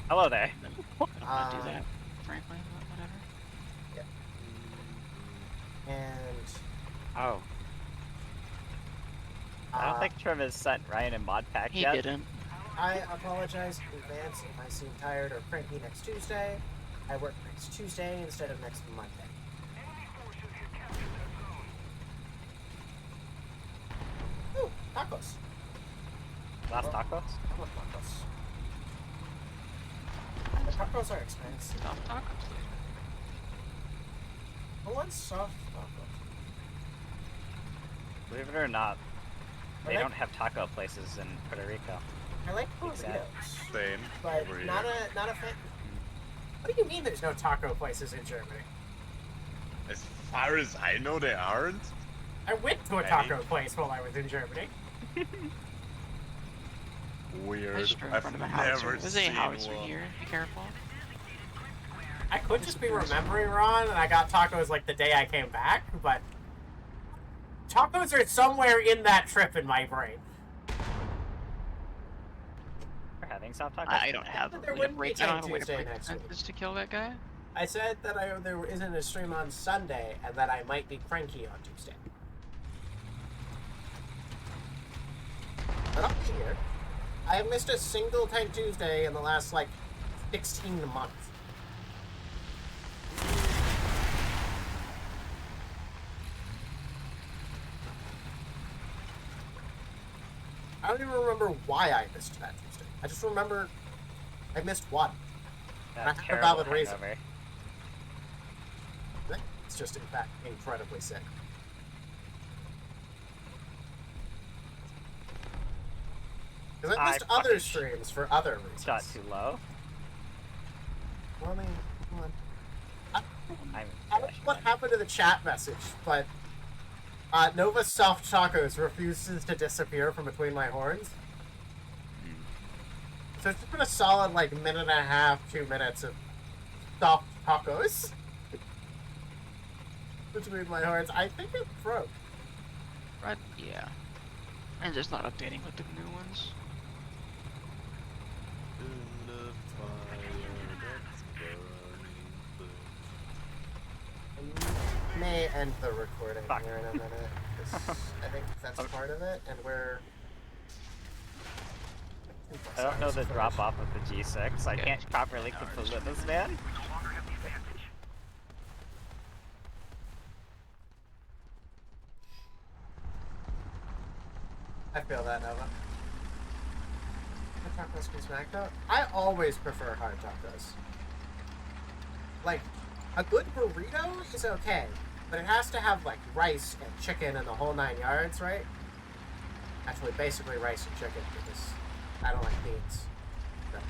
Hello there. I'm gonna do that, frankly, but whatever. Yeah. And Oh. I don't think Trim has sent Ryan a mod pack He yet. didn't. I apologize in advance if I seem tired or cranky next Tuesday. I work next Tuesday instead of next Monday. Ooh, tacos. Last tacos? I want tacos. The tacos are expensive. Soft tacos, please. I want soft tacos. Believe it or not, they Okay. don't have taco places in Puerto Rico. I like Exactly. burritos, Same. but over not here. a fan. What do you mean there's no taco places in Germany? As far as I know, they aren't. I went to a taco place while I was in Germany. Weird. I just drove in I've front of a howitzer. never There's a seen howitzer one. here. Be careful. I could just be remembering wrong, and I got tacos like the day I came back, but tacos are somewhere in that trip in my brain. We're having soft tacos. I don't have But there a way to wouldn't be break. I don't have a Tank way to Tuesday break next week. sentences to kill that guy. I said that there isn't a stream on Sunday, and that I might be cranky on Tuesday. But I'll be here. I have missed a single Tank Tuesday in the last, 16 months. I don't even remember why I missed that Tuesday. I just remember I missed one. That I have a terrible valid reason. hangover. It's just, in fact, incredibly sick. Because I missed I other fucking streams for other reasons. Shot too low. Well, I mean, come on. I'm I don't know what happened to the chat message, but Nova Soft Tacos refuses to disappear from between my horns. So it's just been a solid, minute and a half, 2 minutes of soft tacos between my horns. I think it broke. Right? Yeah. And just not updating with the new ones. In the fire that's burning. I may end the recording Fuck. here in a minute. 'Cause I think that's part of it, and we're... I don't know the drop off of the G6. I can't properly compose with this man. I feel that, Nova. Hot tacos can smack though. I always prefer hard tacos. Like, a good burrito is okay, but it has to have like rice and chicken and the whole 9 yards, right? Actually, basically rice and chicken because I don't like beans. But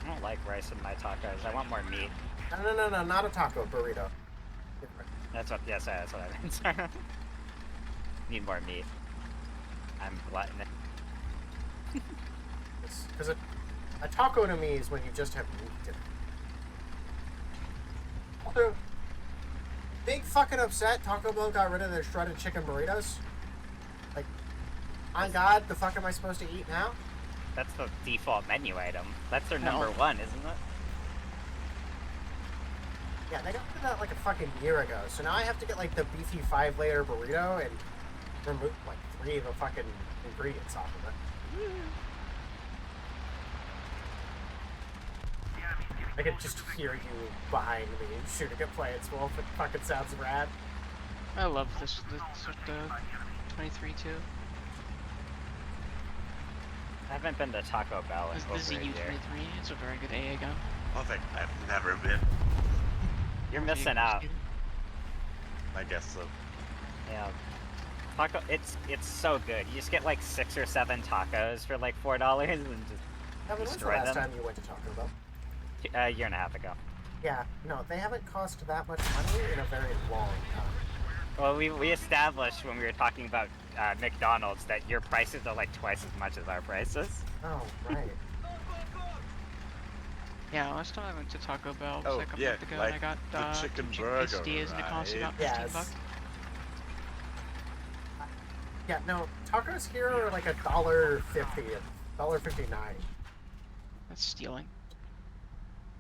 I don't like rice in my tacos. I want more meat. no, not a taco, burrito. Different. That's what. Yes, that's what I meant. Sorry. Need more meat. I'm gluttonous. Because a taco to me is when you just have meat in it. Also, big fucking upset Taco Bell got rid of their shredded chicken burritos. Like, on God, the fuck am I supposed to eat now? That's the default menu item. That's their No. number one, isn't it? Yeah, they got rid of that like a fucking year ago. So now I have to get like the beefy 5-layer burrito and remove like 3 of the fucking ingredients off of it. I can just hear you behind me shooting at Plants Wolf. It fucking sounds rad. I love this 23 too. I haven't been to Taco Bell in This is over a year. U23. It's a very good AA gun. Perfect. I've never been. You're missing out. I guess so. Yeah. Taco, it's so good. You just get like 6 or 7 tacos for like $4 and just Evan, when's the destroy last them. time you went to Taco Bell? A year and a half ago. Yeah, no, they haven't cost that much money in a very long time. Well, we established when we were talking about McDonald's that your prices are like twice as much as our prices. Oh, right. Yeah, last time I went to Taco Bell was Oh, like a yeah, month ago, like and I got the chicken two burger, quesadillas, and it cost right? about 15 Yes. bucks. Yeah, no, tacos here are like $1.50, $1.59. That's stealing.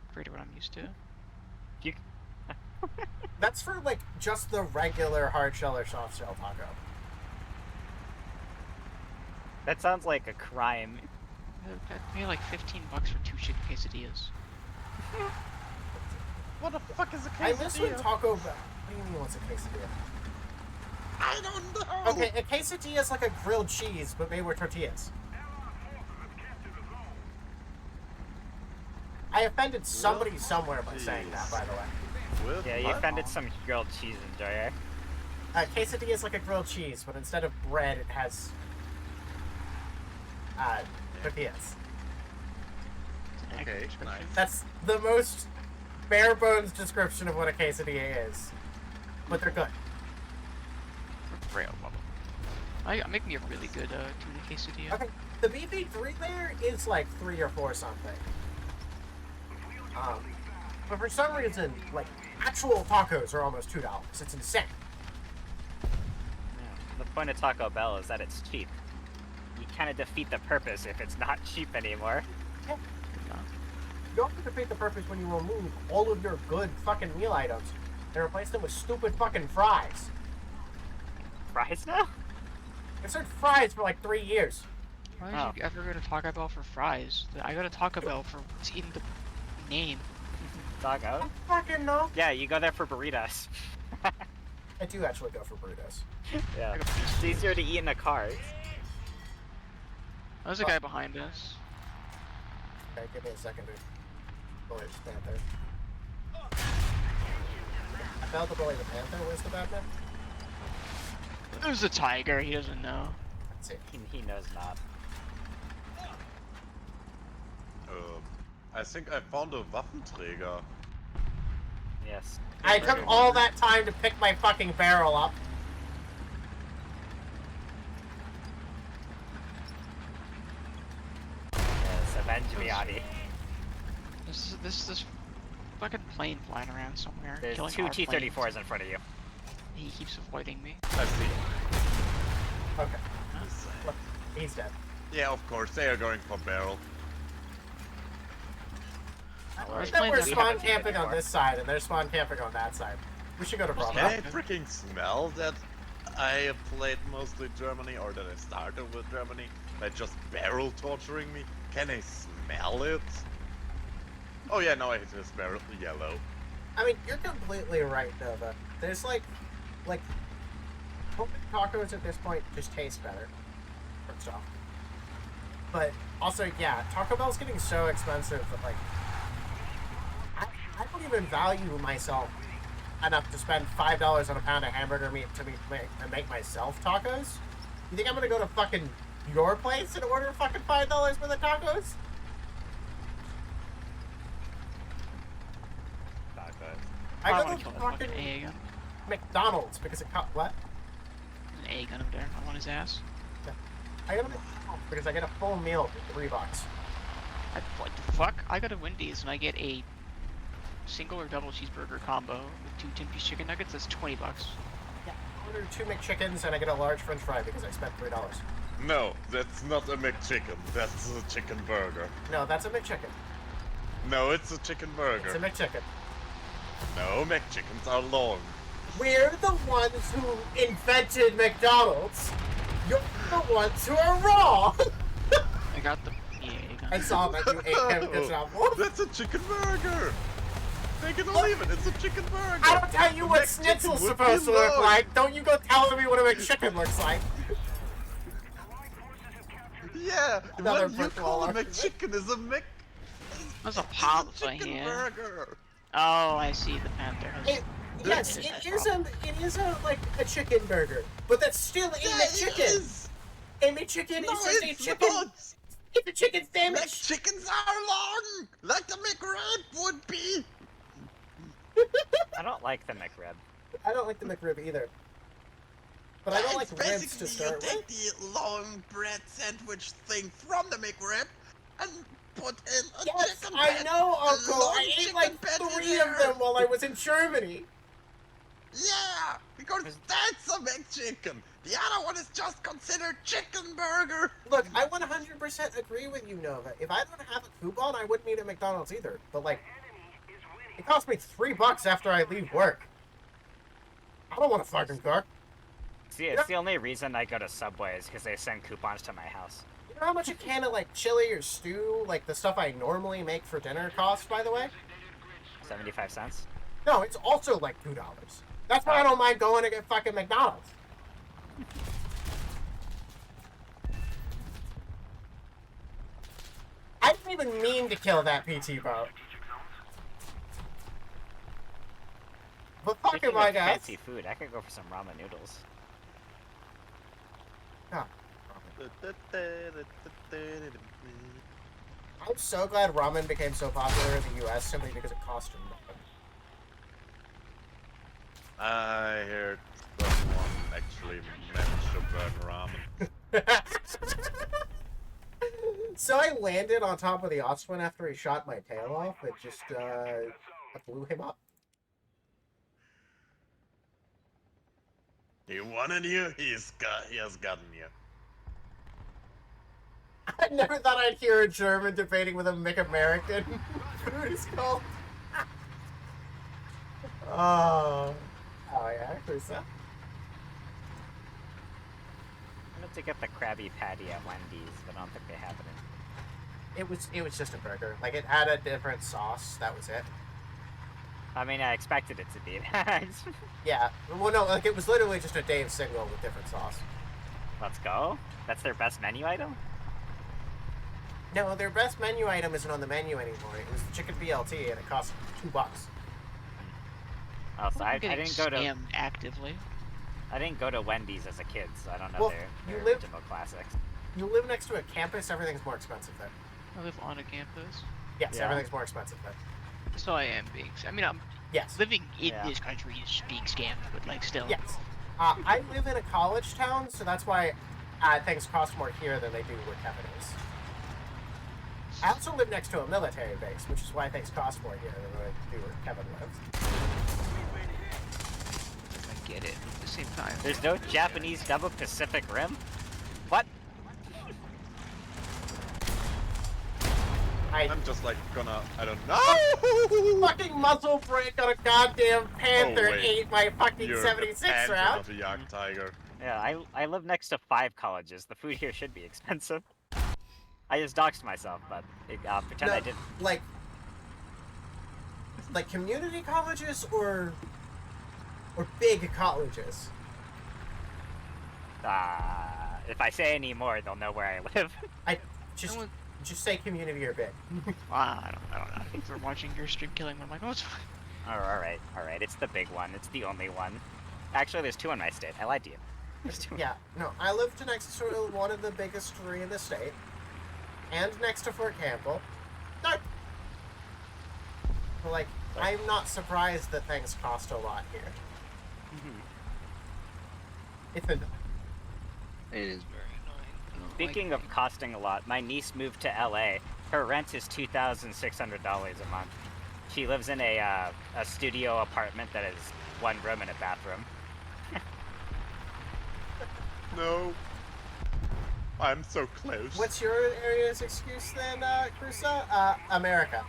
Compared to what I'm used to. You, That's for like just the regular hard shell or soft shell taco. that sounds like a crime. I paid like 15 bucks for 2 chicken quesadillas. What the fuck is a I miss when Taco Bell. What do you mean, what's a quesadilla? I don't know. Okay, a quesadilla is like a grilled cheese, but made with tortillas. I offended somebody somewhere by saying that, by the way. With Yeah, you my offended mom. some grilled cheese enjoyer. Quesadilla is like a grilled cheese, but instead of bread, it has tortillas. Okay, nice. That's the most bare bones description of what a quesadilla is. But they're good. Rail bubble. I make me a really good tuna quesadilla. Okay, the beefy 3-layer is like 3 or 4 something. But for some reason, like, actual tacos are almost $2. It's insane. Yeah. The point of Taco Bell is that it's cheap. You kind of defeat the purpose if it's not cheap anymore. Yeah. You don't have to defeat the purpose when you remove all of your good fucking meal items and replace them with stupid fucking fries. Fries now? I've served fries for like 3 years. Why did you ever go to Taco Bell for fries? I go to Taco Bell for what's in the name. Taco? Fucking no. Yeah, you go there for burritos. I do actually go for burritos. Yeah. Like a It's easier to eat in a car. There's a guy behind us. Okay, give me a second to bully the panther. I failed to bully the panther. Where's the Batman? There's a tiger. He doesn't know. Let's see. He knows not. I think I found a Waffenträger. Yes. I took all that time to pick my fucking barrel up. Yes, avenge me, Adi. This fucking plane flying around somewhere. There's killing 2 our T-34s planes. in front of you. He keeps avoiding me. I see. Okay. Look, he's dead. Yeah, of course, they are going for barrel. Where's Then planes we're are- spawn camping on this side, and they're spawn camping on that side. We should go to Bravo. Can I freaking smell that I played mostly Germany, or that I started with Germany, by just barrel torturing me? Can I smell it? Oh yeah, no, it is barrel yellow. I mean, you're completely right, Nova. There's like Hoping tacos at this point just taste better. First off. But also, yeah, Taco Bell's getting so expensive that, like, I don't even value myself enough to spend $5 on a pound of hamburger meat to make myself tacos. You think I'm gonna go to fucking your place and order fucking $5 for the tacos? I I go want to to kill that fucking fucking egg. McDonald's because it cost what? An egg on him there. I want his ass. I go to McDonald's because I get a full meal for $3. What the fuck? I go to Wendy's and I get a single or double cheeseburger combo with 2 10-piece chicken nuggets. That's $20. Yeah, I order 2 McChickens and I get a large French fry because I spent $3. No, that's not a McChicken. That's a chicken burger. No, that's a McChicken. No, it's a chicken burger. It's a McChicken. No, McChickens are long. We're the ones who invented McDonald's. You're the ones who are wrong. I got the egg on I saw that you ate him. Good job. That's a chicken burger. Take it or leave it. It's a chicken burger. I don't tell you what McChicken schnitzel's would supposed be to look long. like. Don't you go telling me what a McChicken looks like. Yeah, Another what you brick call wall a McChicken is a Mc. That's a It's pasta chicken here. burger. Oh, I see. The panther has. It, yes, it is like a chicken burger, but that's still a McChicken. Is. A McChicken No, is just a it's chicken. not. It's a chicken sandwich. McChickens are long, like the McRib would be. I don't like the McRib. I don't like the McRib either. But I don't like It's ribs to basically start you with. take the long bread sandwich thing from the McRib and put in a Yes, chicken I patty. know, a Uncle. long I ate chicken like patty 3 there. of them while I was in Germany. Yeah, because that's a McChicken. The other one is just considered chicken burger. Look, I 100% agree with you, Nova. If I don't have a coupon, I wouldn't eat at McDonald's either. But, like, it cost me $3 after I leave work. I don't want to fucking cook. See, it's the only reason I go to Subway is because they send coupons to my house. You know how much a can of, like, chili or stew, like the stuff I normally make for dinner, costs, by the way? 75 cents? No, it's also like $2. That's why I don't mind going to get fucking McDonald's. I didn't even mean to kill that PT boat. But fuck Speaking him, I of guess. fancy food, I could go for some ramen noodles. Oh. I'm so glad ramen became so popular in the US simply because it cost you nothing. I heard someone actually managed to burn ramen. So I landed on top of the Ostwin after he shot my tail off. It just, I blew him up. He wanted you, he has gotten you. I never thought I'd hear a German debating with a McAmerican. Food is called. Oh yeah, who's that? I wanted to get the Krabby Patty at Wendy's, but I don't think they have it in. It was just a burger. Like it had a different sauce. That was it. I mean, I expected it to be. Yeah. Well, no, like it was literally just a Dave single with different sauce. Let's go. That's their best menu item? No, their best menu item isn't on the menu anymore. It was the chicken BLT, and it cost $2. Oh, so I I'm getting didn't go to scammed actively. I didn't go to Wendy's as a kid, so I don't know Well, their you live- original classics. You live next to a campus, everything's more expensive there. I live on a campus, Yes, Yeah. everything's more expensive there. so I am being. I mean, I'm Yes. living in Yeah. this country is being scammed, but like still. Yes. I live in a college town, so that's why things cost more here than they do where Kevin is. I also live next to a military base, which is why things cost more here than they do where Kevin lives. I get it. At the same time, There's no Japanese double Pacific Rim? What? I'm just like gonna, I don't know. Fucking muzzle brake on a goddamn Panther wait. ate my fucking You're 76 the panther, round. not a young tiger. Yeah, I live next to 5 colleges. The food here should be expensive. I just doxed myself, but pretend I didn't. Like community colleges or big colleges? If I say any more, they'll know where I live. Just No one- just say community or big. I don't know. If they're watching your stream killing one, I'm like, oh, it's fine. Alright. It's the big one. It's the only one. Actually, there's 2 in my state. I lied to you. There's 2. Yeah, no, I lived next to one of the biggest 3 in the state, and next to Fort Campbell. No. But, like, I'm not surprised that things cost a lot here. It's a... It is very annoying. I don't Speaking like of costing a lot, my niece moved to LA. Her rent is $2,600 a month. She lives in a studio apartment that is 1 room and a bathroom. No. I'm so close. What's your area's excuse then, Crusoe? America.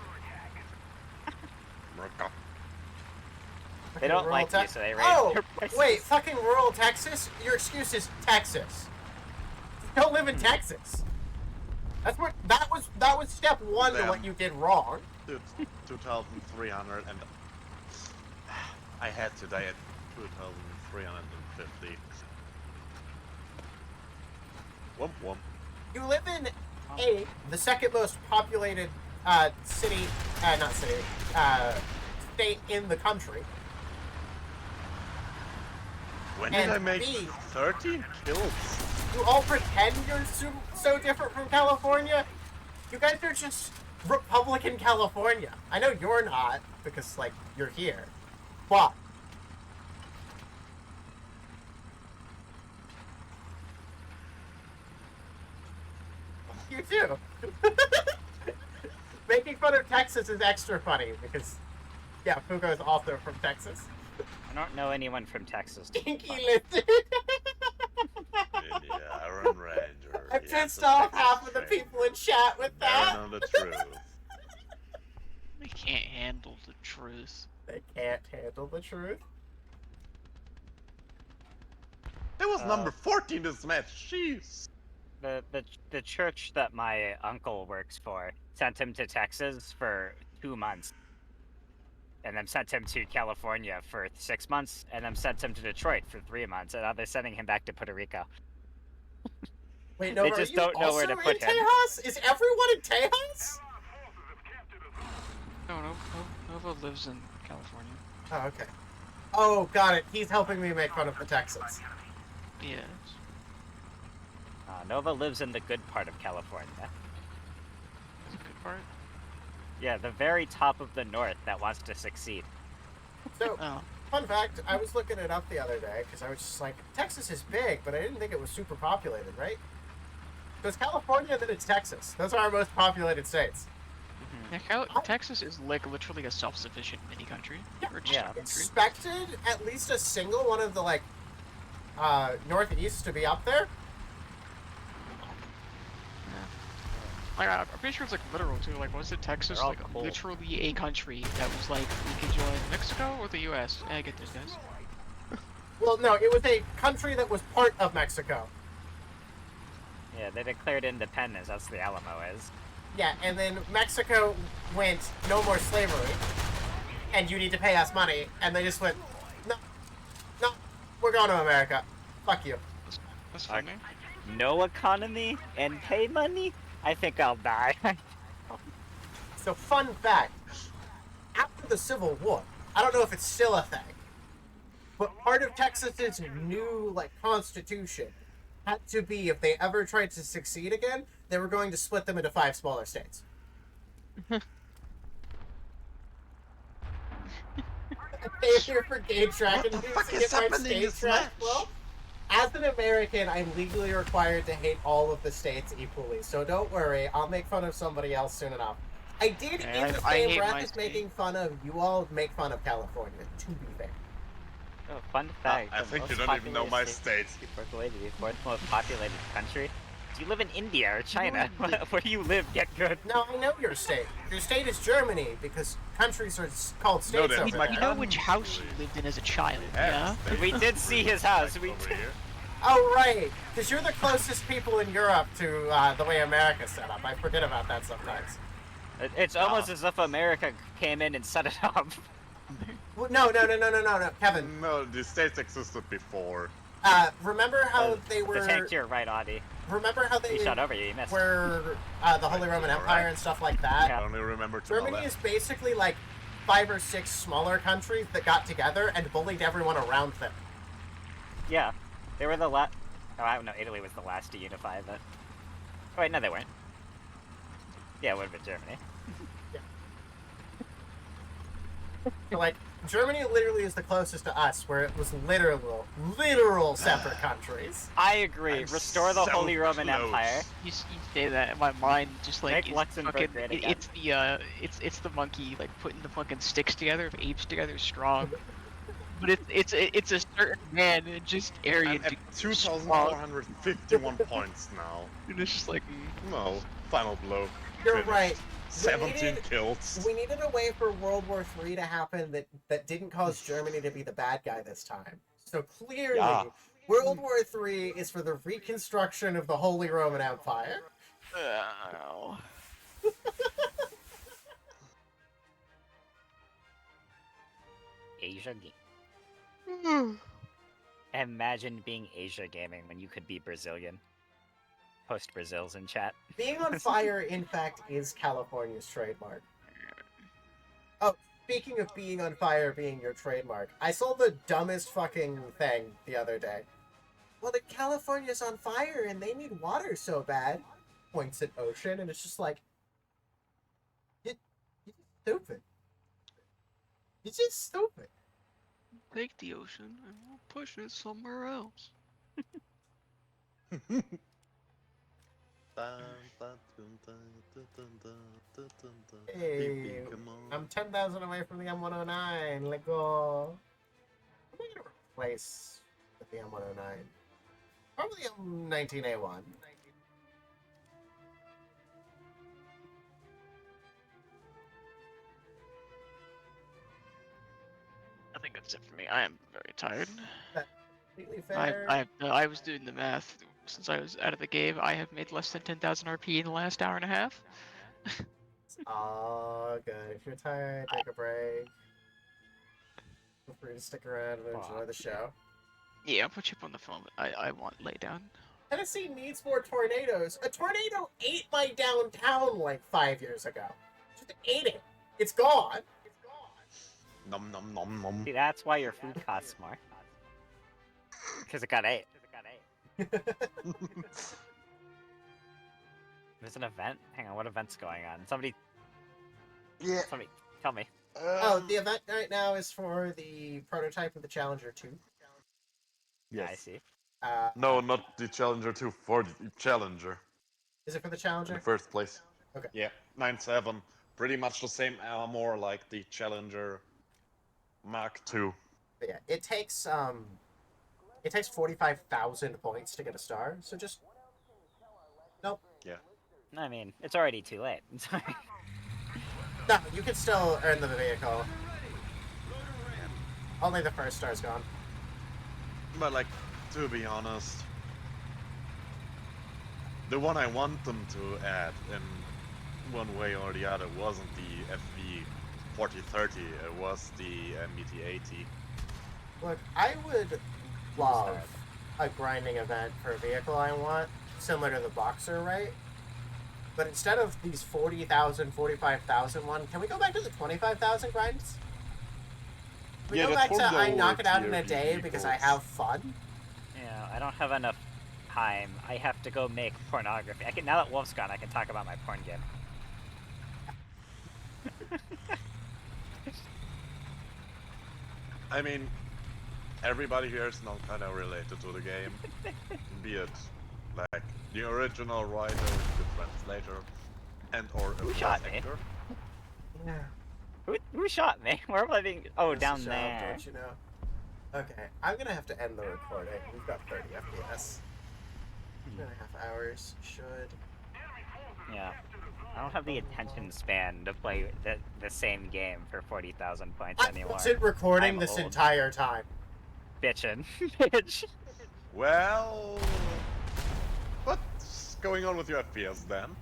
America. They don't Rural like you, Tex- so they raise Oh, their prices. wait, fucking rural Texas? Your excuse is Texas. You don't live in Texas. That's what that was step 1 to Damn. what you did wrong. Dude, 2,300 and I had to die at 2,350. Womp womp. You live in the second most populated state in the country. When did And I make B, 13 kills? you all pretend you're so different from California. You guys are just Republican California. I know you're not, because, like, you're here. But you too. Making fun of Texas is extra funny, because, yeah, Fugo is also from Texas. I don't know anyone from Texas. Stinky lizard. Yeah, Iron Ranger. I pissed off half of the people in chat with They that. know the truth. They can't handle the truth. They can't handle the truth. That was number 14 this match. Jeez. The church that my uncle works for sent him to Texas for 2 months. And then sent him to California for 6 months, and then sent him to Detroit for 3 months, and now they're sending him back to Puerto Rico. Wait, no, They are just you don't know where also to put in him. Tejas? Is everyone in Tejas? No, Nova lives in California. Oh, okay. Oh, got it. He's helping me make fun of the Texans. Yes. Nova lives in the good part of California. That's a good part. Yeah, the very top of the north that wants to succeed. So, Oh. fun fact, I was looking it up the other day, because I was just like, Texas is big, but I didn't think it was super populated, right? So it's California, then it's Texas. Those are our most populated states. Yeah, Texas is like literally a self-sufficient mini country. Or just a Yeah. country. Expected at least a single one of the, like, Northeast to be up there. Like, I'm pretty sure it's like literal too. Like, was it Texas? They're all Like, cold. literally a country that was like, we could join Mexico or the U.S. I get this, guys. Well, no, it was a country that was part of Mexico. Yeah, they declared independence, that's the Alamo is. Yeah, and then Mexico went, no more slavery, and you need to pay us money, and they just went, no, we're going to America. Fuck you. That's funny. No economy and pay money? I think I'll die. So, fun fact, after the Civil War, I don't know if it's still a thing, but part of Texas's new, like, constitution had to be, if they ever tried to succeed again, they were going to split them into 5 smaller states. Stay here for game track and What the fuck to is get my happening state this track. match? Well, as an American, I'm legally required to hate all of the states equally, so don't worry, I'll make fun of somebody else soon enough. I did, Yeah, in the I same hate breath my as state. making fun of, you all make fun of California, to be fair. Oh, fun fact. I the think you most don't even know my populated state. Populated, the 4th most populated country. Do you live in India or China? No, Where you live, get good. Now, I know your state. Your state is Germany, because countries are called states that's over my there. You know which house you lived in as a child, yeah? We did see his house. We Over did. here. Oh, right, because you're the closest people in Europe to the way America's set up. I forget about that sometimes. It's almost as if America came in and set it up. Well, no, Kevin. No, the states existed before. Remember how they The tank were? to your right, Audie. Remember how He they shot over you. You missed. were the Holy Roman Alright. Empire and stuff like that? I only remember to my Germany is left. basically like 5 or 6 smaller countries that got together and bullied everyone around them. Yeah, they were the last. Oh, I don't know. Italy was the last to unify, but. Oh wait, no, they weren't. Yeah, it would have been Germany. So, like, Germany literally is the closest to us, where it was literal separate countries. I agree. I'm Restore the so Holy Roman close. Empire. You say that, and my mind just like Make is Luxembourg fucking. great again. It's the monkey like putting the fucking sticks together of apes together strong. But it's a certain man in just area. I'm at 2,451 points now. And it's just like. No, final blow. You're Finished. right. 17 kills. We needed a way for World War III to happen that didn't cause Germany to be the bad guy this time. So clearly, Yeah. World War III is for the reconstruction of the Holy Roman Empire. Oh. Asia game. Imagine being Asia gaming when you could be Brazilian. Post Brazil's in chat. Being on fire, in fact, is California's trademark. Oh, speaking of being on fire being your trademark, I saw the dumbest fucking thing the other day. Well, the California's on fire and they need water so bad. Points at ocean, and it's just like, you're stupid. You're just stupid. Take the ocean and we'll push it somewhere else. Hey, I'm 10,000 away from the M109. Let go. What am I gonna replace with the M109? Probably M19A1. I think that's it for me. I am very tired. Completely fair. I was doing the math since I was out of the game. I have made less than 10,000 RP in the last hour and a half. Oh, good. If you're tired, take a break. Feel free to stick around and enjoy the show. Yeah, I'll put you up on the phone, but I want lay down. Tennessee needs more tornadoes. A tornado ate my downtown like 5 years ago. Just ate it. It's gone. Nom nom nom nom. See, that's why your food costs more. Because it got ate. There's an event? Hang on, what event's going on? Somebody tell me. Oh, the event right now is for the prototype of the Challenger 2. Yeah, I Yes. see. No, not the Challenger 2, for the Challenger Is it for the in Challenger? the first place. Yeah, 9.7. Pretty much the same armor like the Challenger Mark II. But yeah, it takes 45,000 points to get a star. So just nope. I mean, it's already too late. No, you can still earn the vehicle. Only the first star's gone. But like, to be honest, the one I want them to add in one way or the other wasn't the FV 4030, it was the MBT-80. Look, I would love a grinding event for a vehicle I want, similar to the Boxer, right? But instead of these 40,000, 45,000 one, can we go back to the 25,000 grinds? Can we Yeah, go that's back to for the I knock lower it out in a tier day because I vehicles. have fun? Yeah, I don't have enough time. I have to go make pornography. I can now that Wolf's gone, I can talk about my porn game. I mean, everybody here is now kind of related to the game. Be it like the original writer, the translator, and or a Who voice shot me? actor. Yeah. Who shot me? Where am I being? Oh, It's a down job, there. Don't you know? Okay, I'm gonna have to end the recording. We've got 30 FPS. 2.5 hours. Should. Yeah. I don't have the attention span to play the same game for 40,000 points I anymore. wasn't recording I'm this old. entire time. Bitchin'. Bitch. Well, what's going on with your FPS then?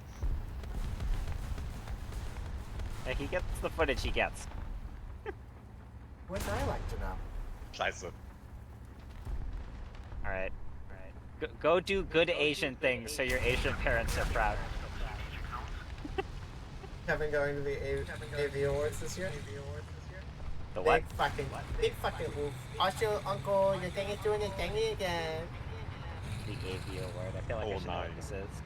Yeah, he gets the footage he gets. Wouldn't I like to know? Scheiße. Alright. Go do good Asian things so your Asian parents are proud. Kevin going to the AV Awards this year? The what? Big fucking oof. Also, Uncle, the thing is doing the thing again. The AV award. I feel like I Oh, should know what nice. this is.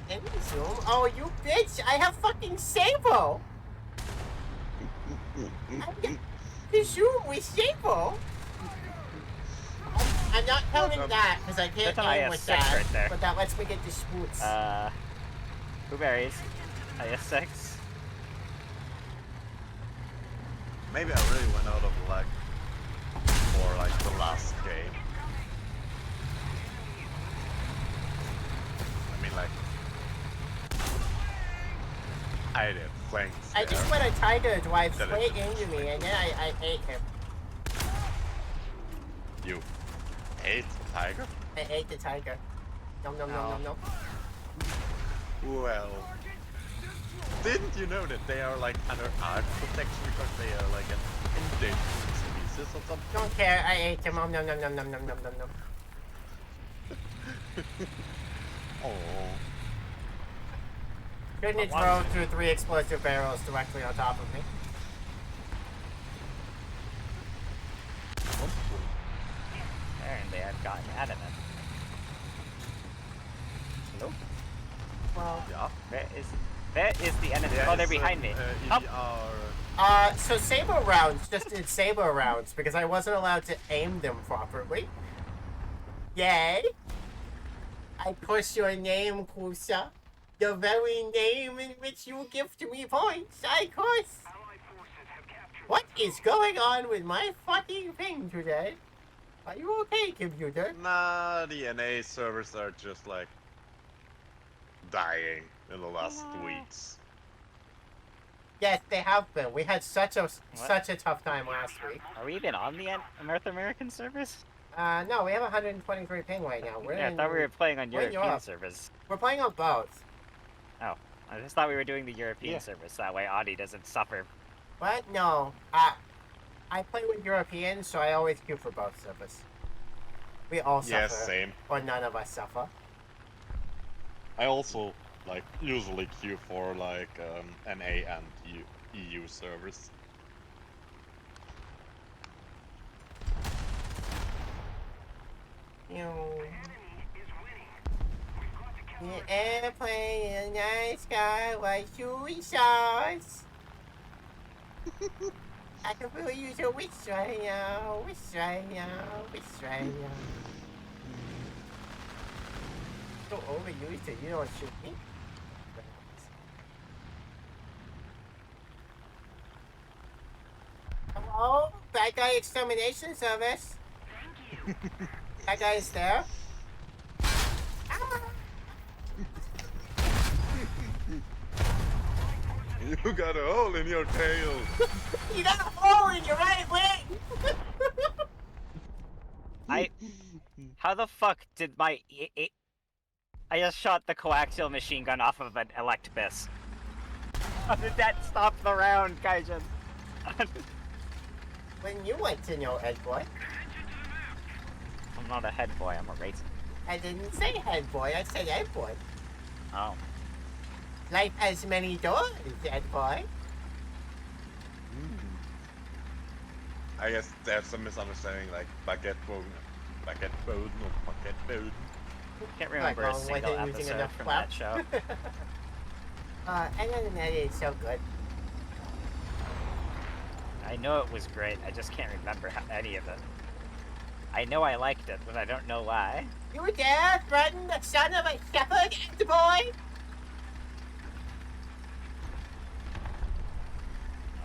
Can we zoom? Oh, you bitch! I have fucking Sabo! To zoom with Sabo! I'm not counting that, because I can't That's an aim with IS-6 that, right there. but that lets me get the spoots. Blueberries. IS-6. Maybe I really went out of luck for like the last game. I mean, like, I did flanks. I just let a tiger drive Did it. straight into me, and then I ate him. You hate tiger? I ate the tiger. Nom nom nom nom nom. Well, didn't you know that they are like under art protection because they are like an endangered species or something? Don't care, I ate him. Nom nom nom nom nom nom nom nom nom. Oh, Couldn't it throw through 3 explosive barrels directly on top of me? Apparently I've gotten adamant. Hello? Well, yeah. There is the enemy. Oh, they're behind me. Up. so saber rounds just did saber rounds because I wasn't allowed to aim them properly. Yay! I push your name, Kusa. The very name in which you give to me points, I curse. What is going on with my fucking thing today? Are you okay, computer? Nah, the NA servers are just like dying in the last weeks. Yes, they have been. We had such a tough time last week. Are we even on the North American servers? No, we have 123 ping right now. Yeah, I thought we were playing on we're in European Europe. servers. We're playing on both. Oh, I just thought we were doing the European Yeah. servers. That way Audi doesn't suffer. What? No. I play with Europeans, so I always queue for both servers. We all suffer. Yes, same. Or none of us suffer. I also like usually queue for like NA and EU servers. You know. The airplane in the night sky like shooting stars. I can really use a wish right now, wish right now, wish right now. So overused it, you don't shoot me. Hello? Bad guy extermination service. That guy is there. Ah! You got a hole in your tail. You got a hole in your right wing! How the fuck did my... I just shot the coaxial machine gun off of an Electabus. How did that stop the round, Kaijin? When you like to know, head boy. I'm not a head boy, I'm a racer. I didn't say head boy, I said head boy. Oh. Life has many doors, head boy. I guess there's some misunderstanding, like baguette bone, no baguette bone. Can't remember a wrong with single it using episode enough from clap. that show. And then that is so good. I know it was great, I just can't remember any of it. I know I liked it, but I don't know why. You dare threaten the son of a shepherd, head boy?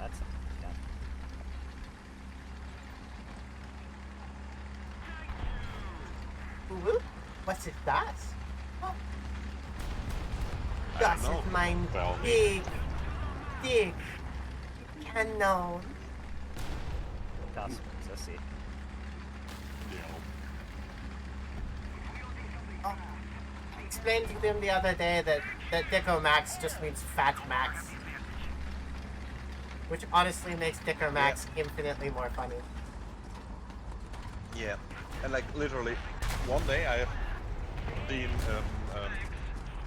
That's yeah. Ooh, what's it, that? Oh. I Das don't ist know. mein Well, big cannon. That's sissy. Oh. I explained to them the other day that Dicko Max just means Fat Max. which honestly makes Dicker Max infinitely more funny. Yeah, and like literally, one day I have seen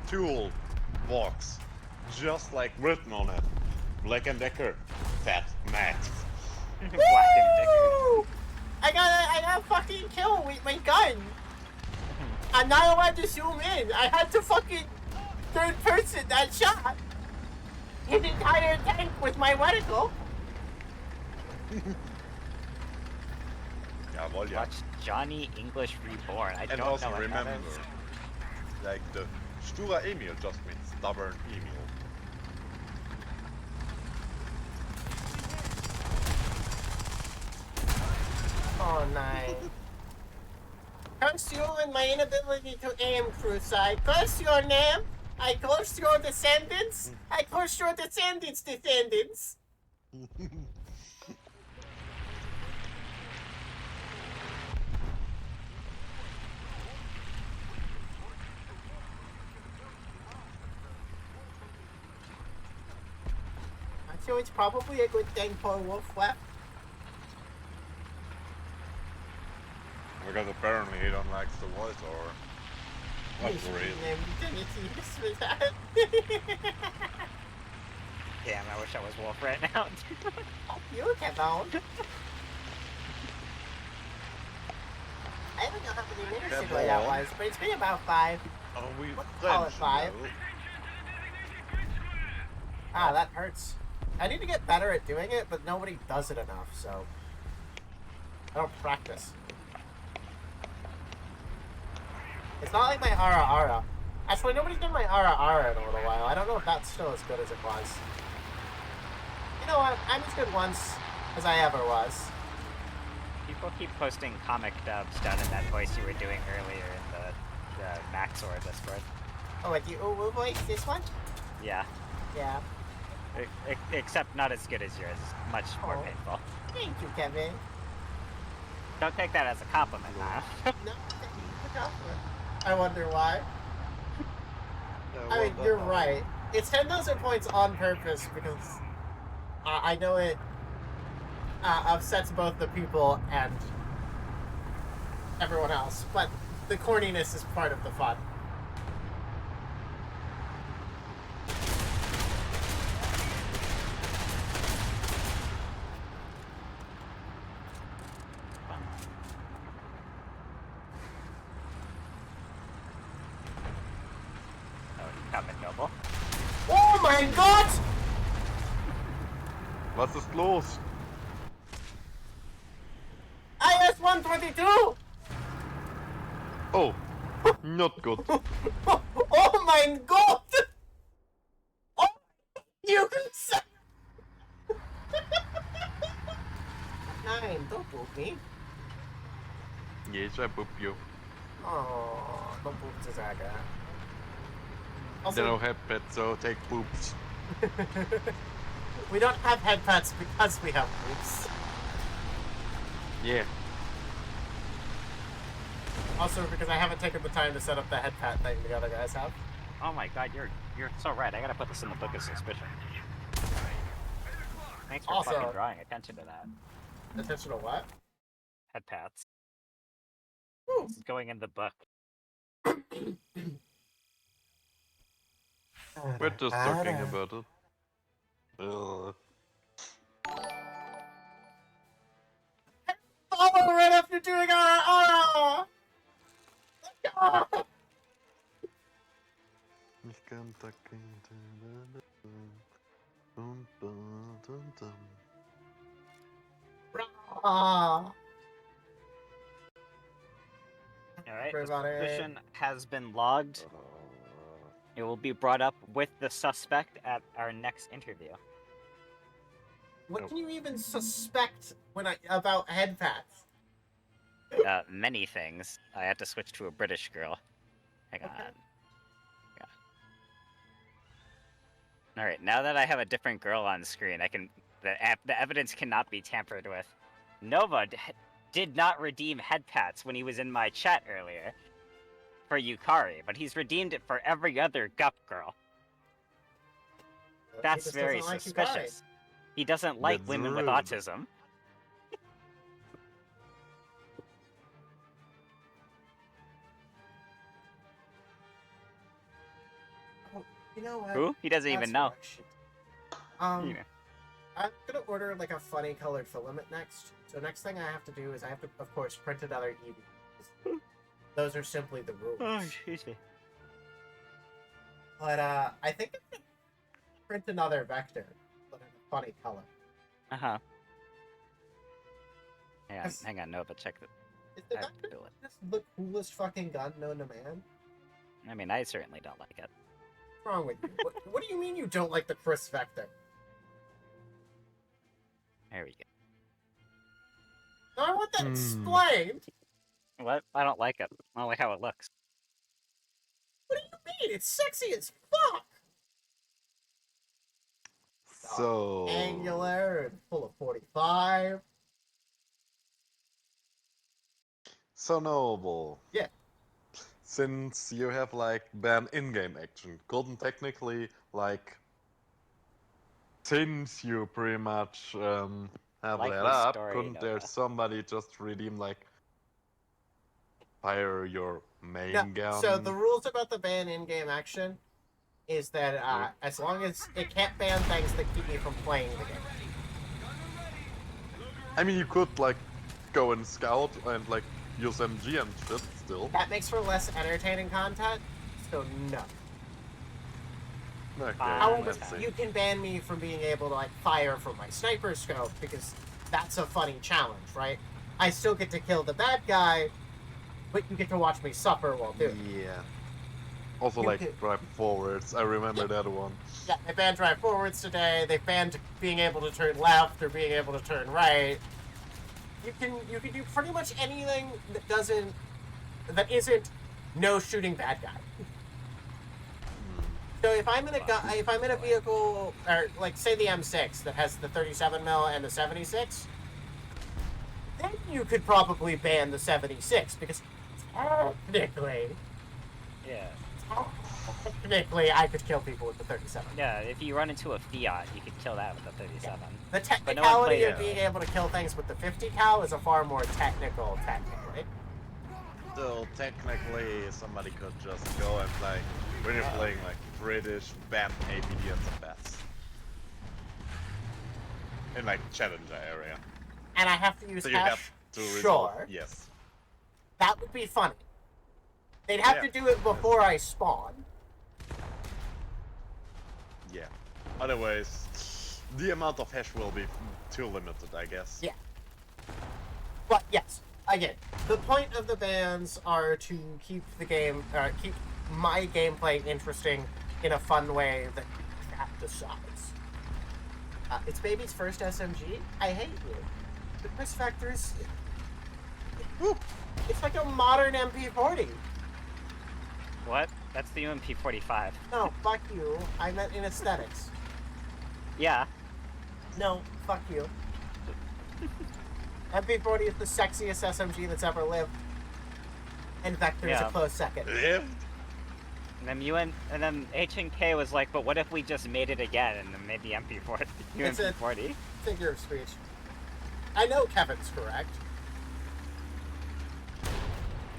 tool box, just like written on it, Black and Decker, Fat Max. Black and Decker. Woo! I got a fucking kill with my gun. I'm not allowed to zoom in. I had to fucking third person that shot his entire tank with my reticle. Jawohl, ja. Watch Johnny English Reborn. I And don't also know what remember, that is. like the Stura Emil just means stubborn Emil. Oh, nice. Curse you and my inability to aim, Cruz. I curse your name. I curse your descendants. I curse your descendants' descendants. So it's probably a good thing for Wolf left. Because apparently he don't like the voice or what Yes, for real. Damn, I wish I was Wolf right now. You can own. I don't know how many minutes ago that was, but it's been about 5. Are we Let's call it French, 5. no? Ah, that hurts. I need to get better at doing it, but nobody does it enough, so I don't practice. It's not like my Ara Ara. Actually, nobody's done my Ara Ara in a little while. I don't know if that's still as good as it was. You know what? I'm as good once as I ever was. People keep posting comic dubs done in that voice you were doing earlier in the Maxor Discord. Oh, like the Uwu voice? This one? Yeah. Yeah. Except not as good as yours. It's much more Oh. painful. Thank you, Kevin. Don't take that as a compliment, man. No, thank you for the compliment. I wonder why. I mean, you're right. It's 10,000 points on purpose because I know it upsets both the people and everyone else, but the corniness is part of the fun. Coming noble. Oh mein Gott! Was ist los? IS 122! Oh, not good. Oh mein Gott! Oh, you can say. Nein, don't poop me. Yes, I boop you. Oh, don't poop Zazaga. They don't have pets, so take poops. We don't have head pets because we have poops. Yeah. Also because I haven't taken the time to set up the head pat thing the other guys have. Oh my god, you're so right. I gotta put this in the book of suspicion. Thanks for Also- fucking drawing attention to that. Attention to what? Head pats. Ooh. This is going in the book. We're just talking about it. Ugh. Follow right after doing our Ich kann tacken. Dum, dum, dum, dum. Alright, the Everybody. suspicion has been logged. It will be brought up with the suspect at our next interview. What can you even suspect about head pats? Many things. I had to switch to a British girl. Hang on. Okay. Alright, now that I have a different girl on screen, the evidence cannot be tampered with. Nova did not redeem head pats when he was in my chat earlier for Yukari, but he's redeemed it for every other Gup girl. He That's just very doesn't like Yukari. suspicious. He doesn't like That's women with rude. autism. You know what? Who? He doesn't even That's know. what I should- You know. I'm gonna order like a funny colored filament next. So next thing I have to do is I have to, of course, print another EV. Those are simply the rules. Oh, excuse me. But I think I'm gonna print another vector, but in a funny color. Uh-huh. Yes. Hang on, Nova, check the... Is the I have to vector do it. just the coolest fucking gun known to man? I mean, I certainly don't like it. What's wrong with you? What do you mean you don't like the Chris Vector? There we go. No, I want that Hmm. explained. What? I don't like it. I don't like how it looks. What do you mean? It's sexy as fuck. So Angular and full of 45. So Noble. Yeah. Since you have like ban in-game action, couldn't technically like since you pretty much have Likely that up, story, couldn't there Nova. somebody just redeem like fire your main No, gun? so the rules about the ban in-game action is that as long as it can't ban things that keep me from playing the game. I mean, you could like go and scout and like use MG and shit still. That makes for less entertaining content, so no. Okay, However, let's see. you can ban me from being able to like fire from my sniper scope because that's a funny challenge, right? I still get to kill the bad guy, but you get to watch me suffer while doing it. Yeah. Also, You like could- drive forwards. I remember that one. Yeah, they banned drive forwards today. They banned being able to turn left or being able to turn right. You can do pretty much anything that isn't no shooting bad guy. So if I'm in a vehicle, or like say the M6 that has the 37 mil and the 76, then you could probably ban the 76 because technically I could kill people with the 37. Yeah, if you run into a Fiat, you could kill that with a 37. The But no one technicality plays of being able to kill things with the 50 cal is a far more technically. Still, technically, somebody could just go and like, when you're playing like British band APD at the best. In like challenger area. And I have to use So you hash. have to resolve. Sure, Yes. that would be funny. They'd have Yeah. to do it before I spawn. Yeah. Otherwise, the amount of hash will be too limited, I guess. Yeah. But yes, again, the point of the bans are to keep the game, keep my gameplay interesting in a fun way that chat decides. It's baby's first SMG. I hate you. The Chris Factor is. It's like a modern MP40. What? That's the UMP-45. No, fuck you. I meant in aesthetics. Yeah. No, fuck you. MP40 is the sexiest SMG that's ever lived. And Vector is a Yeah. close second. Lived? And then H&K was like, but what if we just made it again and then made the MP40? It's a- UMP-40? Figure of speech. I know Kevin's correct.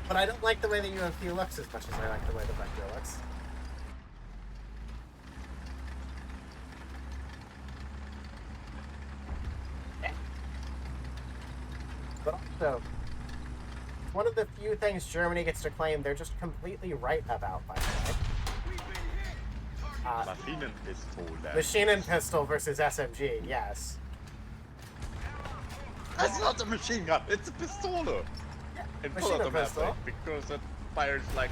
But I don't like the way the UMP looks as much as I like the way the Vector looks. But also, one of the few things Germany gets to claim they're just completely right about, by the way. Maschinenpistole. Machine and pistol versus SMG, yes. That's not a machine gun, it's a pistole! In full Machine and automatic, pistol. because it fires like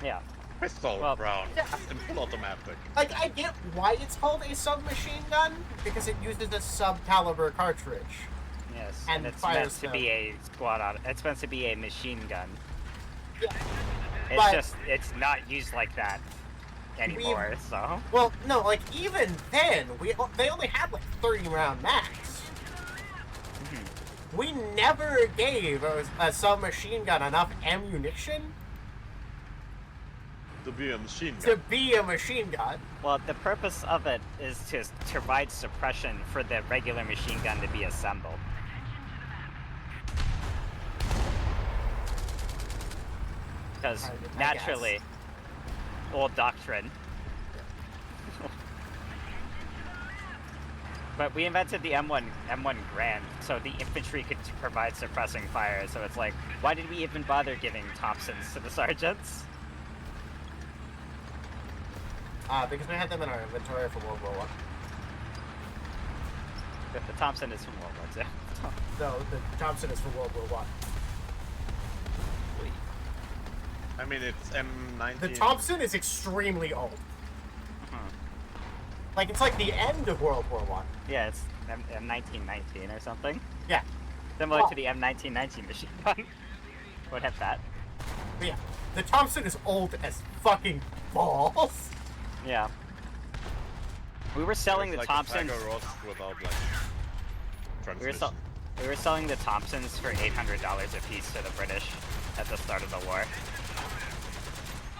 Yeah. pistol Well, rounds yeah. in full automatic. Like, I get why it's called a submachine gun, because it uses a sub-caliber cartridge. Yes. And it's fires meant to them. be a squad auto. It's meant to be a machine gun. Yeah. It's But- just, it's not used like that anymore, so. Well, no, like, even then, they only had, like, 30-round max. We never gave a submachine gun enough ammunition To be a machine to gun. be a machine gun. Well, the purpose of it is to provide suppression for the regular machine gun to be assembled. Because I guess. naturally, old doctrine. But we invented the M1 Grand, so the infantry could provide suppressing fire. So it's like, why did we even bother giving Thompsons to the sergeants? Because we had them in our inventory for World War One. The Thompson is from World War II. No, the Thompson is for World War One. I mean, it's M19. The Thompson is extremely old. Like, it's like the end of World War One. Yeah, it's M1919 or something. Yeah. Similar to the M1919 machine gun. Would have that. But yeah, the Thompson is old as fucking balls. Yeah. We were selling It's the like Thompsons. A Tiger Ross without like transmission. We were selling the Thompsons for $800 a piece to the British at the start of the war.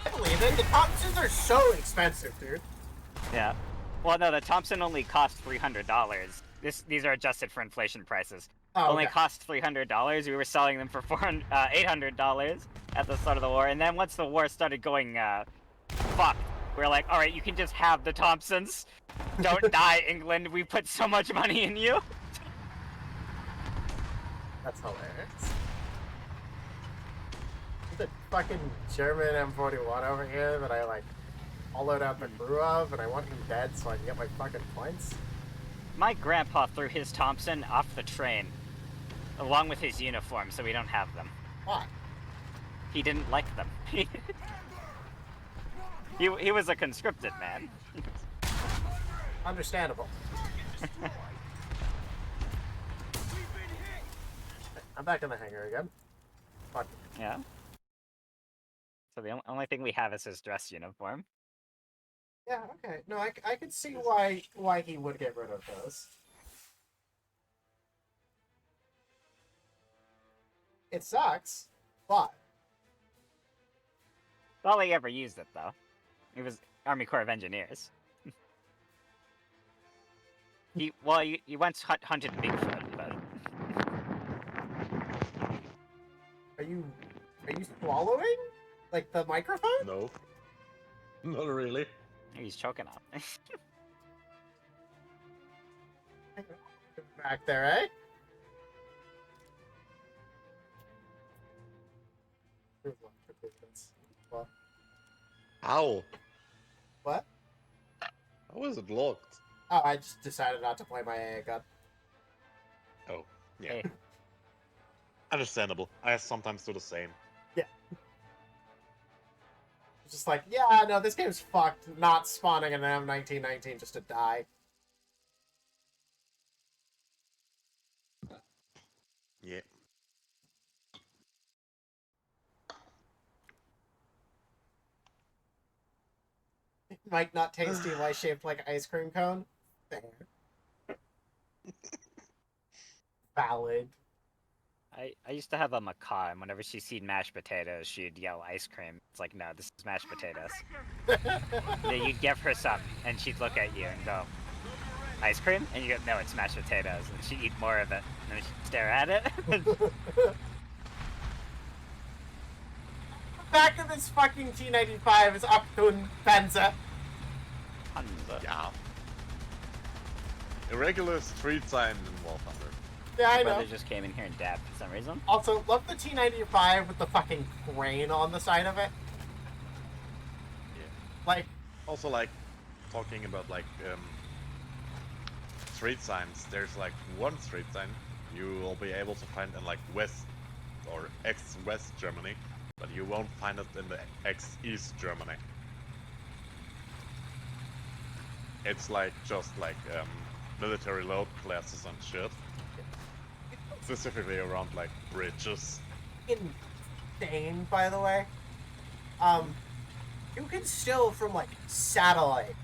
I believe it. The Thompsons are so expensive, dude. Yeah. Well, no, the Thompson only cost $300. These are adjusted for inflation prices. Oh, Only okay. cost $300. We were selling them for $800 at the start of the war, and then once the war started going fucked, we were like, all right, you can just have the Thompsons. Don't die, England. We put so much money in you. That's hilarious. The fucking German M41 over here that I like hollowed out the crew of, and I want him dead so I can get my fucking points. My grandpa threw his Thompson off the train, along with his uniform, so we don't have them. Why? He didn't like them. He was a conscripted man. Understandable. I'm back in the hangar again. Fuck. Yeah. So the only thing we have is his dress uniform. Yeah, okay. No, I could see why he would get rid of those. It sucks, but All he ever used it though. He was Army Corps of Engineers. He once hunted Bigfoot, but are you swallowing? Like the microphone? No. Not really. he's choking up. Back there, eh? Well, How? what? How is it locked? Oh, I just decided not to play my AA gun. Oh, yeah. Hey, Understandable. I sometimes do the same. It's just like, yeah, no, this game's fucked. Not spawning an M1919 just to die. Yeah. Might not tasty, why shaped like ice cream cone? Fair. Valid. I used to have a macaw, and whenever she seen mashed potatoes, she'd yell ice cream. It's like, no, this is mashed potatoes. Then you'd give her some, and she'd look at you and go, ice cream? And you go, no, it's mashed potatoes. And she'd eat more of it, and then she'd stare at it. Back of this fucking T95 is Achtung Panzer. Yeah. Irregular street signs in War Thunder. Yeah, I My know. brother just came in here and dabbed for some reason. Also, love the T95 with the fucking crane on the side of it. Yeah. Like, Also, like, talking about, like, street signs, there's, like, one street sign you will be able to find in, like, West or ex-West Germany, but you won't find it in the ex-East Germany. It's, like, just, like, military load classes and shit. Specifically around, like, bridges. insane, by the way. You can still, from, like, satellite,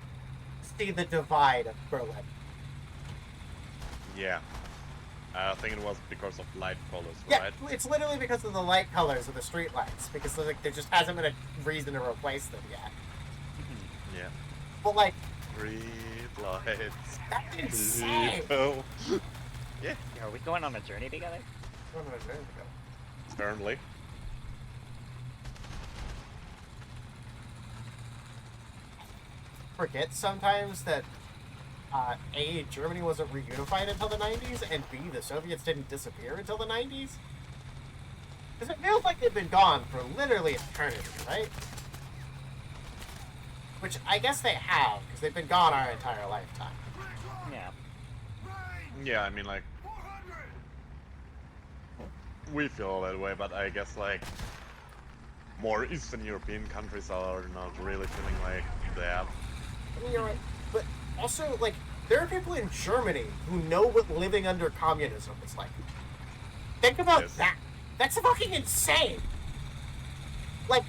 see the divide of Berlin. Yeah. I think it was because of light colors, Yeah, right? it's literally because of the light colors of the street lights. Because like there just hasn't been a reason to replace them yet. Yeah. But like, Street lights. that's insane. People. Yeah, Yo, are we going on a journey together? Oh, no, there we go. apparently. Forget sometimes that A, Germany wasn't reunified until the 90s, and B, the Soviets didn't disappear until the 90s. Because it feels like they've been gone for literally eternity, right? Which I guess they have, because they've been gone our entire lifetime. Yeah. Yeah, I mean, like, we feel that way, but I guess, like, more Eastern European countries are not really feeling like that. I mean, you're right. But also, like, there are people in Germany who know what living under communism is like. Think about Yes. that. That's fucking insane. Like,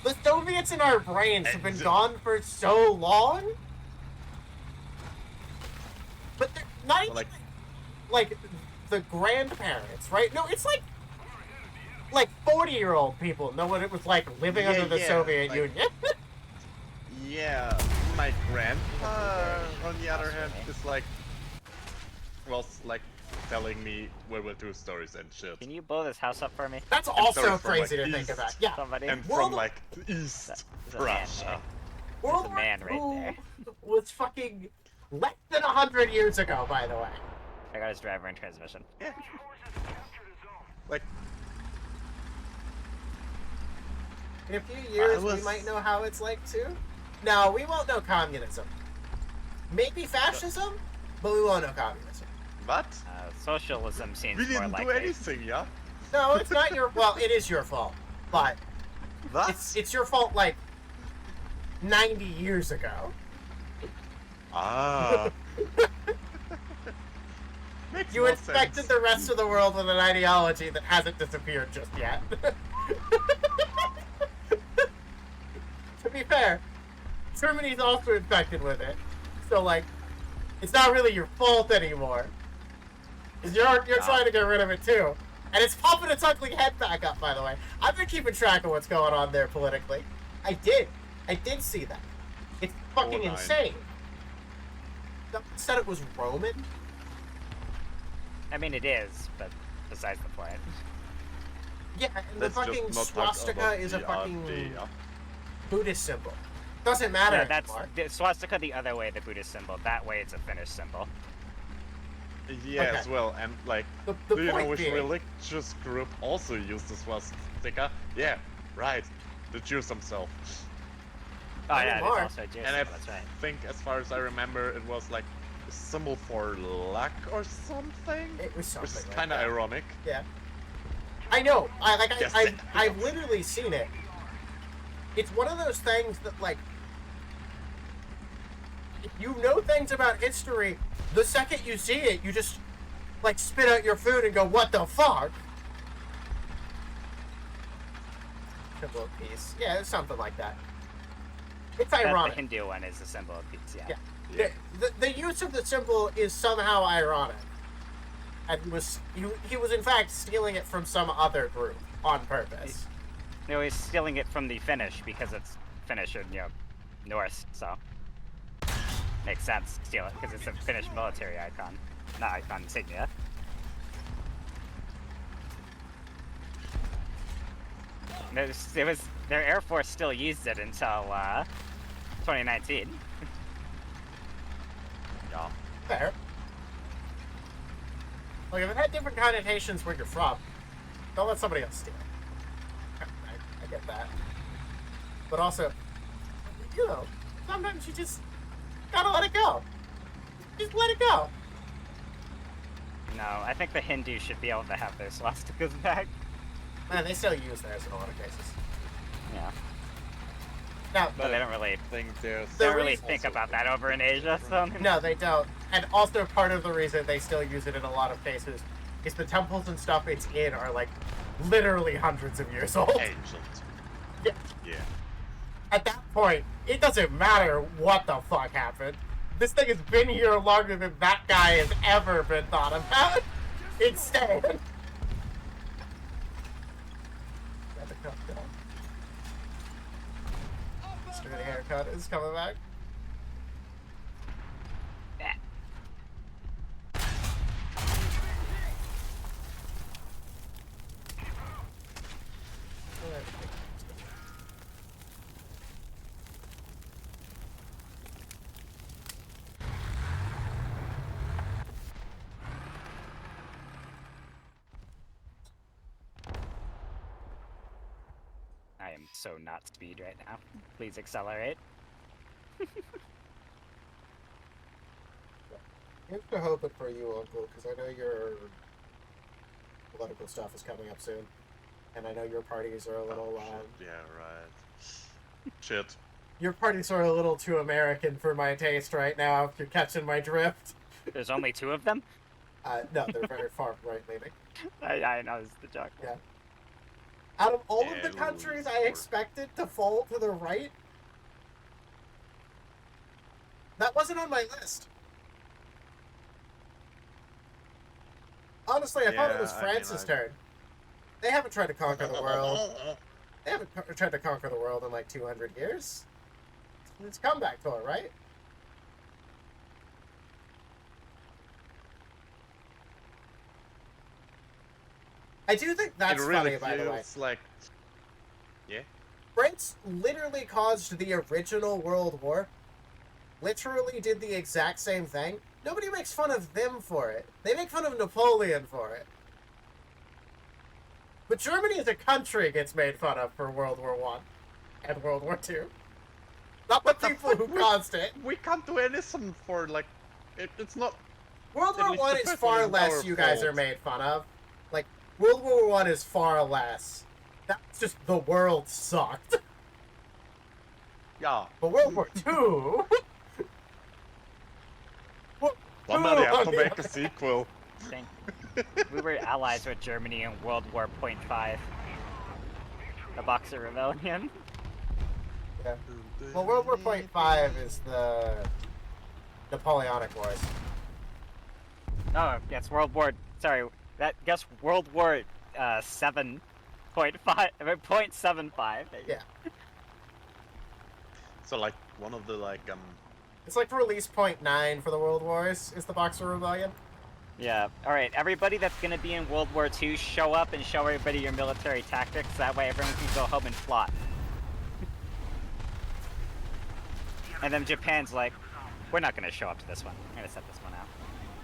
the Soviets in our brains have been gone for so long. But they're not even like the grandparents, right? No, it's like 40-year-old people know what it was like living Yeah, under the yeah, Soviet like- Union. Yeah, my grandpa, on the other hand, is like, was like telling me World War II stories and shit. Can you blow this house up for me? That's I'm also sorry, from, crazy like, to think East. about. Yeah. Somebody? And World from War- like East There's a man Russia. there. World There's a War man right II there. was fucking less than 100 years ago, by the way. I got his driver and transmission. Like, In a few years, we was- might know how it's like too. No, we won't know communism. Maybe fascism, but we won't know communism. what? Socialism seems We more didn't do likely. anything, yeah? No, it's not your. Well, it is your fault, but What? it's your fault. Like 90 years ago. Ah. Makes You more infected sense. the rest of the world with an ideology that hasn't disappeared just yet. To be fair, Germany's also infected with it. So, like, it's not really your fault anymore. Because you're trying to get rid of it too. And it's popping its ugly head back up, by the way. I've been keeping track of what's going on there politically. I did see that. It's fucking 09. insane. Someone said it was Roman. I mean, it is, but besides the point. Yeah, and the Let's just fucking not talk swastika about is a the fucking AfD, yeah. Buddhist symbol. Doesn't matter Yeah, that's anymore. the swastika the other way, the Buddhist symbol. That way, it's a Finnish symbol. Yeah, Okay. as well, and like, The do you know point which being, religious group also used the swastika? Yeah, right, the Jews themselves. Oh Not yeah, anymore. it's also a Jewish And I symbol, that's right. think, as far as I remember, it was like a symbol for luck or something? it was Which something is like kind of that. ironic. Yeah. I know. Yes. I've literally seen it. It's one of those things that, like, if you know things about history, the second you see it, you just, like, spit out your food and go, what the fuck? Symbol of peace. Yeah, it's something like that. It's The ironic. Hindu one is a symbol of peace, yeah. Yeah. The use of the symbol is somehow ironic. And he was in fact stealing it from some other group on purpose. No, he's stealing it from the Finnish because it's Finnish or, Norse, so. Makes sense to steal it because it's a Finnish military icon. Not icon, insignia. Their Air Force still used it until 2019. Yeah. Fair. Like, if it had different connotations where you're from, don't let somebody else steal it. I get that. But also, sometimes you just gotta let it go. Just let it go. No, I think the Hindus should be able to have their swastikas back. Man, they still use theirs in a lot of cases. Yeah, Now, but they don't really, I think there's The think reason- about that over in Asia. So no, they don't. And also part of the reason they still use it in a lot of cases is the temples and stuff it's in are, like, literally hundreds of years old. ancient. Yeah. Yeah. At that point, it doesn't matter what the fuck happened. This thing has been here longer than that guy has ever been thought about. Instead. Got the cup down. Stupid haircut is coming back. I am so not speed right now. Please accelerate. Here's to hoping for you, Uncle, because I know your political stuff is coming up soon. And I know your parties are a little, shit. Yeah, right. Shit. your parties are a little too American for my taste right now, if you're catching my drift. There's only 2 of them? No, they're very far right-leaning. I know, it's the joke. Yeah. Out of all of the Yeah, countries I or- expected to fall to the right, that wasn't on my list. Honestly, I thought it was Yeah, I mean, France's turn. They haven't tried to conquer the world. They haven't tried to conquer the world in like 200 years. It's a comeback tour, right? I do think that's it really funny, by the way. feels like. Yeah. France literally caused the original World War. Literally did the exact same thing. Nobody makes fun of them for it. They make fun of Napoleon for it. But Germany as a country gets made fun of for World War One and World War Two. Not the people who caused it. We can't do anything for like. It's not. World At War least One the is first far one is less our you guys fault. are made fun of. Like, World War One is far less. That's just the world sucked. Yeah. But World War Two. Somebody have to Oh, make a sequel. Thing. We were allies with Germany in World War .5. The Boxer Rebellion. Yeah. Well, World War .5 is the Napoleonic Wars. Oh, yes, World War. Sorry, that guess World War 7.5 .75. Yeah. So like one of the like It's like release .9 for the World Wars is the Boxer Rebellion. Yeah. All right, everybody that's gonna be in World War II, show up and show everybody your military tactics. That way, everyone can go home and plot. And then Japan's like, we're not gonna show up to this one. We're gonna set this one out.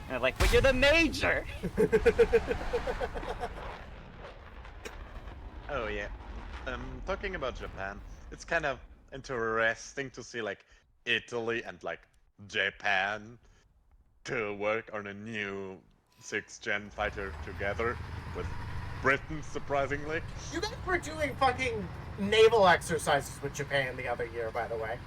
And they're like, but you're the major. Oh yeah. Talking about Japan, it's kind of interesting to see like Italy and like Japan to work on a new 6th-gen fighter together with Britain, surprisingly. You guys were doing fucking naval exercises with Japan the other year, by the way.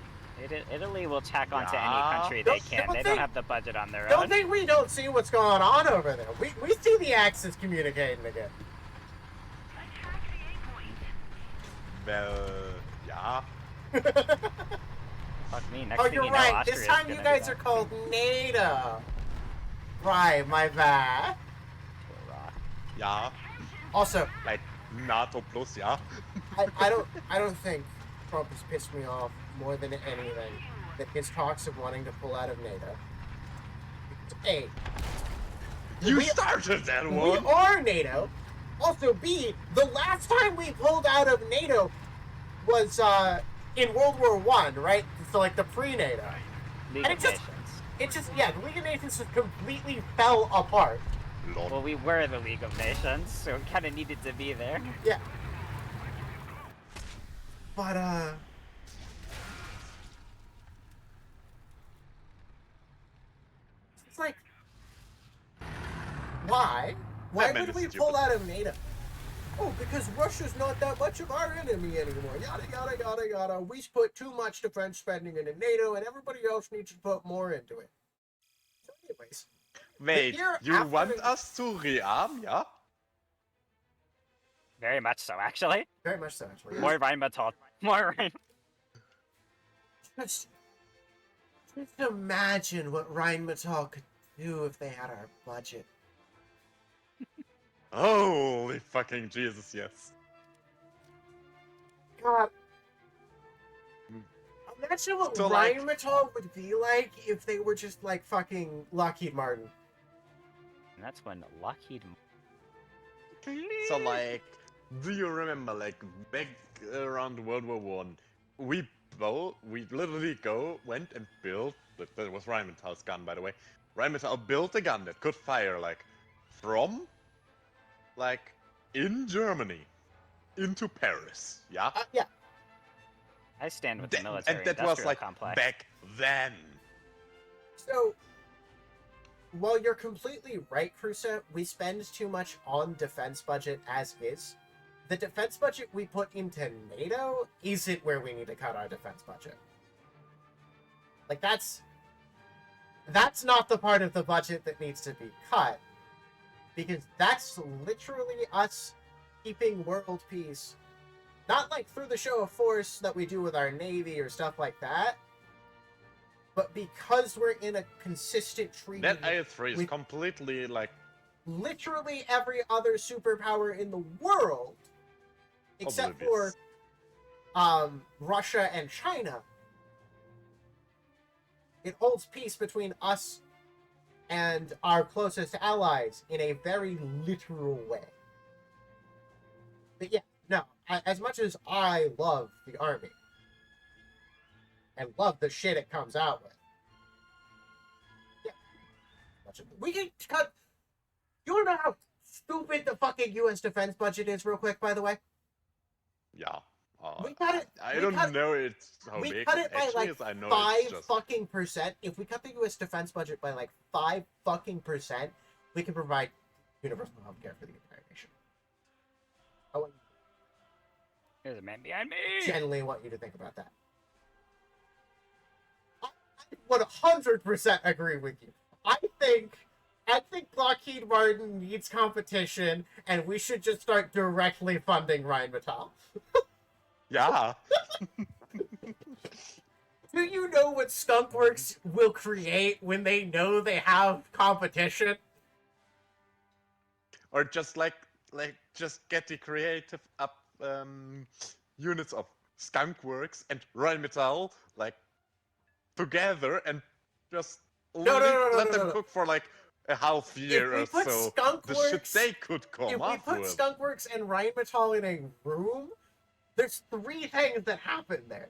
Italy will tack onto Yeah. any country they Don't- can. don't They think- don't have the budget on their Don't own. think we don't see what's going on over there. We see the Axis communicating again. Well, yeah. Fuck me. Next Oh, thing you're you know, right. Austria's This time you gonna guys do are that. called NATO. Right, my bad. Yeah. Also, Like NATO plus, yeah. I don't think Trump has pissed me off more than anything that his talks of wanting to pull out of NATO. A, You we- started that we one. are NATO. Also, B, the last time we pulled out of NATO was in World War One, right? So like the pre-NATO. League And of it just- Nations. It just the League of Nations just completely fell apart. Lol. Well, we were the League of Nations, so we kind of needed to be there. Yeah. But it's like, why? Why That man would is we stupid. pull out of NATO? Oh, because Russia's not that much of our enemy anymore. Yada yada yada yada. We put too much defense spending into NATO, and everybody else needs to put more into it. So, anyways, Wait, year you after want the- us to rearm, yeah? Very much so, actually. very much so. Actually. More Rheinmetall. More Rhein. Just imagine what Rheinmetall could do if they had our budget. Holy fucking Jesus, yes. God. Hmm. Imagine what So, like- Rheinmetall would be like if they were just like fucking Lockheed Martin. And that's when Lockheed. So like, do you remember like back around World War One, we literally went and built. That was Rheinmetall's gun, by the way. Rheinmetall built a gun that could fire like from like in Germany into Paris. Yeah, Yeah. I stand with the and military that was industrial like complex. back then. So, while you're completely right, Crusoe, we spend too much on defense budget as is. The defense budget we put into NATO isn't where we need to cut our defense budget. Like, that's not the part of the budget that needs to be cut. Because that's literally us keeping world peace. Not like through the show of force that we do with our Navy or stuff like that, but because we're in a consistent treaty That I3 is with completely like literally every other superpower in the world, except oblivious. for Russia and China. It holds peace between us and our closest allies in a very literal way. But yeah, no, as much as I love the army and love the shit it comes out with, yeah, we can cut. You wanna know how stupid the fucking U.S. defense budget is, real quick, by the way? Yeah. We cut it. I we don't cut- know it's how We big cut it it by actually like is. I know 5 it's just fucking percent. If we cut the U.S. defense budget by like 5 fucking percent, we can provide universal health care for the entire nation. Oh, There's a man behind me. genuinely want you to think about that. I 100% agree with you. I think Lockheed Martin needs competition, and we should just start directly funding Rheinmetall. yeah. Do you know what Skunkworks will create when they know they have competition? Or just like just get the creative up units of Skunkworks and Rheinmetall like together and just No, let them no. cook for like a half year If we or put so. The shit Skunkworks, they could come if we up put with. Skunkworks and Rheinmetall in a room, there's 3 things that happen there.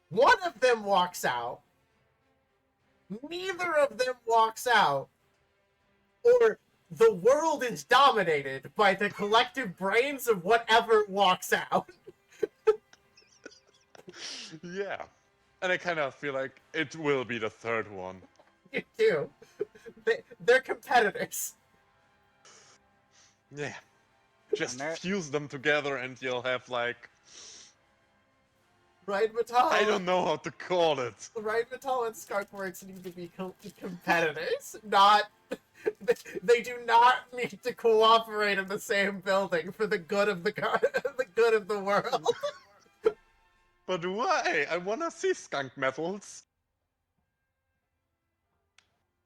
One of them walks out. Neither of them walks out. Or the world is dominated by the collective brains of whatever walks out. Yeah. And I kind of feel like it will be the third one. You do. They're competitors. Yeah. Just Amer- fuse them together and you'll have like Rheinmetall. I don't know how to call it. Rheinmetall and Skunkworks need to be competitors, not. They do not need to cooperate in the same building for the good of the good of the world. But why? I wanna see skunk metals.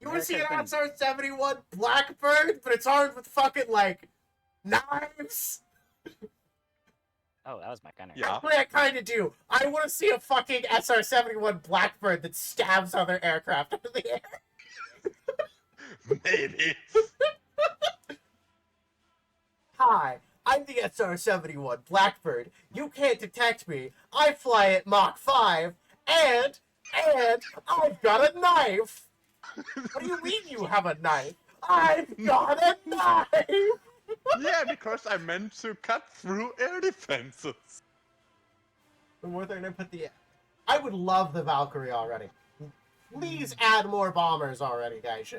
You want to see an America's SR-71 Blackbird, but it's armed with fucking like knives? Oh, that was my gunner. Yeah. Actually, I kind of do. I want to see a fucking SR-71 Blackbird that stabs other aircraft out of the air. Maybe. Hi, I'm the SR-71 Blackbird. You can't detect me. I fly at Mach 5, and I've got a knife. What do you mean you have a knife? I've got a knife. Yeah, because I meant to cut through air defenses. The more they're gonna put the. I would love the Valkyrie already. Please add more bombers already, guys.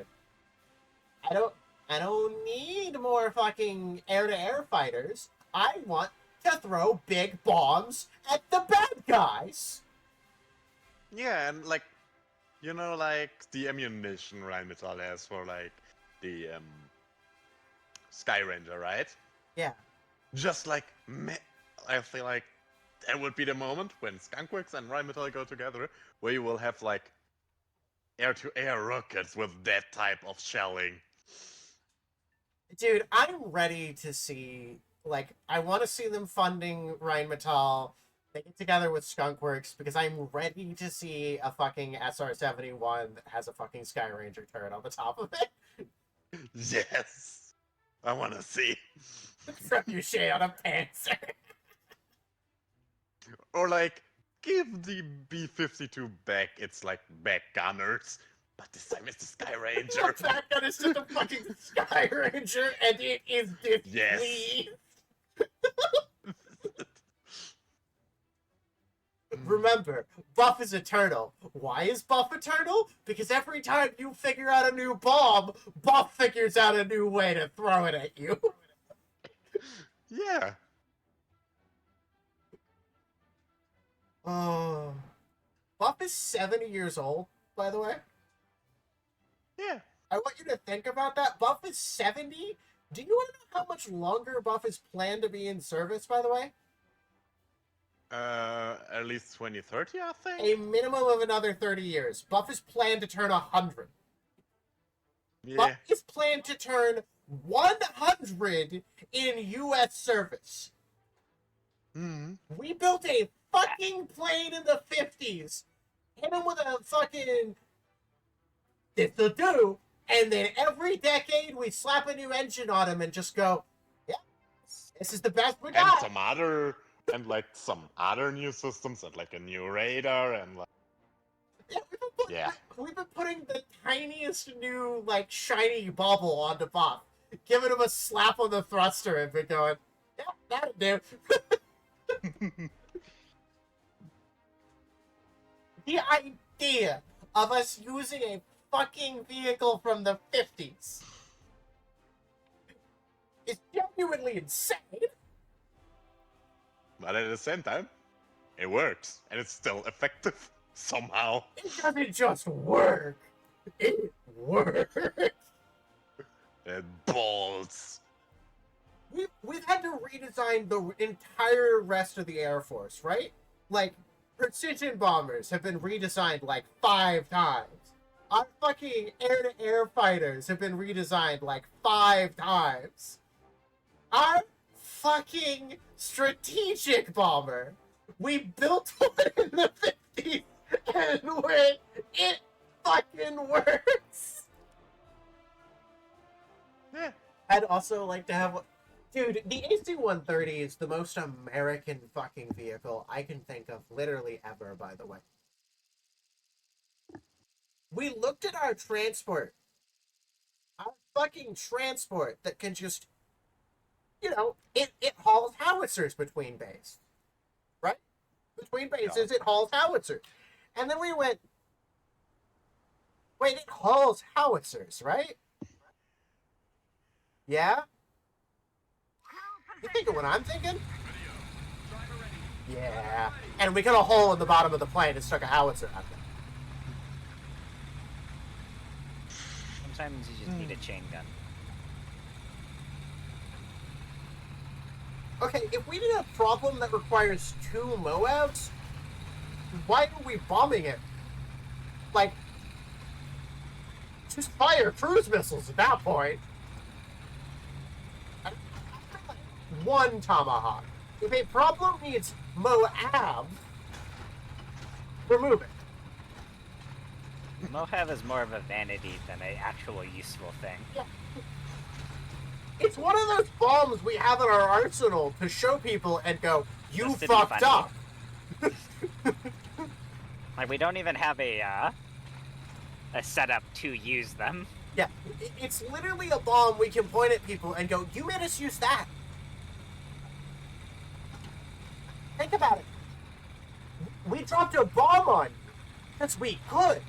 I don't need more fucking air-to-air fighters. I want to throw big bombs at the bad guys. Yeah, and like, you know, like the ammunition Rheinmetall has for like the Sky Ranger, right? Yeah. Just like, I feel like that would be the moment when Skunkworks and Rheinmetall go together, where you will have like air-to-air rockets with that type of shelling. Dude, I'm ready to see, like, I want to see them funding Rheinmetall. They get together with Skunkworks because I'm ready to see a fucking SR-71 that has a fucking Sky Ranger turret on the top of it. Yes. I want to see. Trebuchet on a Panzer. Or like, give the B-52 back its like back gunners, but this time it's the Sky Ranger. The fact that it's just a fucking Sky Ranger and it is Yes. displeased. Remember, Buff is eternal. Why is Buff eternal? Because every time you figure out a new bomb, Buff figures out a new way to throw it at you. Yeah. Oh. Buff is 70 years old, by the way. Yeah. I want you to think about that. Buff is 70? Do you want to know how much longer Buff is planned to be in service, by the way? At least 2030, I think. A minimum of another 30 years. Buff is planned to turn 100. Yeah. Buff is planned to turn 100 in U.S. service. Hmm. We built a fucking plane in the 50s. Hit him with a fucking... this'll do. And then every decade we slap a new engine on him and just go, yeah, this is the best we And got. some other new systems and like a new radar and like Yeah, we've been putting the tiniest new, like, shiny bubble onto Buff. Giving him a slap on the thruster and been going, yeah, that'll do. The idea of us using a fucking vehicle from the 50s is genuinely insane. But at the same time, it works and it's still effective somehow. It doesn't just work. It works. It balls. We've had to redesign the entire rest of the Air Force, right? Like, precision bombers have been redesigned like 5 times. Our fucking air-to-air fighters have been redesigned like 5 times. Our fucking strategic bomber, we built one in the 50s, and it fucking works. Yeah. I'd also like to have... Dude, the AC-130 is the most American fucking vehicle I can think of literally ever, by the way. We looked at our transport. Our fucking transport that can just... You know, it hauls howitzers between bases. Right? Between bases, it hauls howitzers. And then we went... Wait, it hauls howitzers, right? Yeah? You thinking what I'm thinking? Yeah. And we got a hole in the bottom of the plane and stuck a howitzer out there. Sometimes you just need a chain gun. Okay, if we need a problem that requires 2 Moabs, why are we bombing it? Like, just fire cruise missiles at that point. 1 Tomahawk. If a problem needs Moab, remove it. Moab is more of a vanity than an actual useful thing. Yeah. It's one of those bombs we have in our arsenal to show people and go, you Just to be fucked funny. up. Like, we don't even have a setup to use them. Yeah, it's literally a bomb we can point at people and go, you made us use that. Think about it. We dropped a bomb on you because we could.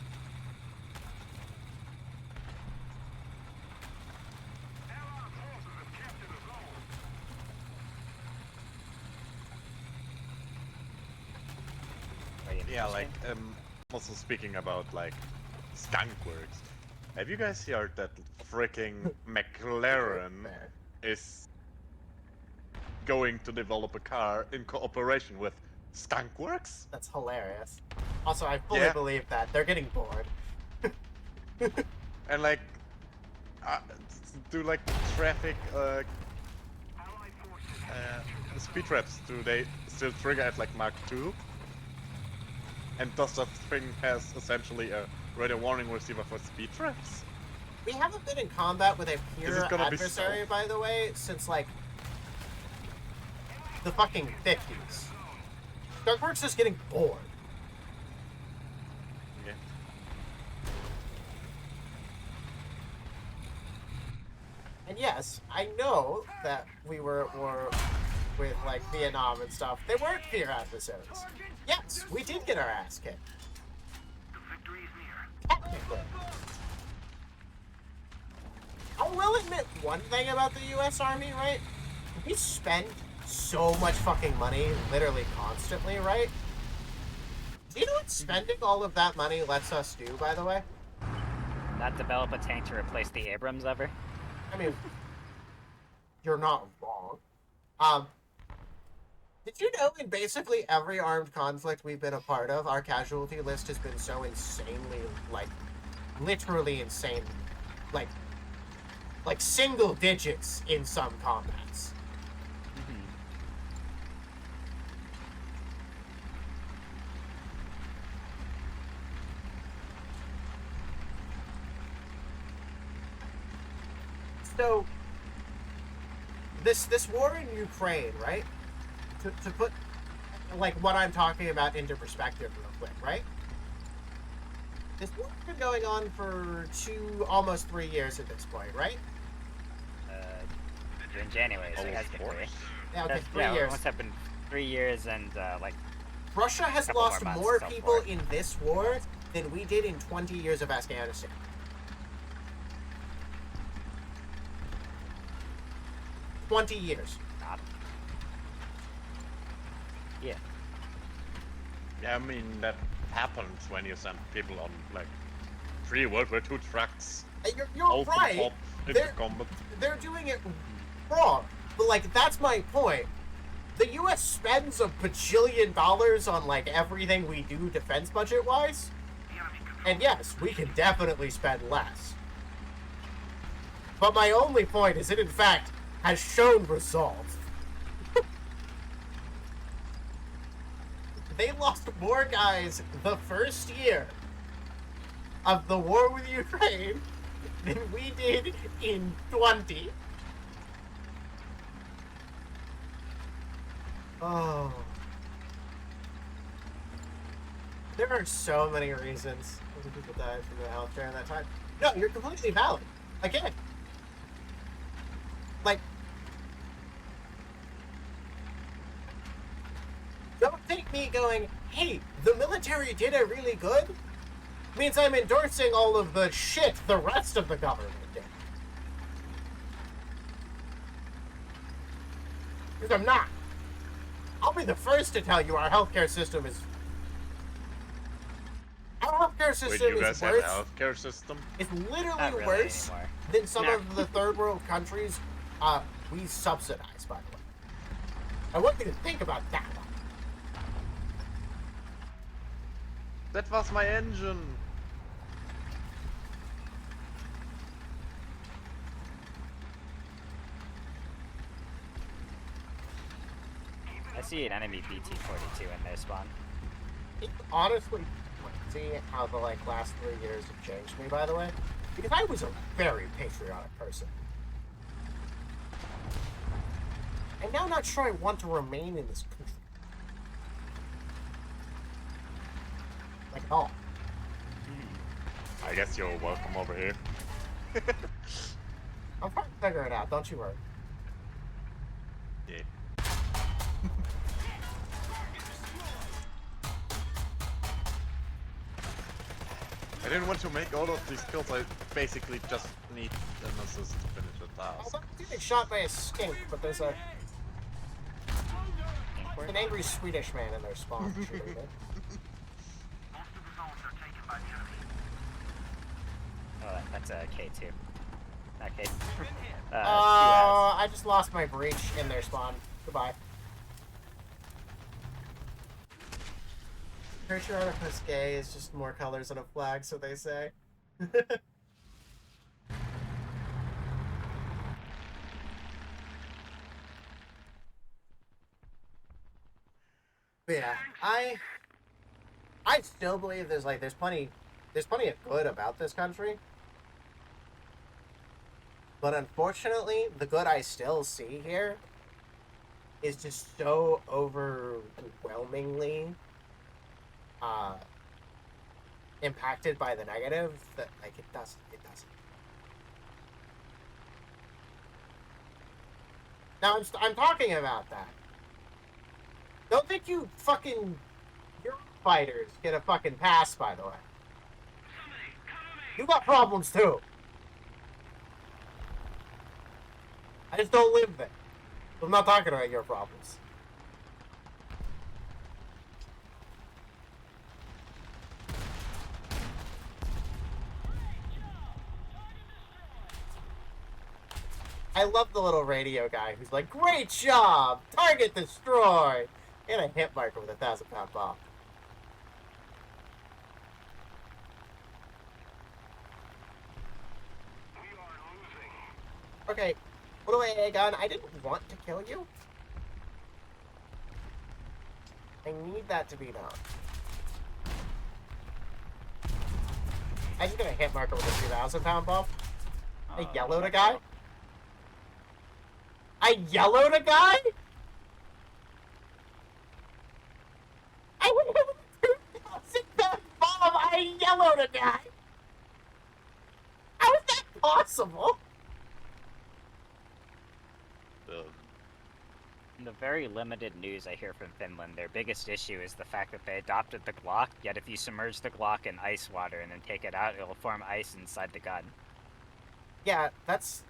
Yeah, like also speaking about like skunkworks. Have you guys heard that freaking McLaren is going to develop a car in cooperation with Skunkworks? That's hilarious. Also, I fully Yeah. believe that. They're getting bored. And like, do like traffic speed traps, do they still trigger at like Mark 2? And does that thing has essentially a radio warning receiver for speed traps? We haven't been in combat with a Is pure it gonna be adversary, stealth? by the way, since like the fucking 50s. Darkworks is getting bored. Okay. And yes, I know that we were at war with like Vietnam and stuff. They weren't pure adversaries. Yes, we did get our ass kicked. Technically. I will admit one thing about the US Army, right? We spend so much fucking money, literally constantly, right? Do you know what spending all of that money lets us do, by the way? Not develop a tank to replace the Abrams ever? I mean, you're not wrong. Did you know in basically every armed conflict we've been a part of, our casualty list has been so insanely, like, literally insane, like single digits in some combats. So, this war in Ukraine, right? To put like what I'm talking about into perspective real quick, right? This war's been going on for almost 3 years at this point, right? In January, so it has been 3. Yeah, okay, That's- 3 yeah, years. Must have been 3 years and like Russia has couple lost more months more to go people for it. in this war than we did in 20 years of Afghanistan. $20 years. not. Yeah. Yeah, I mean, that happens when you send people on, like, 3 World War II trucks. You're open right. top into They're- combat. They're doing it wrong. But, like, that's my point. The U.S. spends $1 bajillion on, like, everything we do defense budget-wise. And yes, we can definitely spend less. But my only point is it, in fact, has shown results. They lost more guys the first year of the war with Ukraine than we did in 20. Oh. There are so many reasons why people died from the health during that time. No, you're completely valid. Again. Like, don't take me going, hey, the military did it really good, means I'm endorsing all of the shit the rest of the government did. Because I'm not. I'll be the first to tell you our healthcare system is... Our healthcare Wait, system you guys is have a worse. healthcare system? It's Not literally really worse anymore. than some No. of the third world countries we subsidize, by the way. I want you to think about that one. That was my engine! I see an enemy BT-42 in their spawn. It's honestly crazy how the last 3 years have changed me, by the way. Because I was a very patriotic person. I'm now not sure I want to remain in this country. Like at all. I guess you're welcome over here. I'm trying to figure it out, don't you worry. Yeah. I didn't want to make all of these kills, I basically just need an assist to finish the I task. was getting shot by a skink, but there's an angry Swedish man in their spawn shooting me. Oh, that's a K2. Not K. I just lost my breach in their spawn. Goodbye. Patriotic gay is just more colors on a flag, so they say. But yeah, I still believe there's plenty of good about this country. But unfortunately, the good I still see here is just so overwhelmingly impacted by the negative that like it doesn't. Now I'm talking about that. Don't think you fucking Euro fighters get a fucking pass, by the way. You got problems too. I just don't live there. So I'm not talking about your problems. I love the little radio guy who's like, "Great job! Target destroyed!" And a hit marker with a 1,000-pound bomb. Okay, what do I gun? I didn't want to kill you. I need that to be done. I just got a hit marker with a 2,000-pound bomb. I yellowed a guy. I yellowed a guy? I went with a 2,000-pound bomb. I yellowed a guy. How is that possible? In the very limited news I hear from Finland, their biggest issue is the fact that they adopted the Glock, yet if you submerge the Glock in ice water and then take it out, it'll form ice inside the gun. Yeah, that's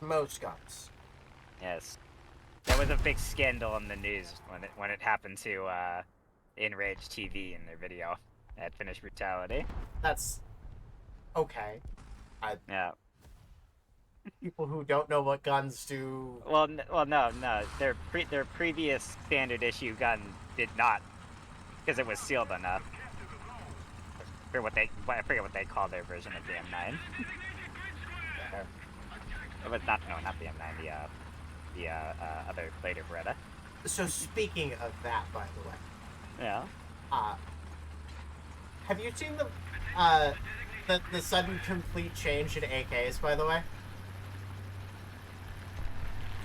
most guns. Yes. There was a big scandal in the news when it happened to Enrage TV in their video at Finnish Brutality. That's okay. Yeah. People who don't know what guns do. Well, no. Their previous standard issue gun did not, because it was sealed enough. I forget what they call their version of the M9. It was not the M9. The other later Beretta. So speaking of that, by the way, Yeah. have you seen the sudden complete change in AKs? By the way.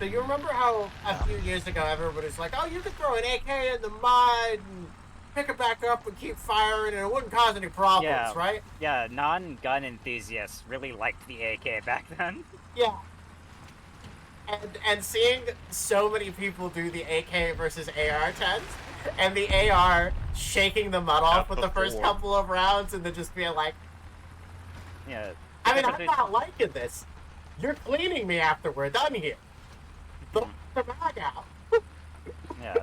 So you remember how a few years ago everybody was like, "Oh, you could throw an AK in the mud and pick it back up and keep firing, and it wouldn't cause any problems, right?" Yeah, non-gun enthusiasts really liked the AK back then. Yeah. And seeing so many people do the AK versus AR-10s, and the AR shaking the mud off with the first couple of rounds, and then just being like, Yeah. I mean, I'm not liking this. You're cleaning me after we're done here. Throw the mag out. Yeah.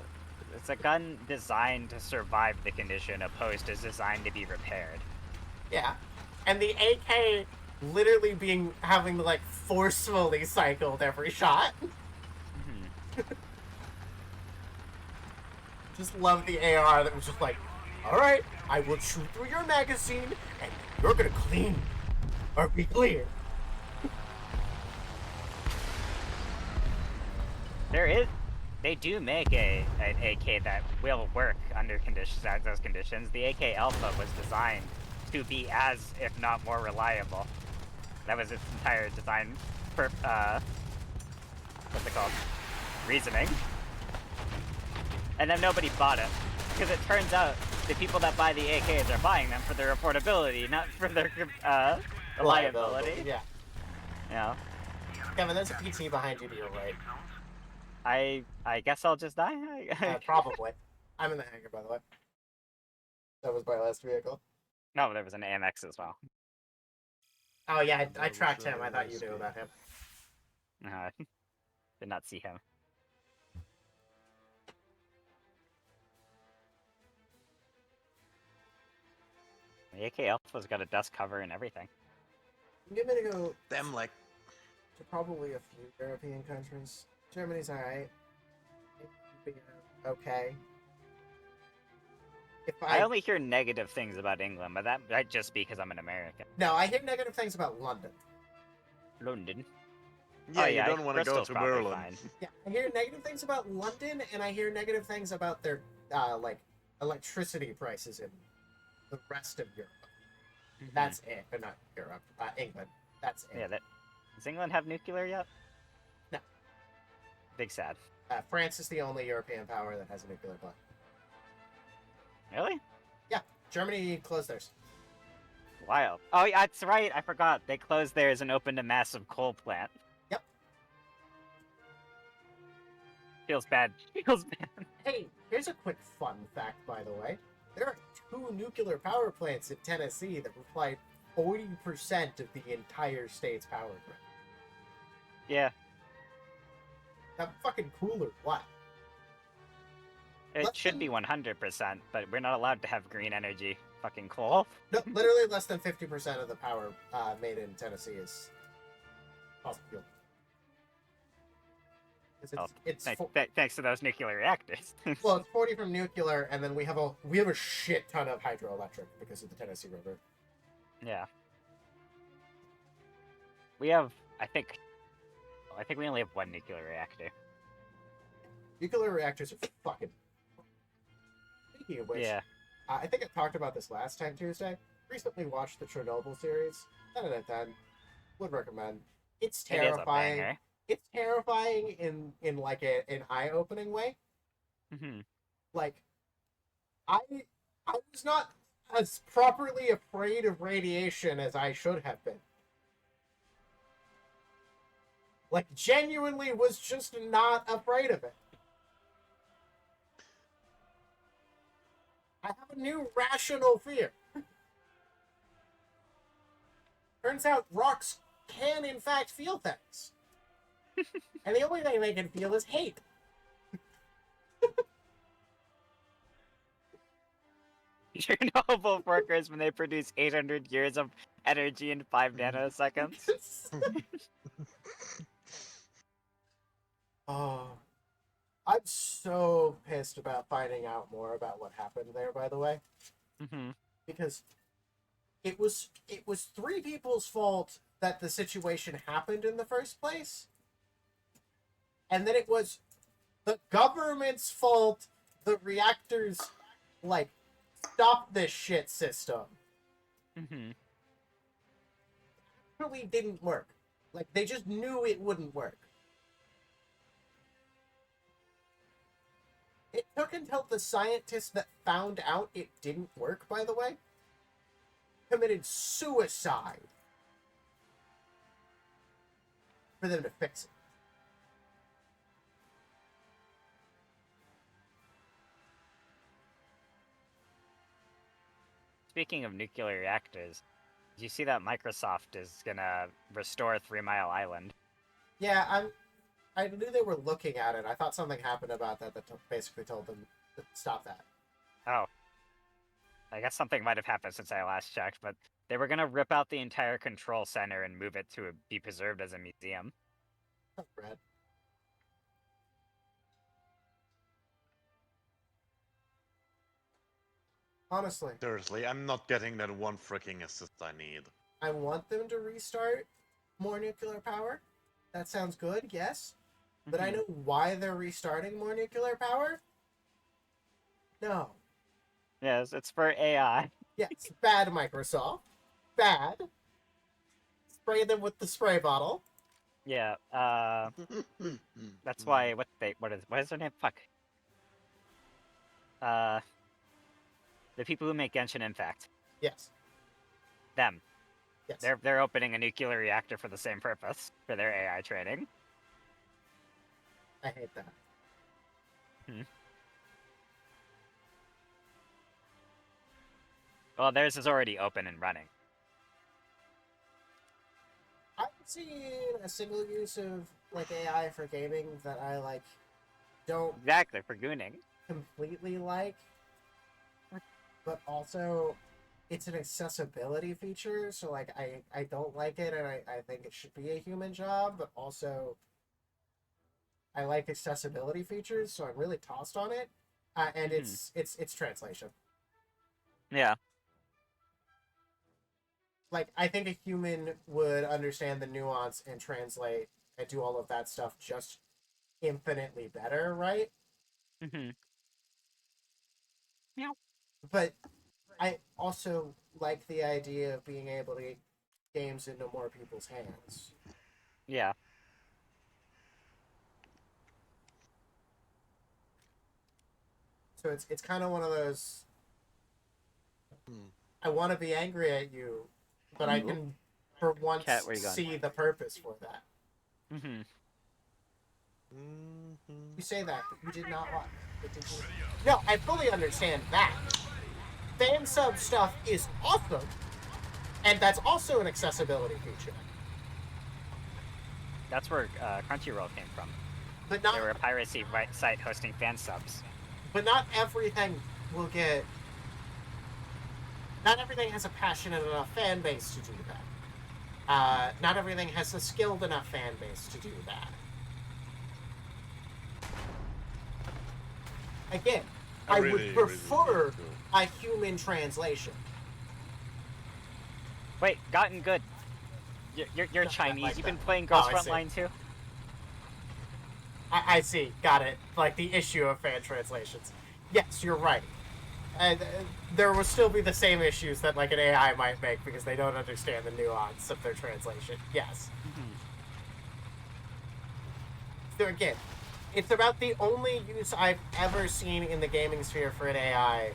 It's a gun designed to survive the condition, opposed to designed to be repaired. Yeah. And the AK literally having like forcefully cycled every shot. Just love the AR that was just like, "Alright, I will shoot through your magazine and you're gonna clean or be clear." They do make an AK that will work under those conditions. The AK Alpha was designed to be as, if not more, reliable. That was its entire design what's it called? Reasoning. And then nobody bought it. Because it turns out the people that buy the AKs are buying them for their affordability, not for their reliability. Yeah. Yeah. Kevin, there's a PT behind you to your right. I guess I'll just die? Probably. I'm in the hangar, by the way. That was my last vehicle. No, there was an AMX as well. Oh yeah, I tracked him. I thought you knew about him. Did not see him. The AK Alpha's got a dust cover and everything. I'm gonna go Them like to probably a few European countries. Germany's alright. Okay. If I only hear negative things about England, but that just because I'm an American. No, I hear negative things about London. London? yeah, Oh, you yeah, don't want to go Bristol's to probably Berlin. fine. Yeah, I hear negative things about London, and I hear negative things about their like electricity prices in the rest of Europe. Mhm. That's it, but not Europe. England. That's it. Yeah. Does England have nuclear yet? No. Big sad. France is the only European power that has a nuclear plant. Really? Yeah, Germany closed theirs. Wild. Oh, yeah, that's right. I forgot. They closed theirs and opened a massive coal plant. Yep. Feels bad. Feels bad. Hey, here's a quick fun fact, by the way. There are 2 nuclear power plants in Tennessee that supply 40% of the entire state's power grid. Yeah. That fucking cool or what? It Less should than- be 100%, but we're not allowed to have green energy. Fucking coal. No, literally less than 50% of the power made in Tennessee is fossil fuel. 'Cause Oh, it's thanks to those nuclear reactors. well, it's 40 from nuclear, and then we have a shit ton of hydroelectric because of the Tennessee River. Yeah. We have, I think we only have 1 nuclear reactor. Nuclear reactors are fucking. Speaking of which, Yeah. I think I talked about this last time Tuesday. Recently watched the Chernobyl series. 10 out of 10. Would recommend. It's It is a terrifying. banger. It's terrifying in like an eye-opening way. Mhm. Like, I was not as properly afraid of radiation as I should have been. Like, genuinely was just not afraid of it. I have a new rational fear. Turns out rocks can, in fact, feel things. And the only thing they can feel is hate. Chernobyl workers when they produce 800 years of energy in 5 nanoseconds. Oh, I'm so pissed about finding out more about what happened there, by the way. Mhm. Because it was 3 people's fault that the situation happened in the first place. And then it was the government's fault the reactors, like, stopped this shit system. Mhm. It really didn't work. Like, they just knew it wouldn't work. It took until the scientists that found out it didn't work, by the way, committed suicide for them to fix it. Speaking of nuclear reactors, did you see that Microsoft is gonna restore 3 Mile Island? Yeah, I knew they were looking at it. I thought something happened about that basically told them to stop that. Oh. I guess something might have happened since I last checked, but they were gonna rip out the entire control center and move it to be preserved as a museum. That's rad. Honestly, Seriously, I'm not getting that one freaking assist I need. I want them to restart more nuclear power. That sounds good, yes. But I Mhm. know why they're restarting more nuclear power? No. Yes, it's for AI. Yes, bad Microsoft. Bad. Spray them with the spray bottle. Yeah, that's why what is their name? Fuck. The people who make Genshin Impact. Yes. Them. Yes. They're opening a nuclear reactor for the same purpose, for their AI training. I hate that. Well, theirs is already open and running. I haven't seen a single use of like AI for gaming that I like don't Exactly, for gooning. completely like. But also it's an accessibility feature, so like I don't like it and I think it should be a human job, but also I like accessibility features, so I'm really tossed on it. And it's translation. Yeah. Like I think a human would understand the nuance and translate and do all of that stuff just infinitely better, right? Mm-hmm. But I also like the idea of being able to get games into more people's hands. Yeah. So it's kind of one of those. Hmm. I want to be angry at you, but I can, for once, Cat, where you going? see the purpose for that. Mm-hmm. You say that, but you did not want. No, I fully understand that. Fan sub stuff is awesome, and that's also an accessibility feature. That's where Crunchyroll came from. But They were a piracy site hosting fan subs. But not everything will get. Not everything has a passionate enough fan base to do that. Not everything has a skilled enough fan base to do that. Again, I would prefer a human translation. Wait, gotten good. You're Not Chinese. like You've that. been playing Ghost I see. Frontline too? I see. Got it. Like the issue of fan translations. Yes, you're right. And there will still be the same issues that like an AI might make because they don't understand the nuance of their translation. Yes. So again, it's about the only use I've ever seen in the gaming sphere for an AI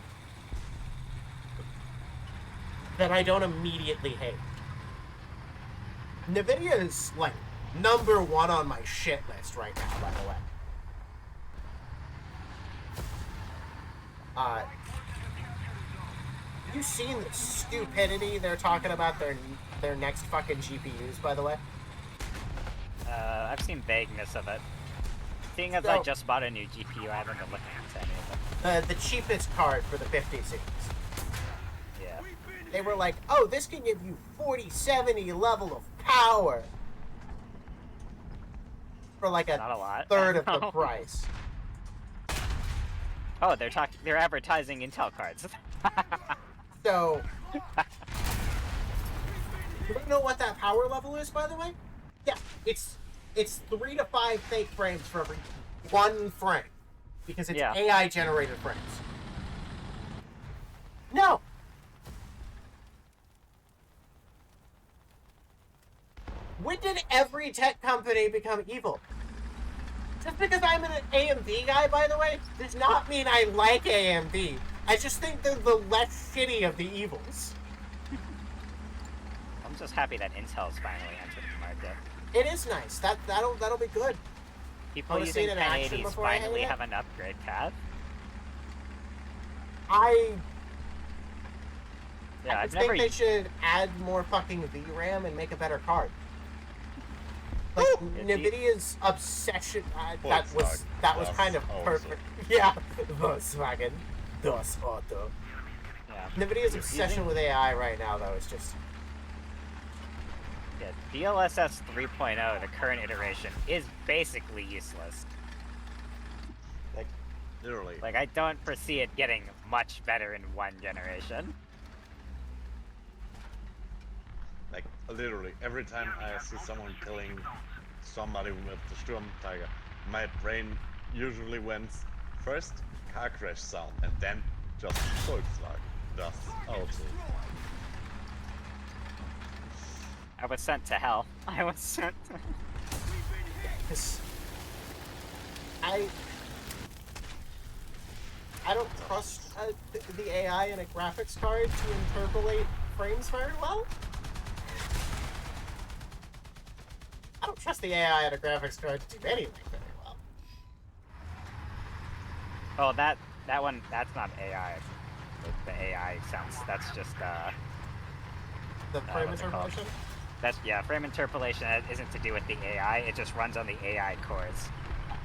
that I don't immediately hate. NVIDIA is like #1 on my shit list right now, by the way. You seen the stupidity they're talking about their next fucking GPUs, by the way? I've seen vagueness of it. Seeing as I just bought a new GPU, I haven't been looking into any of it. The cheapest card for the 50 series. Yeah. They were like, oh, this can give you 4070 level of power for like Not a lot. third of the price. Oh, they're advertising Intel cards. So, you want to know what that power level is, by the way? Yeah, it's 3 to 5 fake frames for every 1 frame, because it's AI generated frames. No. When did every tech company become evil? Just because I'm an AMD guy, by the way, does not mean I like AMD. I just think they're the less shitty of the evils. I'm just happy that Intel's finally entered the market. It is nice. That'll be good. People Wanna see using it in action 1080s before I hate finally it? have an upgrade path. I Yeah, just think they should add more fucking VRAM and make a better card. Like NVIDIA's obsession. That was kind of perfect. Yeah, Volkswagen, Das Auto. Yeah. NVIDIA's obsession with AI right now, though, is just. Yeah, DLSS 3.0, the current iteration, is basically useless. Like, literally. Like, I don't foresee it getting much better in 1 generation. Like, literally, every time I see someone killing somebody with the Sturm Tiger, my brain usually went first car crash sound and then just Volkswagen, Das Auto. I was sent to hell. I was sent to... I don't trust the AI in a graphics card to interpolate frames very well. I don't trust the AI in a graphics card to do anything very well. Oh, that one, that's not AI. The AI sounds, that's just, The frame interpolation? That's, yeah, frame interpolation isn't to do with the AI, it just runs on the AI cores.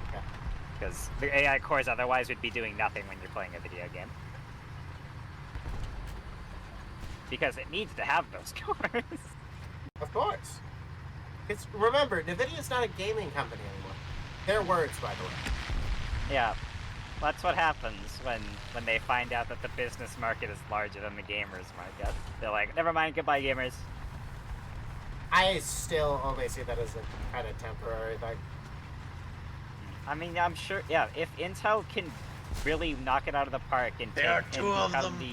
Okay. Because the AI cores otherwise would be doing nothing when you're playing a video game. Because it needs to have those cores. Of course. Because remember, NVIDIA's not a gaming company anymore. Their words, by the way. Yeah. That's what happens when they find out that the business market is larger than the gamers market. They're like, never mind, goodbye gamers. I still only see that as a kind of temporary thing. I mean, I'm sure, yeah, if Intel can really knock it out of the park and There are take two and of become them.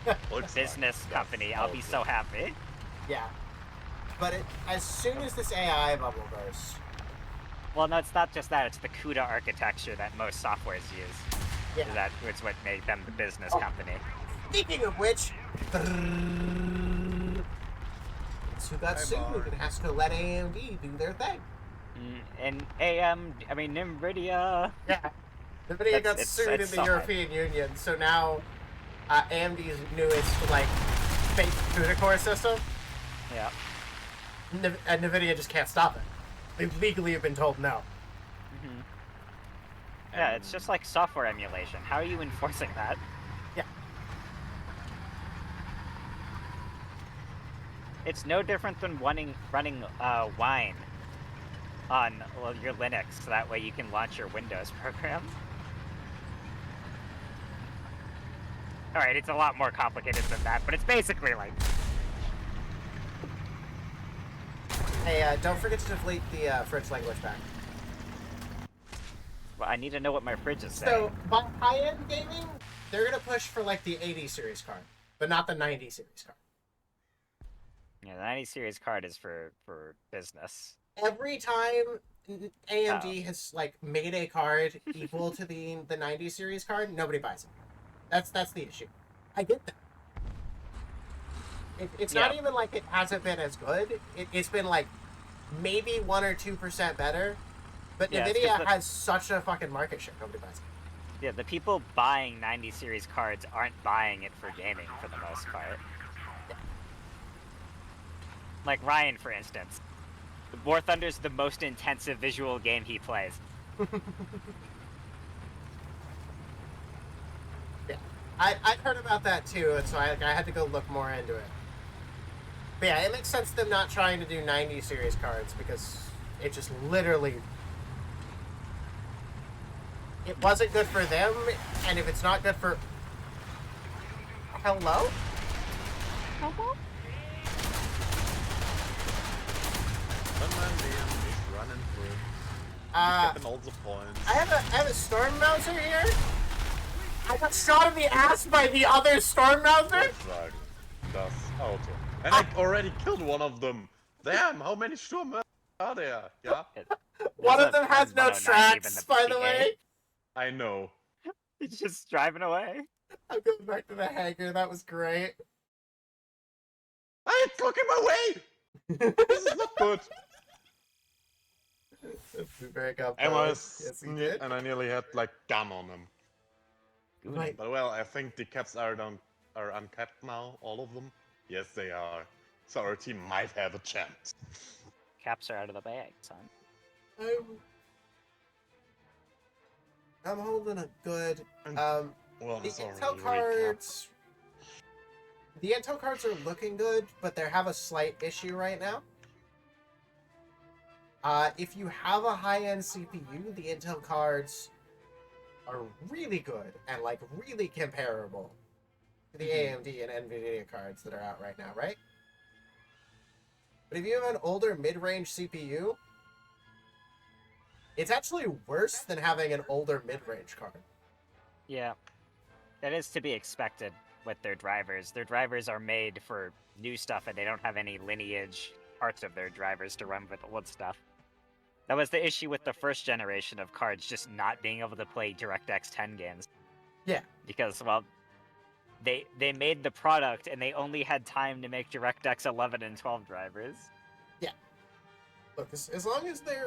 the Looks like business that's company, how I'll be it so works. happy. Yeah. But as soon as this AI bubble bursts, Well, no, it's not just that. It's the CUDA architecture that most softwares use. yeah. It's what made them the business Oh. company. Speaking of which, guess who got Hi, sued Mark. and has to let AMD do their thing. And NVIDIA. Yeah. NVIDIA got It's sued in the solid. European Union, so now AMD's newest, like, fake CUDA core system, Yeah. NVIDIA just can't stop it. They legally have been told no. Yeah, it's just like software emulation. How are you enforcing that? Yeah. It's no different than running Wine on your Linux, so that way you can launch your Windows program. Alright, it's a lot more complicated than that, but it's basically like... Hey, don't forget to delete the French language back. Well, I need to know what my fridge is saying. So, by high-end gaming, they're gonna push for, like, the 80 series card, but not the 90 series card. Yeah, the 90 series card is for business. Every time AMD has, like, made a card equal to the 90 series card, nobody buys it. That's the issue. I get that. It's not Yeah. even like it hasn't been as good. It's been, like, maybe 1 or 2% better, but Yeah, it's NVIDIA 'cause has such a fucking market share, nobody buys it. Yeah, the people buying 90 series cards aren't buying it for gaming for the most part. Like Ryan, for instance. War Thunder's the most intensive visual game he plays. Yeah, I've heard about that too, and so I had to go look more into it. But yeah, it makes sense them not trying to do 90 series cards because it just literally... It wasn't good for them, and if it's not good for... Hello? He's running through. Getting all the points. I have a Storm Mouser here. I got shot in the ass by the other Storm Mouser. Volkswagen. Das Auto. And I already killed one of them. Damn, how many Sturm are there? Yeah, One There's of them a has no 109 tracks, even by the PA. way. I know. He's just driving away. I'm going back to the hangar. That was great. I took him away! This is not good. Very good. And Yes, he did. and I nearly had like gun on him. Right. But well, I think the caps are uncapped now, all of them. Yes, they are. So our team might have a chance. Caps are out of the bag, son. I'm holding a good. Well, The sorry, Intel recap. cards. The Intel cards are looking good, but they have a slight issue right now. If you have a high-end CPU, the Intel cards are really good and like really comparable to the AMD and NVIDIA cards that are out right now, right? But if you have an older mid-range CPU, it's actually worse than having an older mid-range card. Yeah. That is to be expected with their drivers. Their drivers are made for new stuff, and they don't have any lineage parts of their drivers to run with old stuff. That was the issue with the first generation of cards, just not being able to play DirectX 10 games. Yeah. Because, well, they made the product, and they only had time to make DirectX 11 and 12 drivers. Yeah. Look, as long as they're...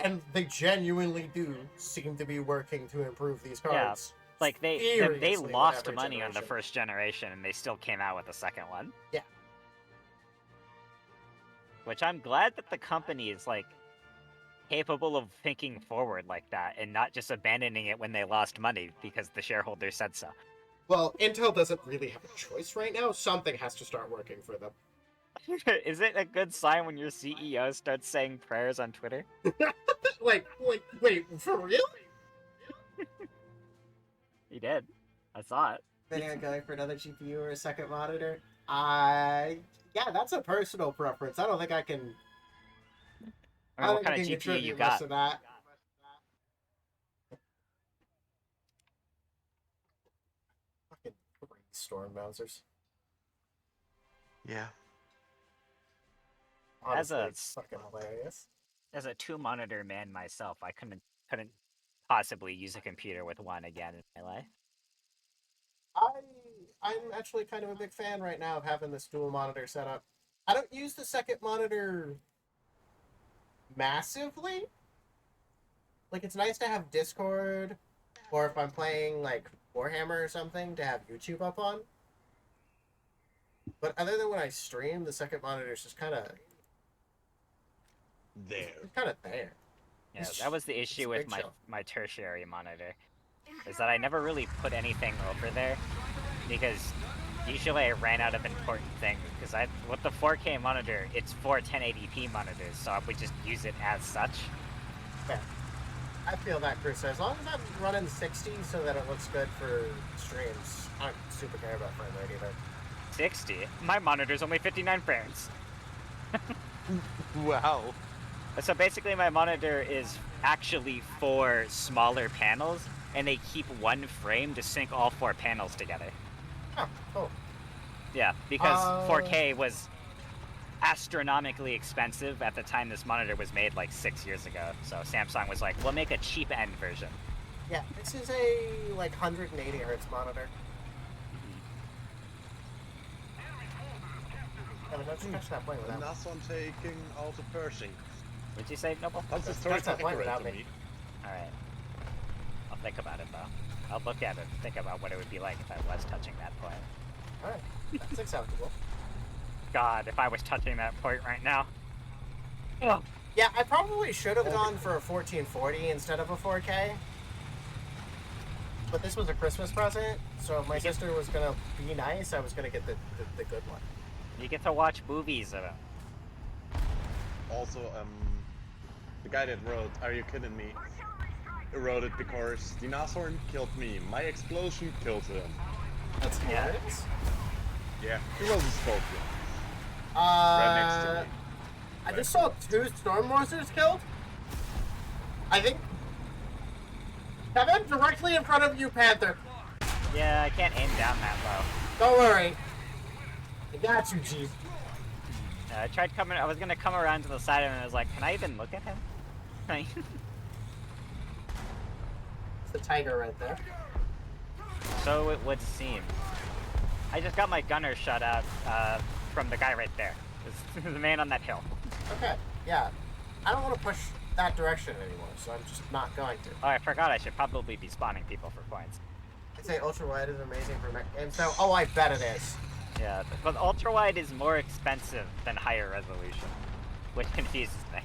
And they genuinely do seem to be working to improve these cards. Like, they seriously with lost every money on the generation. first generation, and they still came out with the second one. Yeah. Which I'm glad that the company is, like, capable of thinking forward like that, and not just abandoning it when they lost money because the shareholders said so. Well, Intel doesn't really have a choice right now. Something has to start working for them. Is it a good sign when your CEO starts saying prayers on Twitter? Like, wait, for real? He did. I saw it. Then going for another GPU or a second monitor? Yeah, that's a personal preference. I don't think I can... I mean, what kind of GPU you got? Of that. storm bouncers. Yeah. Honestly, a- it's fucking hilarious. As a 2-monitor man myself, I couldn't possibly use a computer with one again in my life. I'm actually kind of a big fan right now of having this dual monitor setup. I don't use the second monitor massively. Like, it's nice to have Discord, or if I'm playing, like, Warhammer or something, to have YouTube up on. But other than when I stream, the second monitor is just kind of There. there. Yeah, It's- that was the it's a issue with big show. my tertiary monitor, is that I never really put anything over there, because usually I ran out of important things, because with the 4K monitor, it's 4 1080p monitors, so I would just use it as such. Yeah. I feel that, Chris. As long as I'm running 60 so that it looks good for streams, I don't super care about frame rate either. 60? My monitor's only 59 frames. Wow. So basically my monitor is actually 4 smaller panels, and they keep 1 frame to sync all 4 panels together. Oh, cool. Yeah, because 4K was astronomically expensive at the time this monitor was made, like 6 years ago. So Samsung was like, we'll make a cheap end version. Yeah, this is a, like, 180 hertz monitor. Yeah, but don't you touch that point without me. Last one taking out the Pershing. What'd you say, Noble? How's the That's story not point accurate without to me. me? Alright. I'll think about it, though. I'll look at it and think about what it would be like if I was touching that point. Alright, that's acceptable. God, if I was touching that point right now. Ugh. Yeah, I probably should have gone for a 1440 instead of a 4K. But this was a Christmas present, so if my sister was gonna be nice, I was gonna get the good one. You get to watch movies of it. Also, the guy that wrote, are you kidding me? Wrote it because Dinosaur killed me. My explosion killed him. That's Yeah. hilarious. Yeah, he wasn't spoken. Right next to me. I just saw 2 storm monsters killed. I think. Kevin, directly in front of you, Panther. Yeah, I can't aim down that low. Don't worry. I got you, G. I tried coming. I was gonna come around to the side of him, and I was like, "Can I even look at him?" Can I- It's the tiger right there. So it would seem. I just got my gunner shot out from the guy right there. The man on that hill. Okay, yeah. I don't want to push that direction anymore, so I'm just not going to. Oh, I forgot. I should probably be spawning people for points. I'd say ultra wide is amazing for mech games. So, oh, I bet it is. Yeah, but ultra wide is more expensive than higher resolution, which confuses me.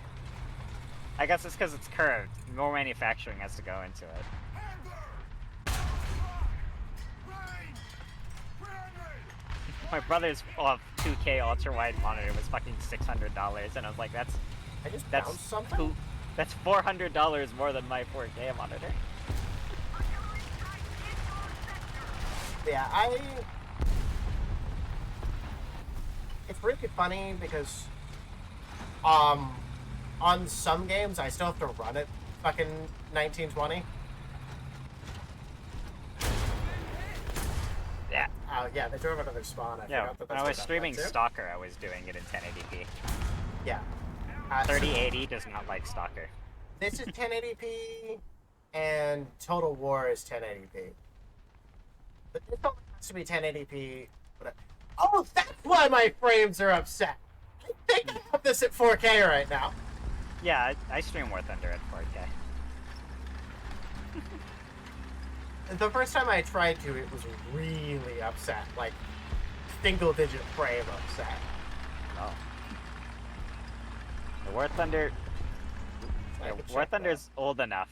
I guess it's because it's curved. More manufacturing has to go into it. My brother's 2K ultra wide monitor was fucking $600, and I was like, that's I just bounced something? cool. That's $400 more than my 4K monitor. Yeah, it's really funny because, on some games I still have to run it fucking 1920. Yeah. Oh, yeah, they drove another spawn. I Yeah, forgot that when that's I what was that streaming led to. Stalker, I was doing it in 1080p. Yeah. 3080 does not like Stalker. This is 1080p, and Total War is 1080p. But this only has to be 1080p. Oh, that's why my frames are upset. I think I have this at 4K right now. Yeah, I stream War Thunder at 4K. The first time I tried to, it was really upset. Like, single-digit frame upset. Oh. The War Thunder... I Yeah, could War check Thunder's old enough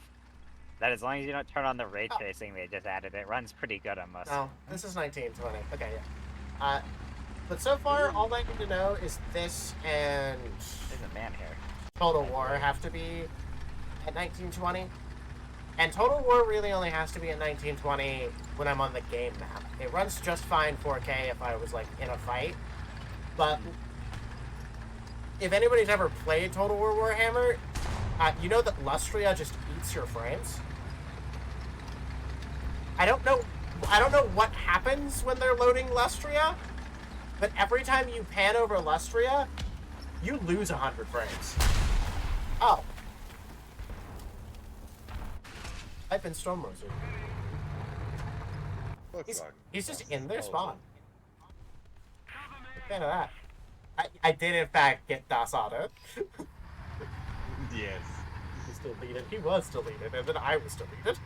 that as long as you don't turn on the ray Oh. tracing they just added, it runs pretty good on most. No, this is 1920. Okay, yeah. But so far, all I need to know is this and There's a man here. Total War have to be at 1920. And Total War really only has to be at 1920 when I'm on the game map. It runs just fine 4K if I was, like, in a fight. But if anybody's ever played Total War Warhammer, you know that Lustria just eats your frames? I don't know I don't know what happens when they're loading Lustria, but every time you pan over Lustria, you lose 100 frames. Oh. Type in Storm Wizard. He's just in their spawn. Fan of that. I did in fact get Das Auto. Yes. He was deleted. He was deleted, and then I was deleted.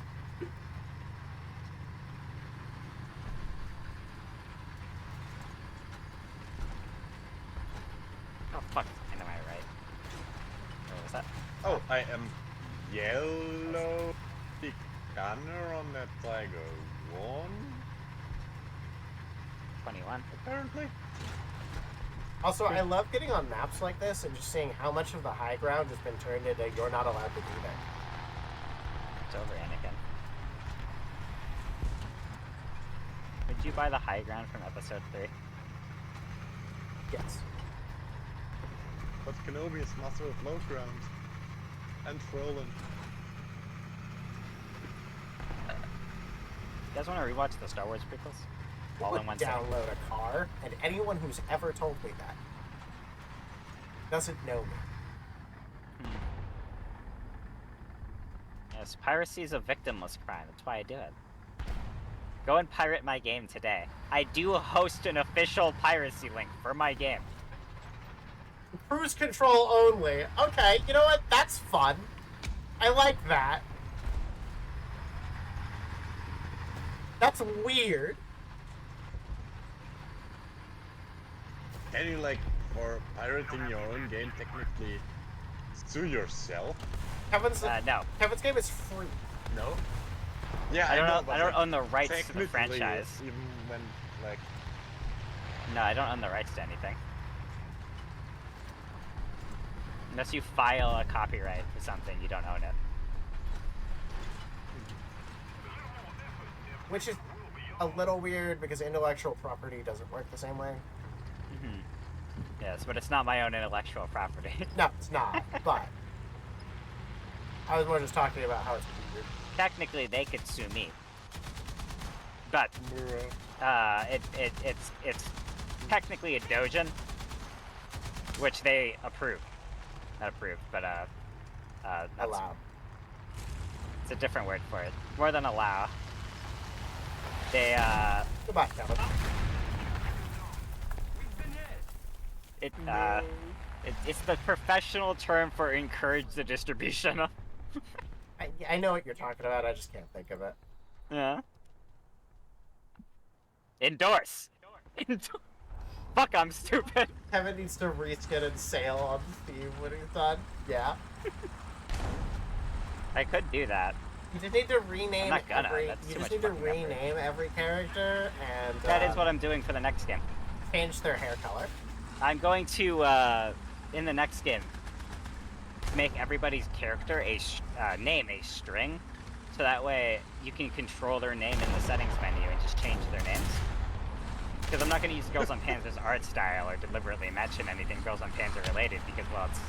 Oh fuck! Am I right? What was that? Oh, I am yellow gunner on that Tiger 1, 21. apparently. Also, I love getting on maps like this and just seeing how much of the high ground has been turned into you're not allowed to be there. It's over, Anakin. Did you buy the high ground from episode 3? Yes. But Kenobi is master of low ground. And Frolin. You guys want to rewatch the Star Wars prequels? All I in would one sitting? download a car, and anyone who's ever told me that doesn't know me. Yes, piracy is a victimless crime. That's why I do it. Go and pirate my game today. I do host an official piracy link for my game. Cruise control only. Okay, you know what? That's fun. I like that. That's weird. Can you, like, for pirating your own game, technically sue yourself? Kevin's No. Kevin's game is free. No? Yeah, I don't know, know. but, I don't like, own the rights to the technically, franchise. Even when, like... No, I don't own the rights to anything. Unless you file a copyright for something, you don't own it. Which is a little weird because intellectual property doesn't work the same way. Yes, but it's not my own intellectual property. No, it's not. But I was more just talking about how it's weird. Technically, they could sue me. But it's technically a doujin, which they approve. Not approved, but that's, Allow. it's a different word for it. More than allow. They Goodbye, Kevin. it's the professional term for encourage the distribution of. I know what you're talking about. I just can't think of it. Yeah. Endorse. Fuck, I'm stupid. Kevin needs to reskin and sail on Steam when he's done. Yeah. I could do that. You just need to rename I'm not gonna. every. That's You too just much need to fucking effort. rename every character and. That is what I'm doing for the next game. Change their hair color. I'm going to, in the next game, make everybody's character name a string, so that way you can control their name in the settings menu and just change their names. Because I'm not going to use Girls on Panzer's art style or deliberately mention anything Girls on Panzer related, because, well, it's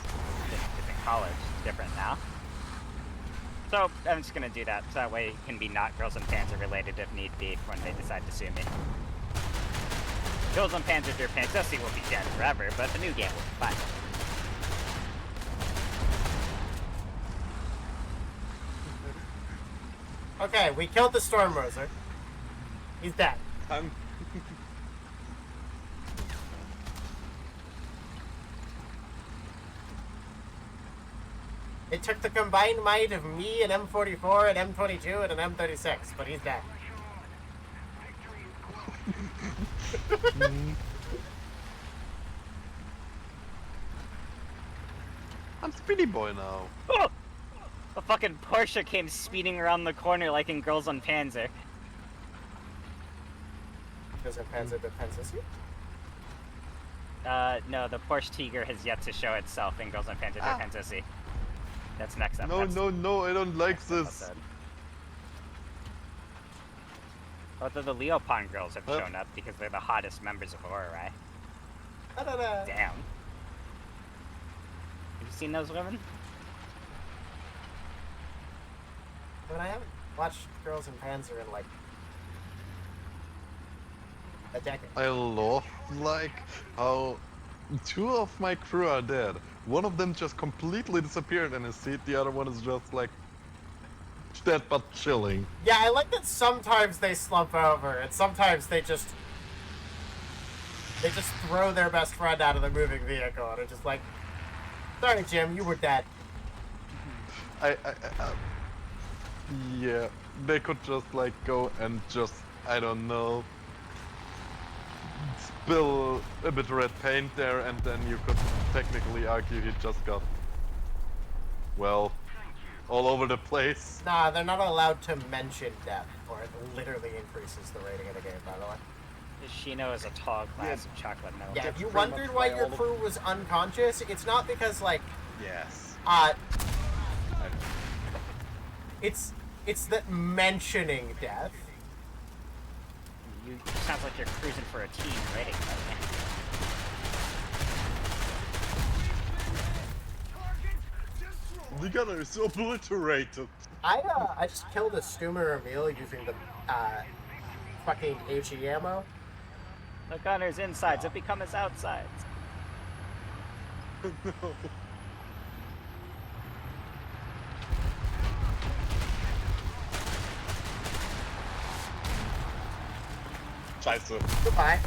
in college, it's different now. So I'm just going to do that, so that way it can be not Girls on Panzer related if need be when they decide to sue me. Girls on Panzer Der Panzersi will be dead forever, but the new game will be fine. Okay, we killed the Storm Roser. He's dead. It took the combined might of me, an M44, an M22, and an M36, but he's dead. I'm Speedy Boy now. Oh! A fucking Porsche came speeding around the corner like in Girls on Panzer. Does Panzer defend you? No, the Porsche Tiger has yet to show itself in Girls on Panzer Der Panzersi. That's next up. No, no, I don't like this. Episode. Although the Leopold girls have shown up because they're the hottest members of Ororai. Damn. Have you seen those women? But I haven't watched Girls in Panzer in like a decade. I love like how two of my crew are dead. One of them just completely disappeared in his seat. The other one is just like dead but chilling. Yeah, I like that sometimes they slump over, and sometimes they just throw their best friend out of the moving vehicle, and it's just like, sorry, Jim, you were dead. I yeah, they could just like go and just, I don't know, spill a bit of red paint there, and then you could technically argue he just got, well, all over the place. Nah, they're not allowed to mention death, or it literally increases the rating of the game, by the way. Shino is a tall glass of chocolate milk. Yeah, if That's you pretty wondered much why why your all the- crew was unconscious, it's not because, like, Yes. it's that mentioning death. You sounds like you're cruising for a teen rating. The gunner is obliterated. I just killed a Stumer Emil using the fucking HE ammo. The gunner's insides have become his outsides. No. Scheiße. Goodbye.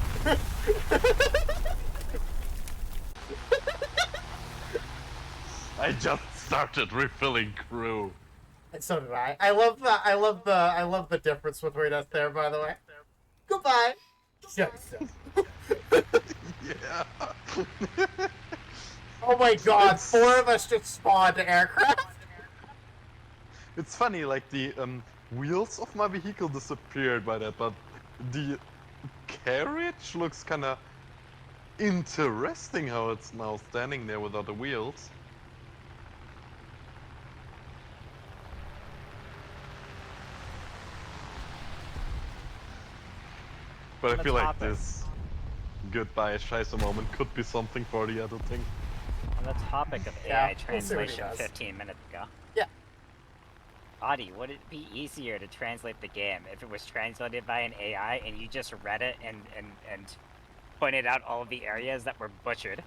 I just started refilling crew. And so did I. I love the difference between us there, by the way. Goodbye. Joseph. Yeah. Oh my god, 4 of us just spawned aircraft. It's funny, like the wheels of my vehicle disappeared by that, but the carriage looks kinda interesting how it's now standing there without the wheels. But I feel like this goodbye Scheiße moment could be something for the editing. On the topic of Yeah, AI we'll see what he translation does. 15 minutes ago. Yeah. Audie, would it be easier to translate the game if it was translated by an AI and you just read it and pointed out all of the areas that were butchered?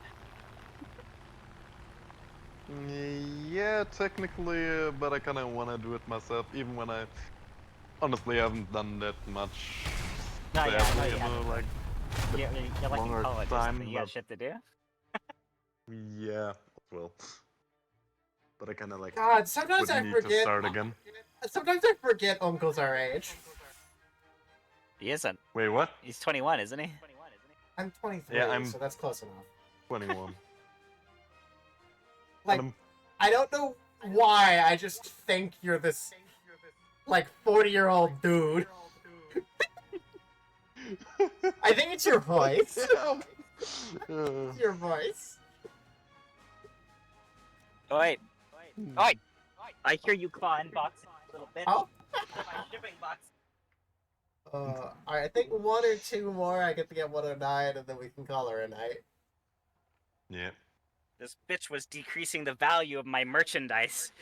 Yeah, technically, but I kinda wanna do it myself, even when I honestly haven't done that much. No, yeah, I know sadly, you in a, haven't. like, You're like longer in college, time, but you got but- shit to do? yeah, well. But I kinda like God, sometimes would I need to forget. start again. Sometimes I forget Uncle's our age. He isn't. Wait, what? He's 21, isn't he? I'm 23, Yeah, I'm- so that's close enough. 21. Like, And I don't know why, I just think you're this, like, 40-year-old dude. I think it's your voice. Yeah. It's your voice. Oi! Oi! I hear you clawing boxes, little bitch. Oh. My shipping box. Alright, I think 1 or 2 more, I get to get 109, and then we can call her a night. Yeah. This bitch was decreasing the value of my merchandise.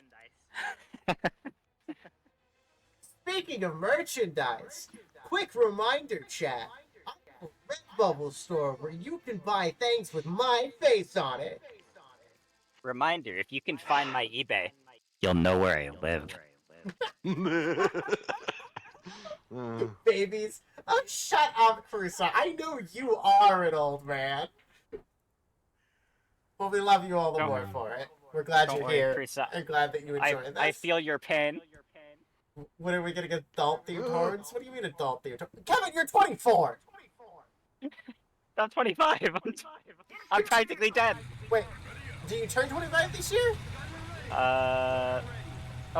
Speaking of merchandise, quick reminder, chat. I have a Redbubble store where you can buy things with my face on it. Reminder, if you can find my eBay, you'll know where I live. Babies. Oh, shut up, Crusoe. I know you are an old man. Well, we love you all the Don't- more for it. We're glad don't you're worry, here. Crusoe. I'm glad that you enjoyed this. I feel your pain. When are we gonna get adult-themed horns? What do you mean adult-themed horns? Kevin, you're 24! I'm 25. I'm practically dead. Wait, do you turn 25 this year? Oh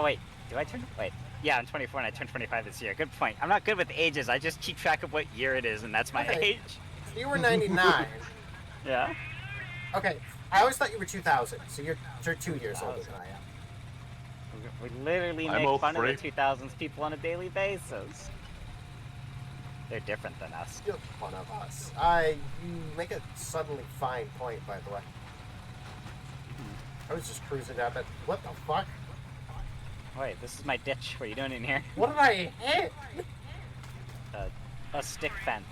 wait, do I turn? Wait, yeah, I'm 24 and I turned 25 this year. Good point. I'm not good with ages. I just keep track of what year it is, and that's my Okay. age. You were 99. Yeah. Okay, I always thought you were 2000, so you're 2 years older than I am. We literally I'm make fun of 03. the 2000s people on a daily basis. They're different than us. You're one of us. You make a suddenly fine point, by the way. I was just cruising down that. What the fuck? Wait, this is my ditch. What are you doing in here? What did I hit? A stick fence.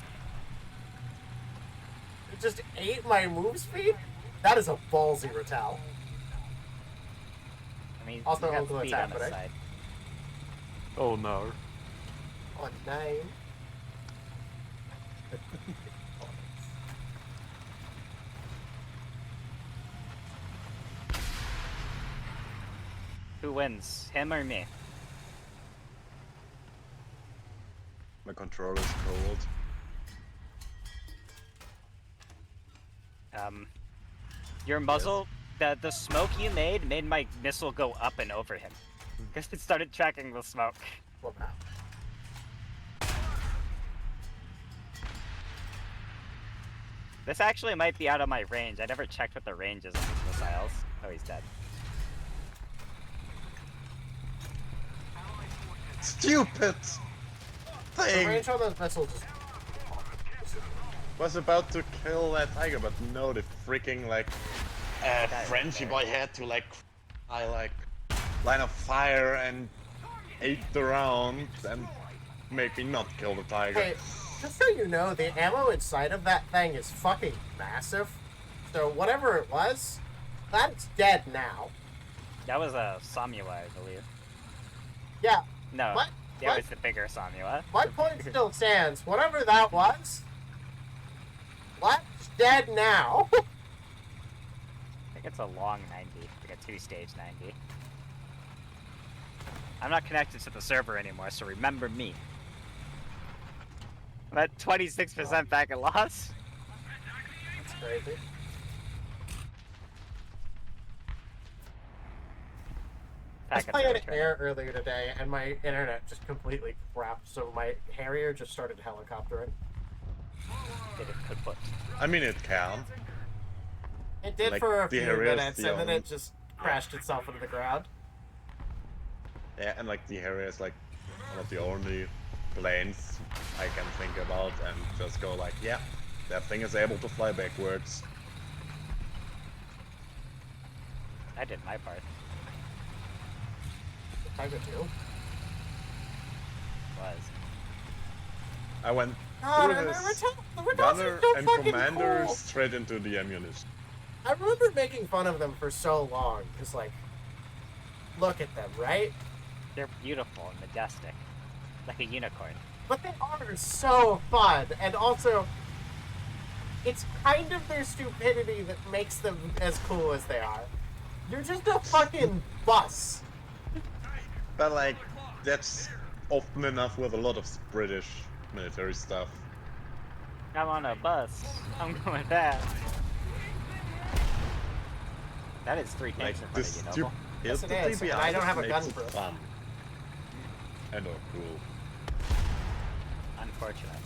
just ate my move speed? That is a ballsy Ratal. I mean, Also, you got Uncle, it's speed on his happening. side. Oh no. On 9. Who wins, him or me? My controller's cold. Your muzzle, the smoke you made my missile go up and over him. Because it started tracking the smoke. Well, now. This actually might be out of my range. I never checked what the range is on these missiles. Oh, he's dead. Stupid The thing! range on those missiles is... Was about to kill that tiger, but no, the freaking like Frenchy boy had to like line of fire and ate the round and make me not kill the tiger. Hey, just so you know, the ammo inside of that thing is fucking massive. So whatever it was, that's dead now. That was a Samua, I believe. Yeah, No, What? that What? was the bigger Samua. my point still stands. Whatever that was, that's dead now. I think it's a long 90, like a 2-stage 90. I'm not connected to the server anymore, so remember me. I'm at 26% back at loss. That's crazy. I was Packets playing are an returning. air earlier today, and my internet just completely crapped, so my Harrier just started helicoptering. Did it kaput. I mean, it can. It did Like, for a the few Harrier's minutes, the and then only- it just crashed itself into the ground. Yeah, and like the Harrier is like one of the only planes I can think about and just go like, yeah, that thing is able to fly backwards. I did my part. Tiger 2. Was. I went God, through and this the Rattles gunner are so and fucking commander cool. straight into the ammunition. I remember making fun of them for so long, because, like, look at them, right? They're beautiful and majestic. Like a unicorn. But they are so fun, and also, it's kind of their stupidity that makes them as cool as they are. You're just a fucking bus. But like, that's often enough with a lot of British military stuff. I'm on a bus. I'm going fast. That is 3 Like, tanks in front this of you, Noble. Yes, it stupidity is, and behind I don't it have a makes gun it for it. fun. And or cool. Unfortunate.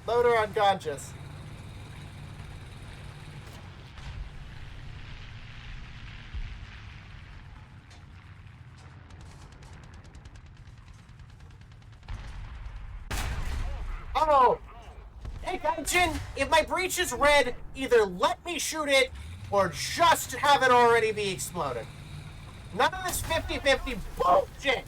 Loader unconscious. Oh! Hey, Gaijin, if my breach is red, either let me shoot it or just have it already be exploded. None of this 50-50 bullshit!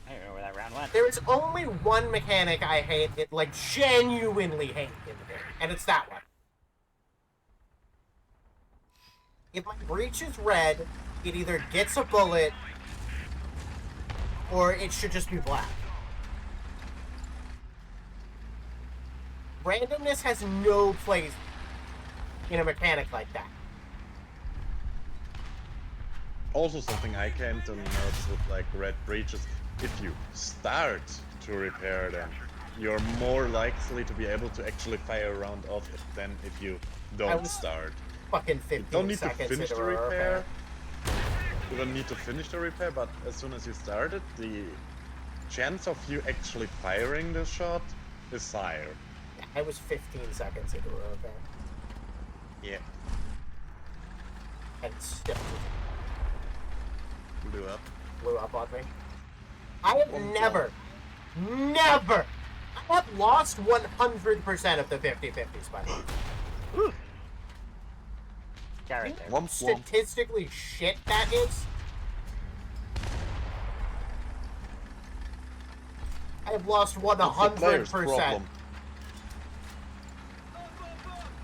I don't know where that round went. There is only one mechanic I hate, like, genuinely hate in the game, and it's that one. If my breach is red, it either gets a bullet, or it should just be black. Randomness has no place in a mechanic like that. Also something I came to notice with like red breaches, if you start to repair them, you're more likely to be able to actually fire a round off it than if you don't was start. Fucking You 15 don't need to seconds finish into the a repair. You don't need to finish the repair, but as soon as you start it, the chance of you actually firing the shot is higher. I was 15 seconds into a repair. Yeah. And still Blew up. blew up on me. I have never, I have lost 100% of the 50-50s, by the way. Garrett there. Womp womp. Statistically shit that is. I have lost It's the player's 100%. problem.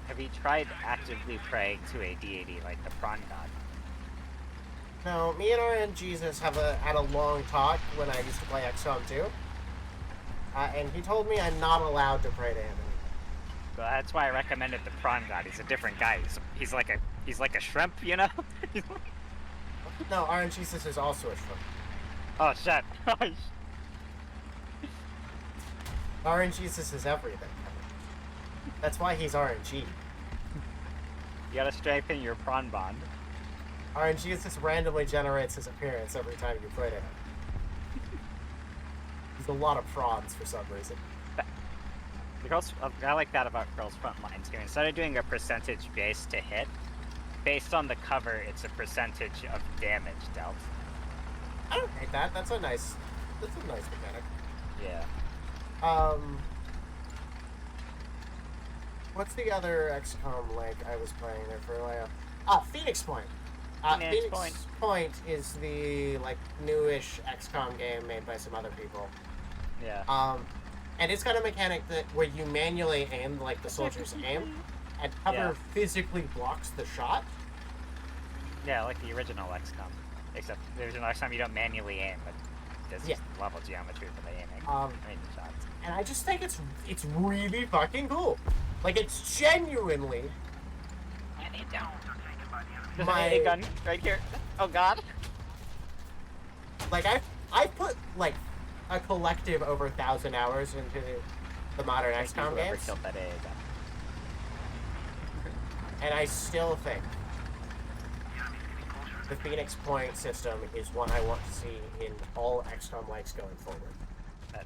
Have you tried actively praying to a deity like the prawn god? No, me and RN Jesus had a long talk when I used to play XCOM 2. And he told me I'm not allowed to pray to him anymore. Well, that's why I recommended the prawn god. He's a different guy. He's like a shrimp, you know? No, RN Jesus is also a shrimp. Oh shit. RN Jesus is everything. That's why he's RNG. You gotta strengthen your prawn bond. RNG just randomly generates his appearance every time you pray to him. There's a lot of prawns for some reason. I like that about Girls Frontlines here. Instead of doing a percentage base to hit, based on the cover, it's a percentage of damage dealt. I don't hate that. That's a nice mechanic. Yeah. What's the other XCOM link I was playing there for a while? Phoenix Point. Phoenix Point is the newish XCOM game made by some other people. Yeah. And it's got a mechanic that where you manually aim like the soldiers aim, and cover physically blocks the shot. Yeah, like the original XCOM. Except the original XCOM you don't manually aim, but there's just level geometry for the aiming. The shots. And I just think it's really fucking cool. Like it's genuinely. There's an AA gun right here. Oh god. Like I put like a collective over 1,000 hours into the modern XCOM games, Killed that AA gun. and I still think the Phoenix Point system is one I want to see in all XCOM likes going forward.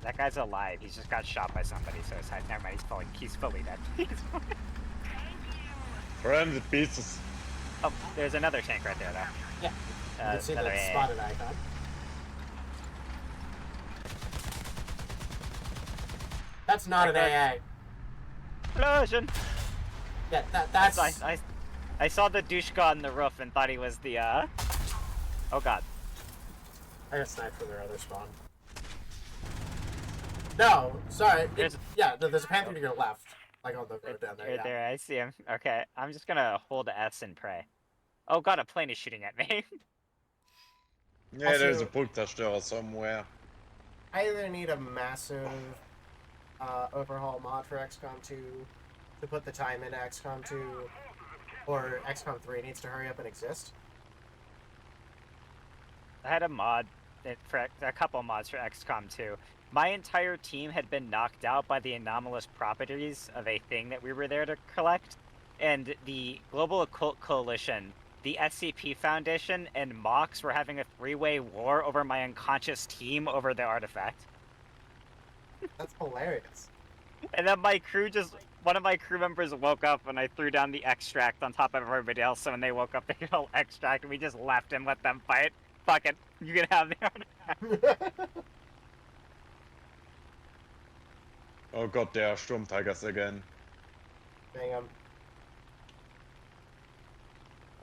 That guy's alive. He's just got shot by somebody, so it's never mind. He's fully dead. Friendly pieces. Oh, there's another tank right there, though. Yeah. You can see another the AA. spotted icon. That's not an AA. Explosion! Yeah, that's. I saw the douchega on the roof and thought he was the, Oh god. I got sniped from their other spawn. No, sorry. There's a panther to your left. Like on the road down there. Right Yeah. there, I see him. Okay, I'm just gonna hold S and pray. Oh god, a plane is shooting at me. Yeah, Also- there's a Pulkzerstörer somewhere. I either need a massive overhaul mod for XCOM 2 to put the time into XCOM 2, or XCOM 3 needs to hurry up and exist. I had a mod for a couple mods for XCOM 2. My entire team had been knocked out by the anomalous properties of a thing that we were there to collect, and the Global Occult Coalition, the SCP Foundation, and Mox were having a three-way war over my unconscious team over the artifact. That's hilarious. And then one of my crew members woke up and I threw down the extract on top of everybody else, so when they woke up they could all extract, and we just left and let them fight. Fuck it, you can have the artifact. Oh god, there are Sturmtigers again. Dang 'em.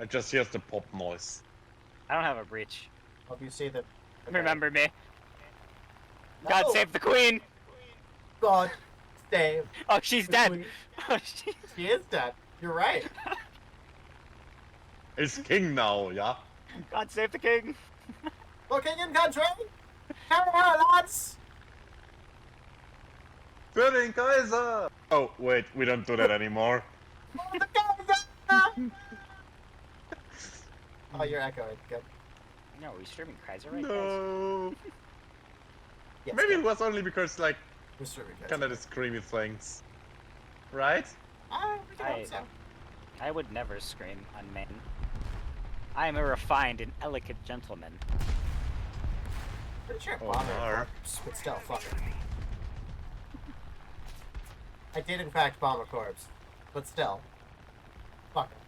I just hear the pop noise. I don't have a breach. Hope you see the. Remember me. No. God save the queen! God save. Oh, she's the dead! queen. Oh, She is dead. You're right. It's king now, yeah? God save the king! Looking in country. Come on, lads. Für den Kaiser! Oh, wait, we don't do that anymore. For the Kaiser! Oh, you're echoing. Good. No, are we streaming Kaiser right guys? No. Yes, Maybe good. it was only because, like, We're streaming Kaiser. kind of the screamy things. Right? We can hope so. I would never scream on men. I am a refined and elegant gentleman. Pretty sure Oh, bomber no. corpse, but still, fuck it. I did in fact bomb a corpse, but still, fuck it.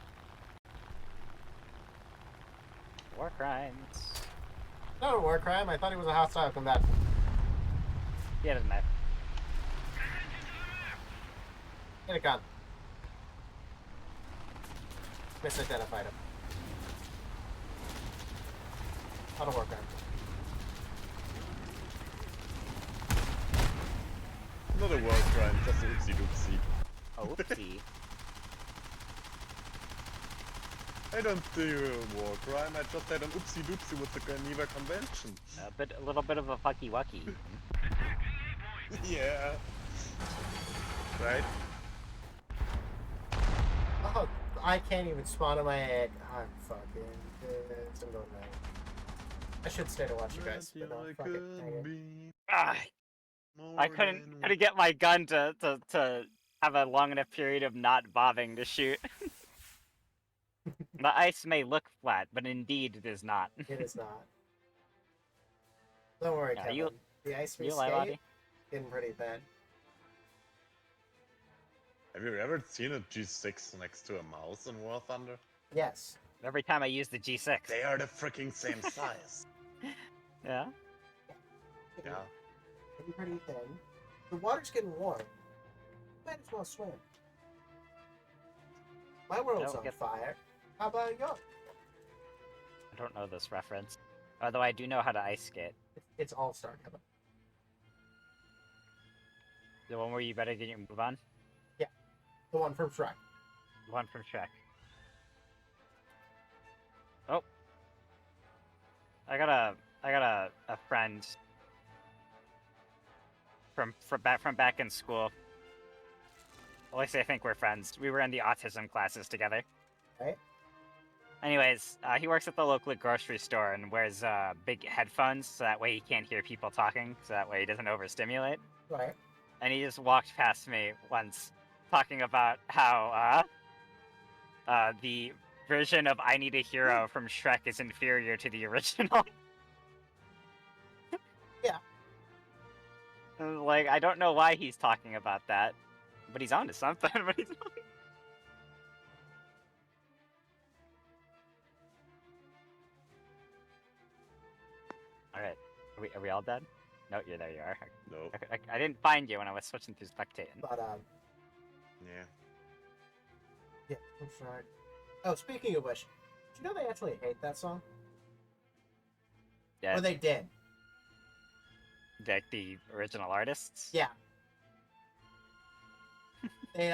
War crimes. Not a war crime. I thought he was a hostile combatant. Yeah, doesn't matter. Get a gun. Misidentified him. Not a war crime. Not a war crime, just an oopsie doopsie. Oh, oopsie. I don't do a war crime, I just had an oopsie doopsie with the Geneva Convention. A little bit of a fucky wucky. Yeah. Right? Oh, I can't even spawn on my egg. I'm fucking pissed. I'm going back. I should stay to watch you guys, but no, fuck it. Hang it. Ah, I couldn't get my gun to have a long enough period of not bobbing to shoot. The ice may look flat, but indeed it is not. It is not. Don't worry, Yeah, Kevin. The ice we You lie, skate, Lottie? getting pretty bad. Have you ever seen a G6 next to a mouse in War Thunder? Yes. Every time I use the G6. They are the freaking same size. Yeah. Yeah. Getting pretty thin. The water's getting warm. Might as well swim. My world's Don't on get- fire. How about yours? I don't know this reference. Although I do know how to ice skate. It's All-Star, Kevin. The one where you better get your move on? The one from Shrek. The one from Shrek. Oh. I got a friend from back in school. At least I think we're friends. We were in the autism classes together. Right. Anyways, he works at the local grocery store and wears big headphones so that way he can't hear people talking, so that way he doesn't overstimulate. Right. And he just walked past me once talking about how the version of I Need a Hero from Shrek is inferior to the original. Yeah. Like, I don't know why he's talking about that, but he's onto something. But he's Alright, are we all dead? No, you're there, you are. No. I didn't find you when I was switching through spectating. But, Yeah. yeah, I'm sorry. Oh, speaking of which, do you know they actually hate that song? Yeah, Or they did. like the original artists? Yeah. They,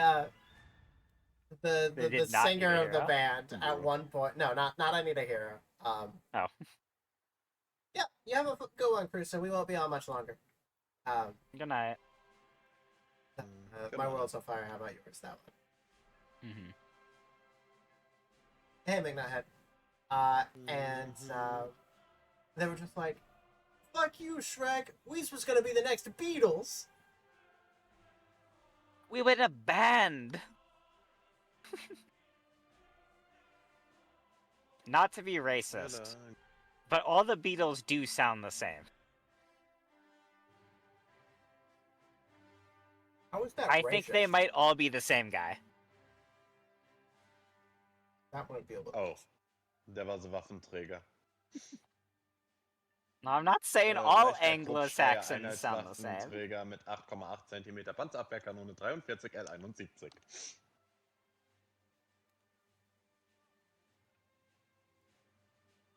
They the did not singer need a of the hero? band at No. one point, no, not I Need a Hero. Oh. Yeah, you have a good one, Chris, so we won't be on much longer. Good night. Good My night. World's on Fire, how about yours, that one? Mm-hmm. Hey, McNuthead. And they were just like, fuck you, Shrek. Weez was gonna be the next Beatles. We were in a band! Not to be racist, but all the Beatles do sound the same. How is that I think they racist? might all be the same guy. That wouldn't be a little. Oh, der war so Waffenträger. No, I'm not saying all Leichter Anglo-Saxons sound the same. Einheitswaffenträger mit 8,8 cm Panzerabwehrkanone 43 L71.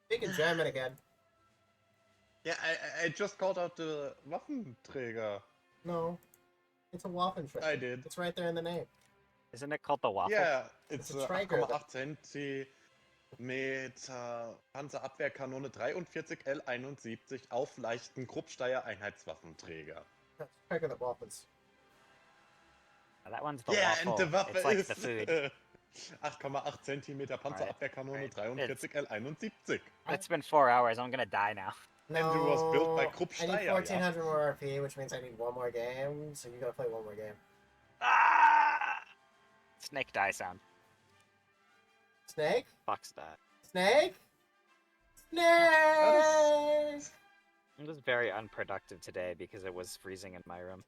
Speaking German again. Yeah, I just called out the Waffenträger. No. It's a Waffenschreck. I did. It's right there in the name. Isn't it called the Waffle? Yeah, it's It's a Traeger. 8,8 cm Panzerabwehrkanone 43 L71 auf leichten Kruppsteier Einheitswaffenträger. That's Traeger the Waffens. That one's the Yeah, waffle. and the Waffe It's like ist the food. 8,8 cm Panzerabwehrkanone Right. 43 L71. It's been 4 hours. I'm gonna die now. No, And it was built by Krupp I need Steyr, 1400 more RP, which means I need one more game, so you gotta play one more game. Ah! Snake die sound. Snake? Fuck's that. Snake? Snake! It was very unproductive today because it was freezing in my room.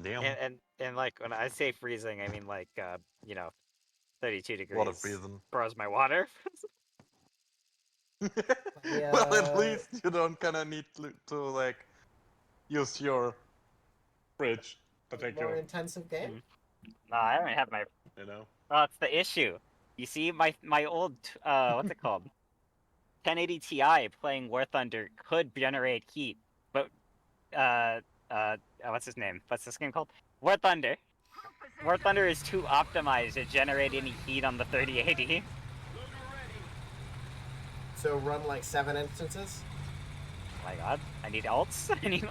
Damn. And like when I say freezing, I mean like 32 degrees. What a reason. Froze my water. Well, at least you don't kinda need to like use your fridge to take More your. intensive game? No, I don't have my. You know? Oh, it's the issue. You see, my old what's it called? 1080 Ti playing War Thunder could generate heat, but what's his name? What's this game called? War Thunder. War Thunder is too optimized to generate any heat on the 3080. So run like 7 instances. Oh my god, I need alts. I need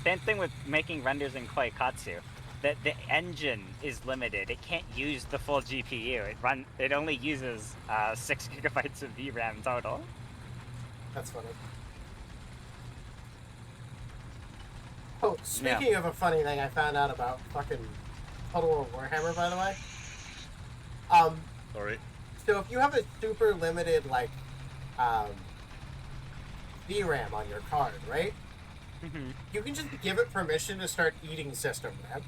Same thing with making renders in Koikatsu. The engine is limited. It can't use the full GPU. It only uses 6 gigabytes of VRAM total. That's funny. Oh, speaking of a funny thing I found out about fucking Total War Warhammer, by the way. Sorry. So if you have a super limited, like, VRAM on your card, right? Mhm. You can just give it permission to start eating system RAM.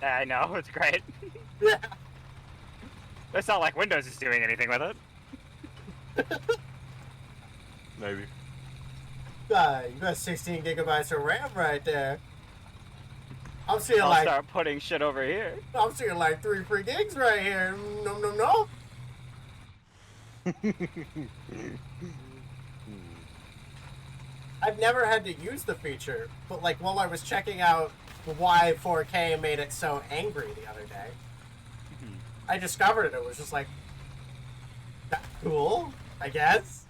I know, it's great. Yeah. It's not like Windows is doing anything with it. Maybe. You got 16 gigabytes of RAM right there. I'm seeing I'll like start putting shit over here. I'm seeing like 3 free gigs right here. No, no, no. I've never had to use the feature, but like while I was checking out why 4K made it so angry the other day, I discovered it. It was just like, that's cool, I guess.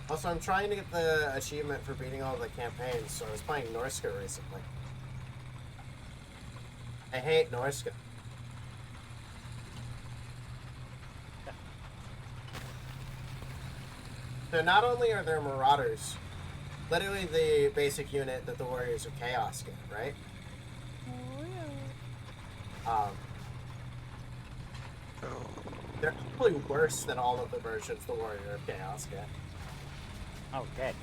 Also, I'm trying to get the achievement for beating all the campaigns, so I was playing Norska recently. I hate Norska. So not only are there Marauders, literally the basic unit that the Warriors of Chaos get, right? They're actually worse than all of the versions the Warrior of Chaos get. Oh, good.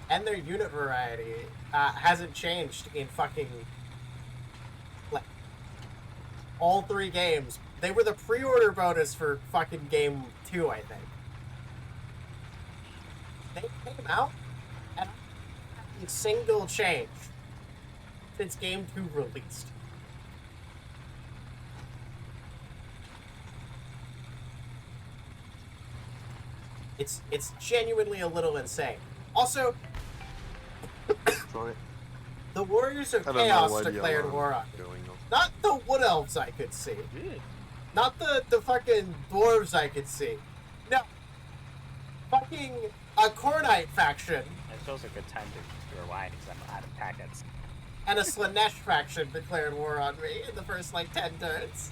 And their unit variety hasn't changed in fucking, like, all 3 games. They were the pre-order bonus for fucking game 2, I think. They came out and a single change since game 2 released. It's genuinely a little insane. Also, Sorry. the Warriors of I don't know Chaos why the declared alarm war on is me. going off. Not the Wood Elves I could see. Good. Not the fucking Dwarves I could see. No. Fucking a Kornite faction It's also a good time to rewind because I'm out of packets. and a Slanesh faction declared war on me in the first, like, 10 turns.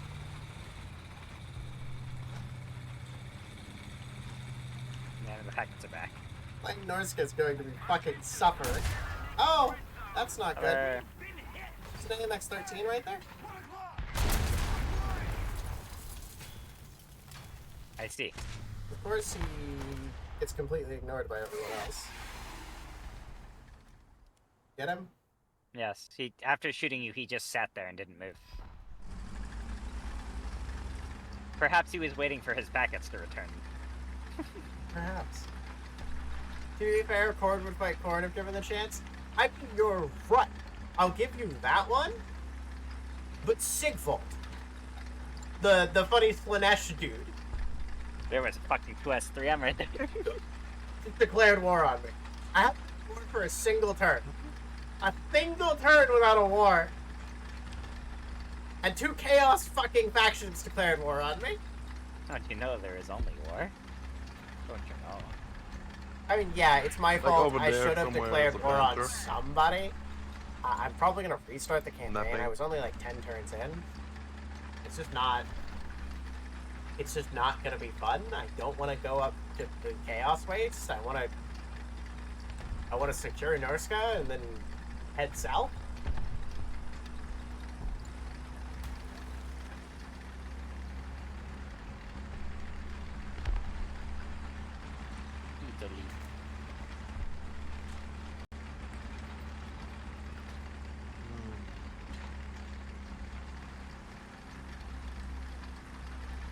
And the packets are back. Like, Norska's going to be fucking suffering. Oh, that's not good. Is it AMX 13 right there? I see. Of course, he gets completely ignored by everyone else. Get him? Yes, after shooting you, he just sat there and didn't move. Perhaps he was waiting for his packets to return. Perhaps. To be fair, Cord would fight Cord if given the chance. I mean, you're right. I'll give you that one. But Sigvald, the funny Slanesh dude, There was fucking 2S3M right there. just declared war on me. I haven't war for a single turn. A single turn without a war. And 2 Chaos fucking factions declared war on me. Don't you know there is only war? Don't you know? I mean, yeah, it's my fault. over I there should have somewhere declared is a war on panther. somebody. I'm probably gonna restart the campaign. Nothing. I was only like 10 turns in. It's just not. It's just not gonna be fun. I don't want to go up to the Chaos Waste. I want to secure Norska and then head south. Italy.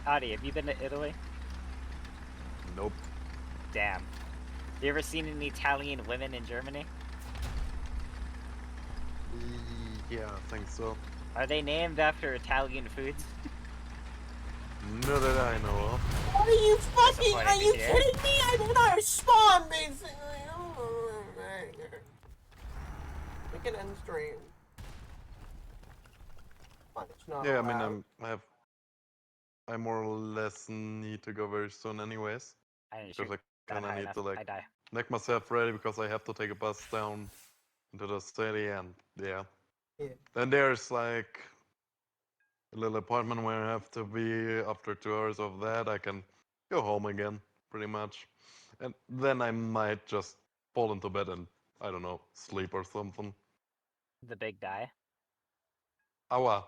Howdy, have you been to Italy? Nope. Damn. You ever seen any Italian women in Germany? Yeah, I think so. Are they named after Italian foods? Not that I know of. Are you fucking? Disappointing Are to you hear. kidding me? I did not respond, basically. We can end stream. Fine, it's not Yeah, I mean, allowed. I more or less need to go very soon, anyways. I didn't Because shoot I that kind of high need enough. to like I die. make myself ready because I have to take a bus down into the city, and yeah. Yeah. Then there's like a little apartment where I have to be. After 2 hours of that, I can go home again, pretty much. And then I might just fall into bed and, I don't know, sleep or something. The big die. Aua.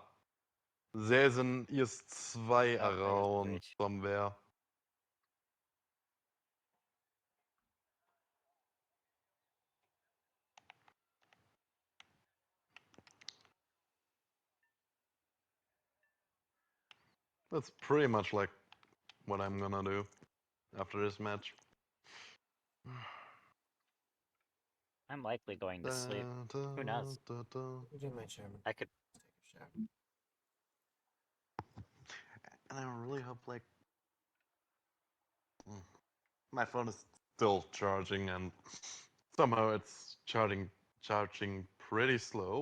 There sind erst zwei Oh, I guess the around breach. somewhere. That's pretty much like what I'm gonna do after this match. I'm likely going to sleep. Who knows? Da, da. Let me do my chairman. I could. Take a shower. And I really hope like my phone is still charging, and somehow it's charging pretty slow,